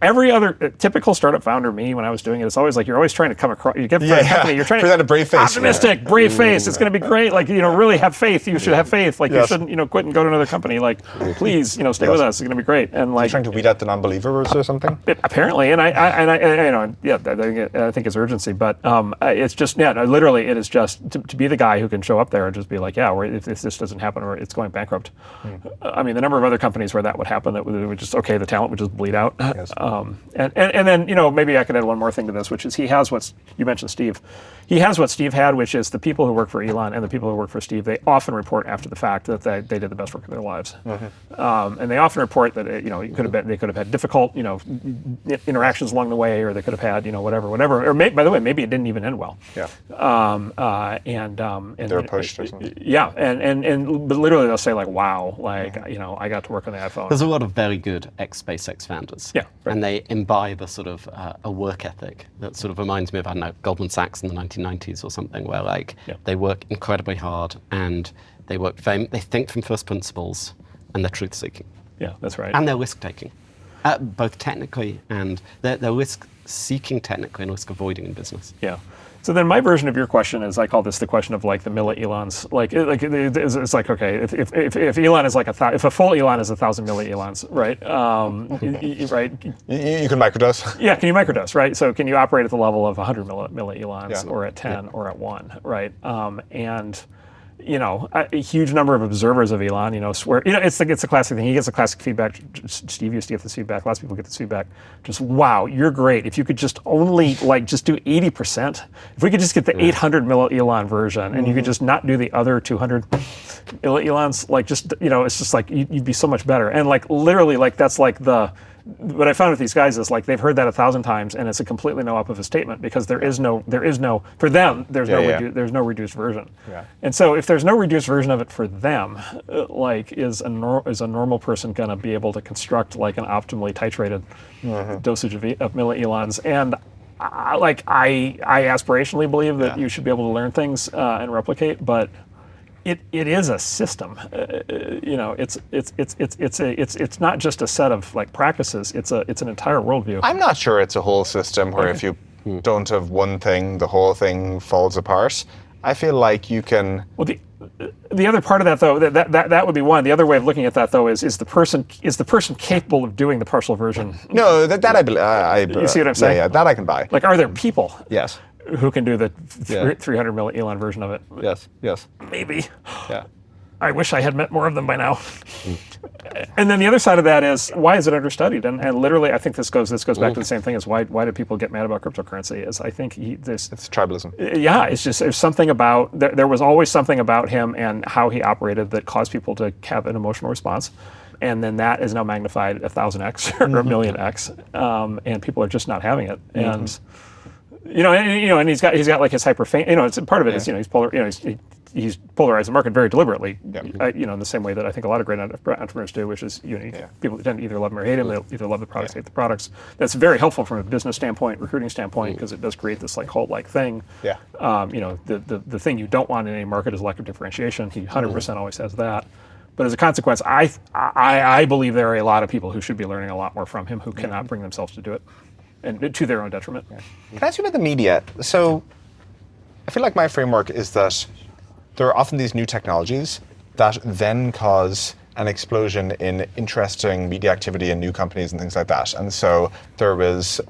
every other typical startup founder, me when I was doing it, it's always like you're always trying to come across. You get from a company, you're trying to present a brave face, optimistic, brave face. It's going to be great. Like really have faith. You should have faith. Like you shouldn't quit and go to another company. Like please stay with us. It's going to be great. And like you're trying to weed out the non-believers or something. Apparently, and I think it's urgency, but it's just literally it is just to be the guy who can show up there and just be like if this doesn't happen or it's going bankrupt. I mean the number of other companies where that would happen that would just the talent would just bleed out. And then maybe I could add one more thing to this, which is he has what you mentioned, Steve. He has what Steve had, which is the people who work for Elon and the people who work for Steve. They often report after the fact that they did the best work of their lives, and they often report that they could have had difficult interactions along the way, or they could have had whatever. Or by the way, maybe it didn't even end well. Yeah. And they were pushed or something. Yeah, but literally they'll say like, wow, like I got to work on the iPhone. There's a lot of very good ex-SpaceX founders. Yeah. Right. And they imbibe a sort of a work ethic that sort of reminds me of, I don't know, Goldman Sachs in the 1990s or something, where they work incredibly hard and they think from first principles and they're truth-seeking. Yeah, that's right. And they're risk-taking, both technically and they're risk-seeking technically and risk-avoiding in business. Yeah. So then my version of your question is, I call this the question of like the milli-Elons. It's like, okay, if Elon is like if a full Elon is 1,000 milli-Elons, right? Right. You can microdose. Yeah, can you microdose, right? So can you operate at the level of 100 milli-Elons or at 10 or at 1, right? A huge number of observers of Elon, swear, it's a classic thing. He gets the classic feedback. Steve used to get this feedback. Lots of people get this feedback. Just, wow, you're great. If you could just only just do 80%, if we could just get the 800 milli-Elon version and you could just not do the other 200 milli-Elons, it's just like, you'd be so much better. And like, literally, like, that's like what I found with these guys is like they've heard that 1,000 times, and it's a completely no up of a statement because there is no for them there's no reduced version. Yeah. And so if there's no reduced version of it for them, like is a normal person gonna be able to construct like an optimally titrated dosage of millieons? And I aspirationally believe that you should be able to learn things and replicate, but it is a system. It's not just a set of like practices. It's an entire worldview. I'm not sure it's a whole system where if you don't have one thing, the whole thing falls apart. I feel like you can. Well, the other part of that though, that would be one. The other way of looking at that though is the person capable of doing the partial version? No, that I believe. You see what I'm saying? Yeah, that I can buy. Like, are there people? Yes. Who can do the 300 millieon version of it? Yes. Maybe. Yeah. I wish I had met more of them by now. And then the other side of that is, why is it understudied? And literally, I think this goes back to the same thing as why do people get mad about cryptocurrency? Is I think it's tribalism. Yeah, it's just there's something about there was always something about him and how he operated that caused people to have an emotional response. And then that is now magnified 1,000x or a million x, and people are just not having it. And and he's got like his hyper fame. It's part of it is he's polarized the market very deliberately. In the same way that I think a lot of great entrepreneurs do, which is people tend to either love him or hate him. They'll either love the products, hate the products. That's very helpful from a business standpoint, recruiting standpoint, because it does create this like cult-like thing. Yeah. The thing you don't want in any market is lack of differentiation. He 100% always has that. But as a consequence, I believe there are a lot of people who should be learning a lot more from him who cannot bring themselves to do it, and to their own detriment. Can I ask you about the media? So I feel like my framework is that there are often these new technologies that then cause an explosion in interesting media activity in new companies and things like that. And so there was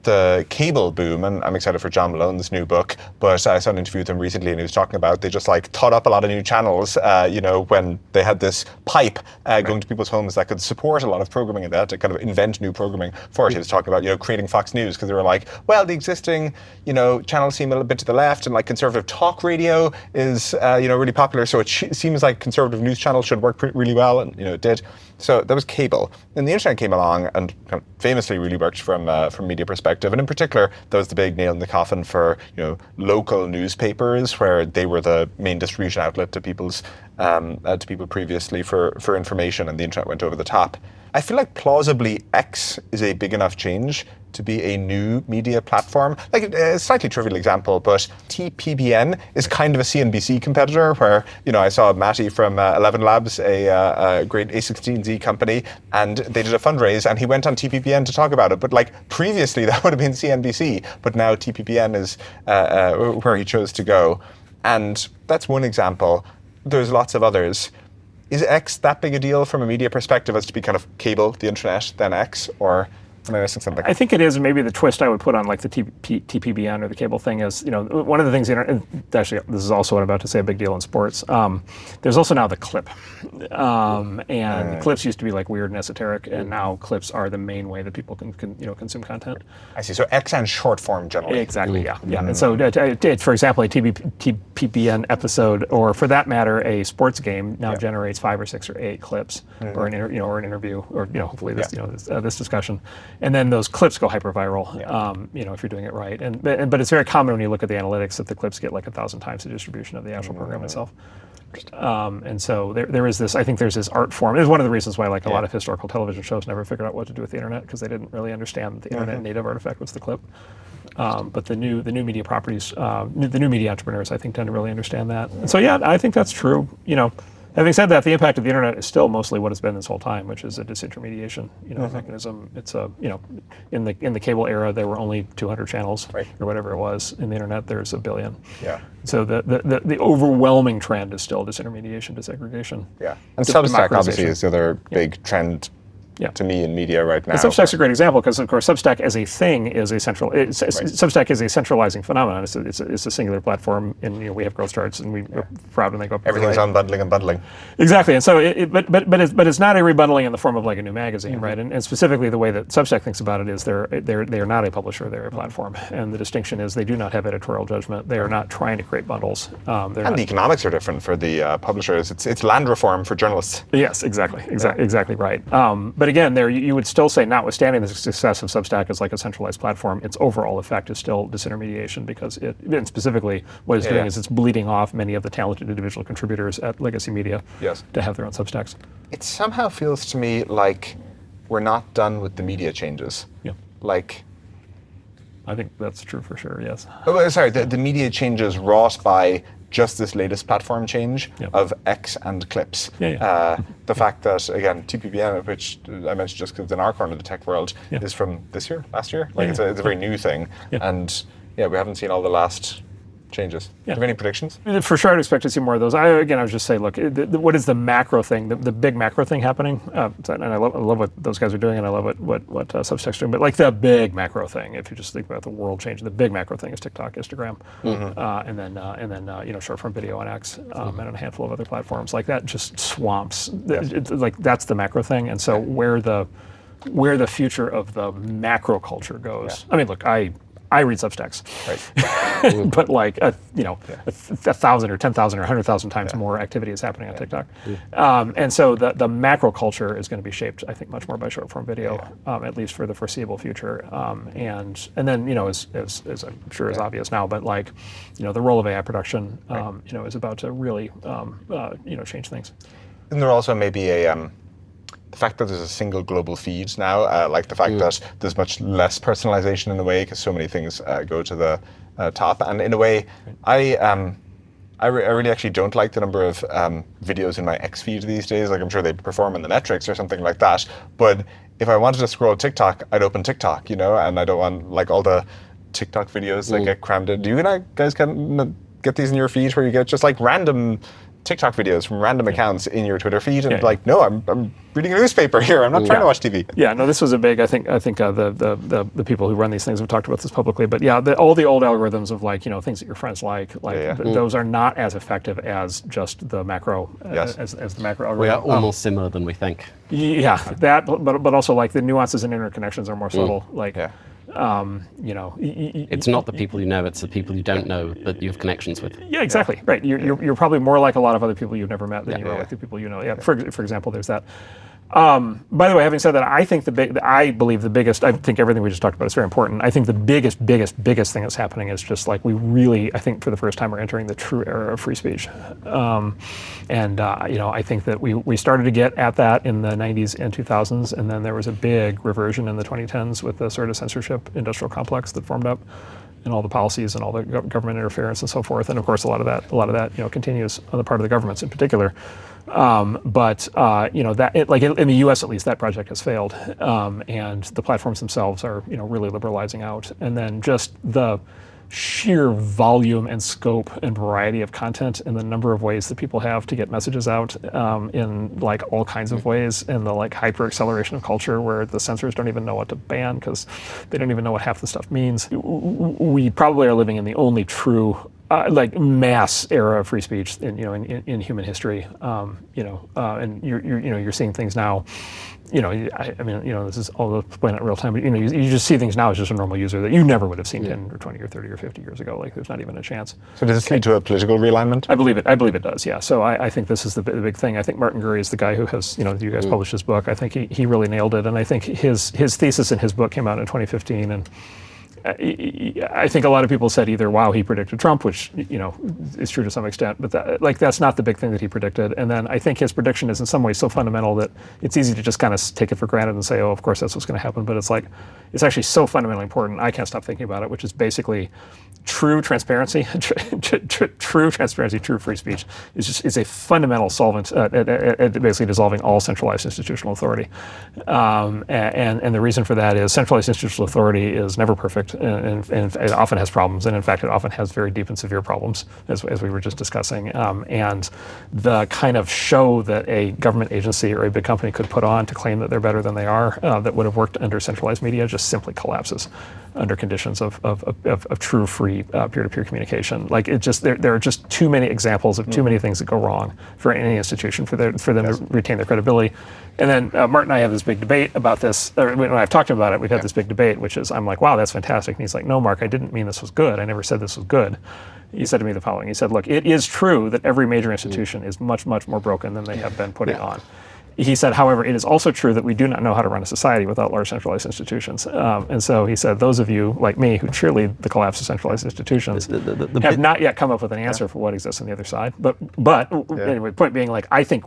the cable boom, and I'm excited for John Malone's new book, but I saw an interview with him recently and he was talking about they just like thought up a lot of new channels, when they had this pipe going to people's homes that could support a lot of programming and that to kind of invent new programming for it. He was talking about, creating Fox News because they were like, well, the existing, channels seem a little bit to the left and like conservative talk radio is, really popular. So it seems like conservative news channels should work really well, and, it did. So that was cable. Then the internet came along and kind of famously really worked from media perspective. And in particular, that was the big nail in the coffin for local newspapers, where they were the main distribution outlet to people previously for information, and the internet went over the top. I feel like plausibly X is a big enough change to be a new media platform. Like a slightly trivial example, but TPBN is kind of a CNBC competitor where, I saw Matty from 11 Labs, a great A16Z company, and they did a fundraise and he went on TPBN to talk about it. But like previously that would have been CNBC, but now TPBN is where he chose to go. And that's one example. There's lots of others. Is X that big a deal from a media perspective as to be kind of cable, the internet, then X, or am I missing something? I think it is, and maybe the twist I would put on like the TPBN or the cable thing is, one of the things, actually this is also what I'm about to say, a big deal in sports. There's also now the clip. And clips used to be like weird and esoteric, and now clips are the main way that people can consume content. I see, so X and short form generally. Exactly, yeah. And so, for example, a TPBN episode, or for that matter, a sports game now generates 5 or 6 or 8 clips, or an interview, or hopefully this discussion. And then those clips go hyper viral, if you're doing it right. But it's very common when you look at the analytics that the clips get like 1,000 times the distribution of the actual program itself. And so there is this, I think there's this art form. It's one of the reasons why like a lot of historical television shows never figured out what to do with the internet, because they didn't really understand that the internet native artifact was the clip. But the new media properties, the new media entrepreneurs, I think, tend to really understand that. And so I think that's true. Having said that, the impact of the internet is still mostly what it's been this whole time, which is a disintermediation, mechanism. It's in the cable era there were only 200 channels or whatever it was. In the internet there's 1 billion. Yeah. So the overwhelming trend is still disintermediation, desegregation. Yeah. And Substack obviously is the other big trend. To me in media right now. And Substack's a great example because, of course, Substack as a thing is a Substack is a centralizing phenomenon. It's a singular platform, and we have growth charts, and we're proud when they go up. Everything's unbundling and bundling. Exactly, and so but it's not a rebundling in the form of like a new magazine, right? And specifically the way that Substack thinks about it is they're not a publisher, they're a platform, and the distinction is they do not have editorial judgment. They are not trying to create bundles. And the economics are different for the publishers. It's land reform for journalists. Yes, exactly right. But again, there you would still say, notwithstanding the success of Substack as like a centralized platform, its overall effect is still disintermediation, because and specifically what it's doing is it's bleeding off many of the talented individual contributors at legacy media to have their own Substacks. It somehow feels to me like we're not done with the media changes. Yeah. Like, I think that's true for sure, yes. oh, sorry, the media changes wrought by just this latest platform change of X and clips. The fact that, again, TPPN, which I mentioned just because in our corner of the tech world, is from this year, last year. Like it's a very new thing. And we haven't seen all the last changes. Do you have any predictions? For sure, I'd expect to see more of those. I would just say, look, what is the macro thing, the big macro thing happening? And I love what those guys are doing, and I love what Substack's doing. But like the big macro thing, if you just think about the world changing, the big macro thing is TikTok, Instagram, and then short form video on X, and on a handful of other platforms. Like that just swamps. Like that's the macro thing. And so where the future of the macro culture goes. I mean, look, I read Substacks, but like 1,000 or 10,000 or 100,000 times more activity is happening on TikTok, and so the macro culture is going to be shaped, I think, much more by short form video, at least for the foreseeable future. And then as I'm sure is obvious now, but like the role of AI production, is about to really change things. And there also may be the fact that there's a single global feed now, like the fact that there's much less personalization in a way, because so many things go to the top. And in a way, I really actually don't like the number of videos in my X feed these days. Like I'm sure they'd perform in the metrics or something like that. But if I wanted to scroll TikTok, I'd open TikTok, and I don't want like all the TikTok videos that get crammed in. Do you guys get these in your feed where you get just like random TikTok videos from random accounts in your Twitter feed, and like, no, I'm reading a newspaper here. I'm not trying to watch TV. Yeah, no, this was a big. I think the people who run these things have talked about this publicly. But all the old algorithms of like things that your friends like those are not as effective as just the macro as the macro algorithm. We are almost similar than we think. Yeah, that, but also like the nuances and interconnections are more subtle. Like. It's not the people you know; it's the people you don't know that you have connections with. Yeah, exactly. Right. You're probably more like a lot of other people you've never met than you are like the people you know. Yeah. For example, there's that. By the way, having said that, I think I think everything we just talked about is very important. I think the biggest thing that's happening is just like I think for the first time we're entering the true era of free speech. I think that we started to get at that in the 90s and 2000s, and then there was a big reversion in the 2010s with the sort of censorship industrial complex that formed up, and all the policies and all the government interference and so forth. And of course, a lot of that continues on the part of the governments in particular. In the U.S. at least, that project has failed, and the platforms themselves are really liberalizing out, and then just the sheer volume and scope and variety of content and the number of ways that people have to get messages out in like all kinds of ways, and the like hyper acceleration of culture where the censors don't even know what to ban because they don't even know what half the stuff means. We probably are living in the only true mass era of free speech in human history, and you're seeing things now. This is all playing out real time, but you just see things now as just a normal user that you never would have seen 10 or 20 or 30 or 50 years ago. Like there's not even a chance. So does this lead to a political realignment? I believe it does. Yeah. So I think this is the big thing. I think Marc Andreessen is the guy who has you guys published his book. I think he really nailed it, and I think his thesis in his book came out in 2015, and I think a lot of people said either, wow, he predicted Trump, which is true to some extent, but that's not the big thing that he predicted. And then I think his prediction is in some ways so fundamental that it's easy to just kind of take it for granted and say, oh, of course that's what's going to happen. But it's actually so fundamentally important. I can't stop thinking about it, which is basically true transparency, true free speech is a fundamental solvent at basically dissolving all centralized institutional authority. And the reason for that is centralized institutional authority is never perfect, and it often has problems, and in fact it often has very deep and severe problems, as we were just discussing. And the kind of show that a government agency or a big company could put on to claim that they're better than they are, that would have worked under centralized media, just simply collapses under conditions of true free peer-to-peer communication. Like there are just too many examples of too many things that go wrong for any institution for them to retain their credibility. And then Mark and I have this big debate about this. When I've talked to him about it, we've had this big debate, which is I'm like, wow, that's fantastic. And he's like, no, Mark, I didn't mean this was good. I never said this was good. He said to me the following. He said, look, it is true that every major institution is much, much more broken than they have been putting on. He said, however, it is also true that we do not know how to run a society without large centralized institutions. And so he said, those of you like me who cheerlead the collapse of centralized institutions have not yet come up with an answer for what exists on the other side. But anyway, point being, like, I think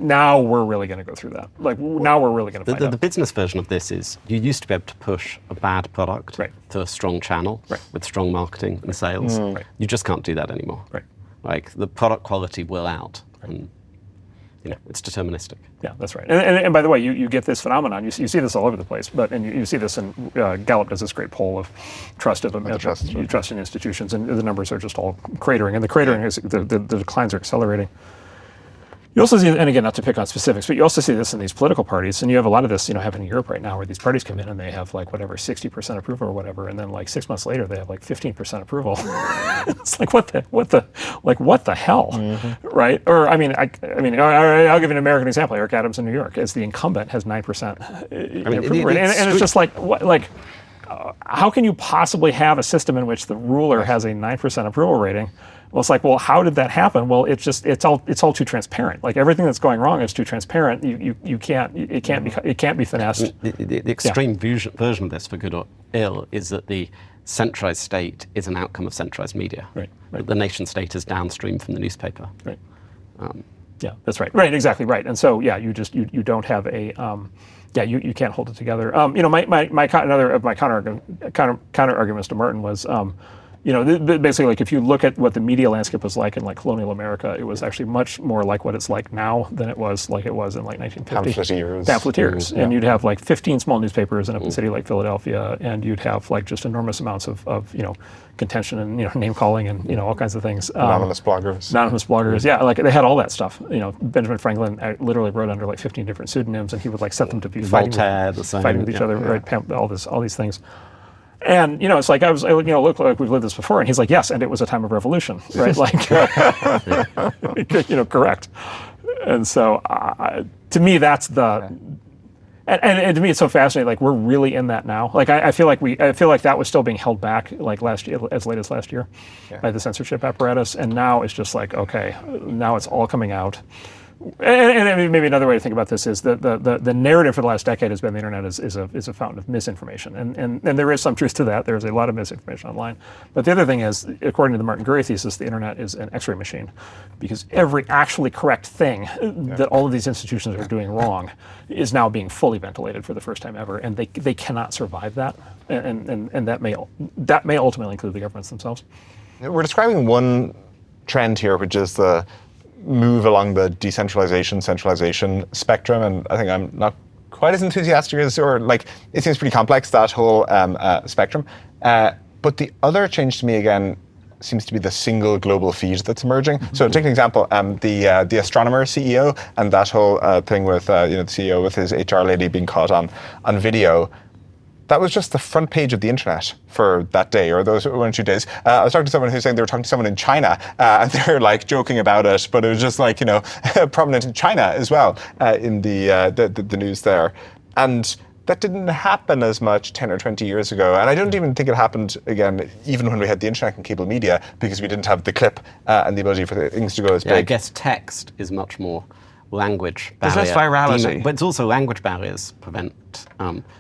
now we're really going to go through that. Like, now we're really going to find out. The business version of this is you used to be able to push a bad product to a strong channel with strong marketing and sales. You just can't do that anymore. Like, the product quality will out. And, you know, it's deterministic. Yeah, that's right. And by the way, you get this phenomenon. You see this all over the place. And you see this in Gallup does this great poll of trust trust in institutions, and the numbers are just all cratering. And the cratering is the declines are accelerating. You also see, and again, not to pick on specifics, but you also see this in these political parties, and you have a lot of this, happening in Europe right now, where these parties come in and they have like whatever 60% approval or whatever, and then like 6 months later they have like 15% approval. It's like what the hell, right? Or I'll give you an American example. Eric Adams in New York, as the incumbent, has 9% approval rate, and it's just like how can you possibly have a system in which the ruler has a 9% approval rating? Well, it's like, well, how did that happen? Well, it's all too transparent. Like, everything that's going wrong is too transparent. It can't be finessed. The extreme version of this, for good or ill, is that the centralized state is an outcome of centralized media. Right. The nation state is downstream from the newspaper. Right. Yeah, that's right. Right, exactly right. And so, yeah, you don't have a. You can't hold it together. Another of my counter arguments to Martin was. Basically, like, if you look at what the media landscape was like in like colonial America, it was actually much more like what it's like now than it was in like 1950. Pamphleteers. And you'd have like 15 small newspapers in a city like Philadelphia, and you'd have like just enormous amounts of contention and name calling and all kinds of things. Anonymous bloggers. Yeah, like they had all that stuff. Benjamin Franklin literally wrote under like 15 different pseudonyms, and he would like set them to be fighting with each other. Right, all these things. And it's like look, like we've lived this before, and he's like, yes, and it was a time of revolution, right? Like, correct. And so, to me, that's the, and to me, it's so fascinating. Like, we're really in that now. Like, I feel like that was still being held back, like last year, as late as last year, by the censorship apparatus, and now it's just like, okay, now it's all coming out. And maybe another way to think about this is the narrative for the last decade has been the internet is a fountain of misinformation, and there is some truth to that. There is a lot of misinformation online. But the other thing is, according to the Martin Gurry thesis, the internet is an X-ray machine, because every actually correct thing that all of these institutions are doing wrong is now being fully ventilated for the first time ever, and they cannot survive that, and that may ultimately include the governments themselves. We're describing one trend here, which is the move along the centralization spectrum, and I think I'm not quite as enthusiastic as, or like, it seems pretty complex, that whole spectrum. But the other change to me, again, seems to be the single global feed that's emerging. So take an example, the astronomer CEO, and that whole thing with the CEO with his HR lady being caught on video. That was just the front page of the internet for that day, or those 1 or 2 days. I was talking to someone who's saying they were talking to someone in China, and they're like joking about it, but it was just like, prominent in China as well, in the news there. And that didn't happen as much 10 or 20 years ago. And I don't even think it happened, again, even when we had the internet and cable media, because we didn't have the clip and the ability for things to go as big. I guess text is much more language barrier. There's less virality. But it's also language barriers prevent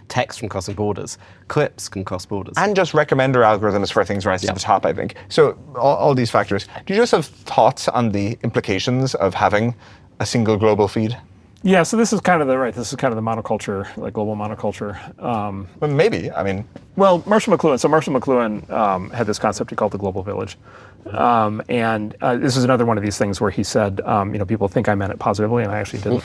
text from crossing borders. Clips can cross borders. And just recommender algorithms for things rise to the top, I think. So all these factors. Do you just have thoughts on the implications of having a single global feed? Yeah, so this is kind of the monoculture, like global monoculture. Well, maybe, I mean. Well, Marshall McLuhan had this concept he called the global village. And this is another one of these things where he said, people think I meant it positively, and I actually didn't.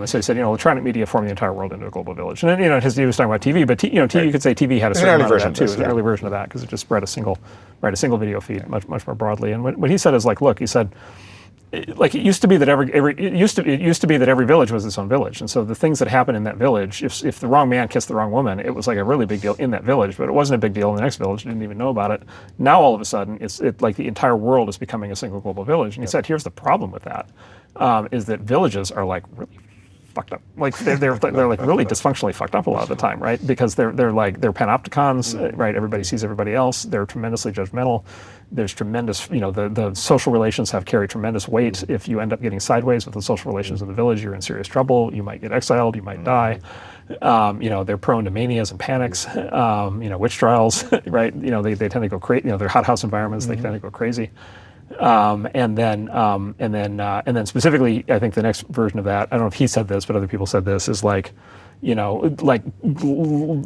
So he said, electronic media formed the entire world into a global village. And then, he was talking about TV, but TV, you could say TV had a certain amount of that too. It was an early version of that, because it just spread a single video feed much more broadly. And what he said is like, look, he said, like, it used to be that every village was its own village, and so the things that happened in that village, if the wrong man kissed the wrong woman, it was like a really big deal in that village, but it wasn't a big deal in the next village. You didn't even know about it. Now all of a sudden, it's like the entire world is becoming a single global village. And he said, here's the problem with that, is that villages are like really fucked up. Like they're like really dysfunctionally fucked up a lot of the time, right? Because they're panopticons, right? Everybody sees everybody else. They're tremendously judgmental. There's tremendous, the social relations carry tremendous weight. If you end up getting sideways with the social relations in the village, you're in serious trouble. You might get exiled. You might die. They're prone to manias and panics. Witch trials, right? They tend to go crazy. They're hothouse environments. They tend to go crazy. And then specifically, I think the next version of that, I don't know if he said this, but other people said this, is like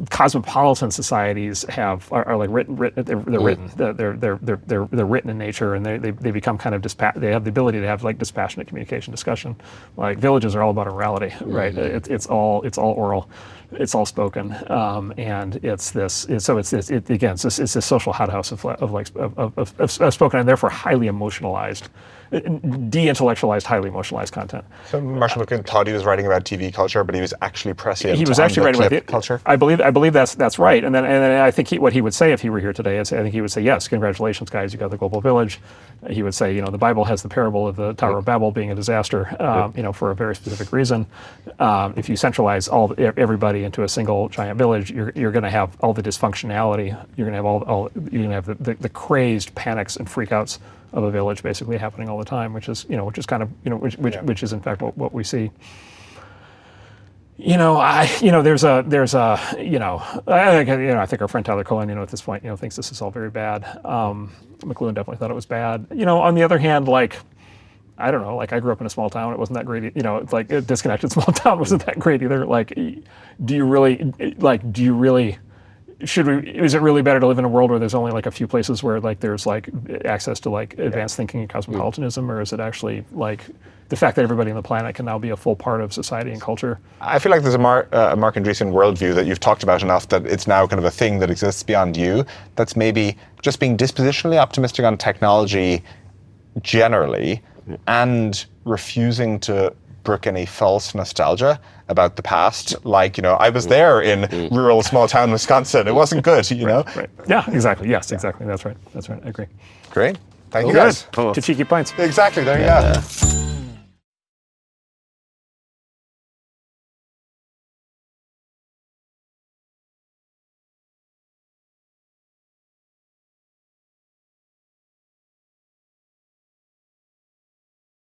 cosmopolitan societies are like written. They're written. They're written in nature, and they become kind of they have the ability to have like dispassionate communication, discussion. Like villages are all about orality, right? It's all oral. It's all spoken, and it's this social hothouse of spoken and therefore highly emotionalized, de-intellectualized, highly emotionalized content. So Marshall McLuhan thought he was writing about TV culture, but he was actually prescient. He was actually writing about culture. I believe that's right. And then I think what he would say if he were here today is I think he would say, yes, congratulations, guys, you got the global village. He would say, the Bible has the parable of the Tower of Babel being a disaster, for a very specific reason. If you centralize everybody into a single giant village, you're going to have all the dysfunctionality. You're going to have the crazed panics and freakouts of a village basically happening all the time, which is kind of which is in fact what we see. I think our friend Tyler Cohen, at this point, thinks this is all very bad. McLuhan definitely thought it was bad. On the other hand, I don't know, I grew up in a small town. It wasn't that great, it's like a disconnected small town wasn't that great either. Is it really better to live in a world where there's only a few places where there's access to advanced thinking and cosmopolitanism, or is it actually the fact that everybody on the planet can now be a full part of society and culture? I feel like there's a Marc Andreessen worldview that you've talked about enough that it's now kind of a thing that exists beyond you. That's maybe just being dispositionally optimistic on technology generally, and refusing to brook any false nostalgia about the past. I was there in rural small town Wisconsin. It wasn't good, Right. Yeah, exactly. Yes, exactly. That's right. I agree. Great. Thank you guys. To Cheeky Pints. Exactly. There you go.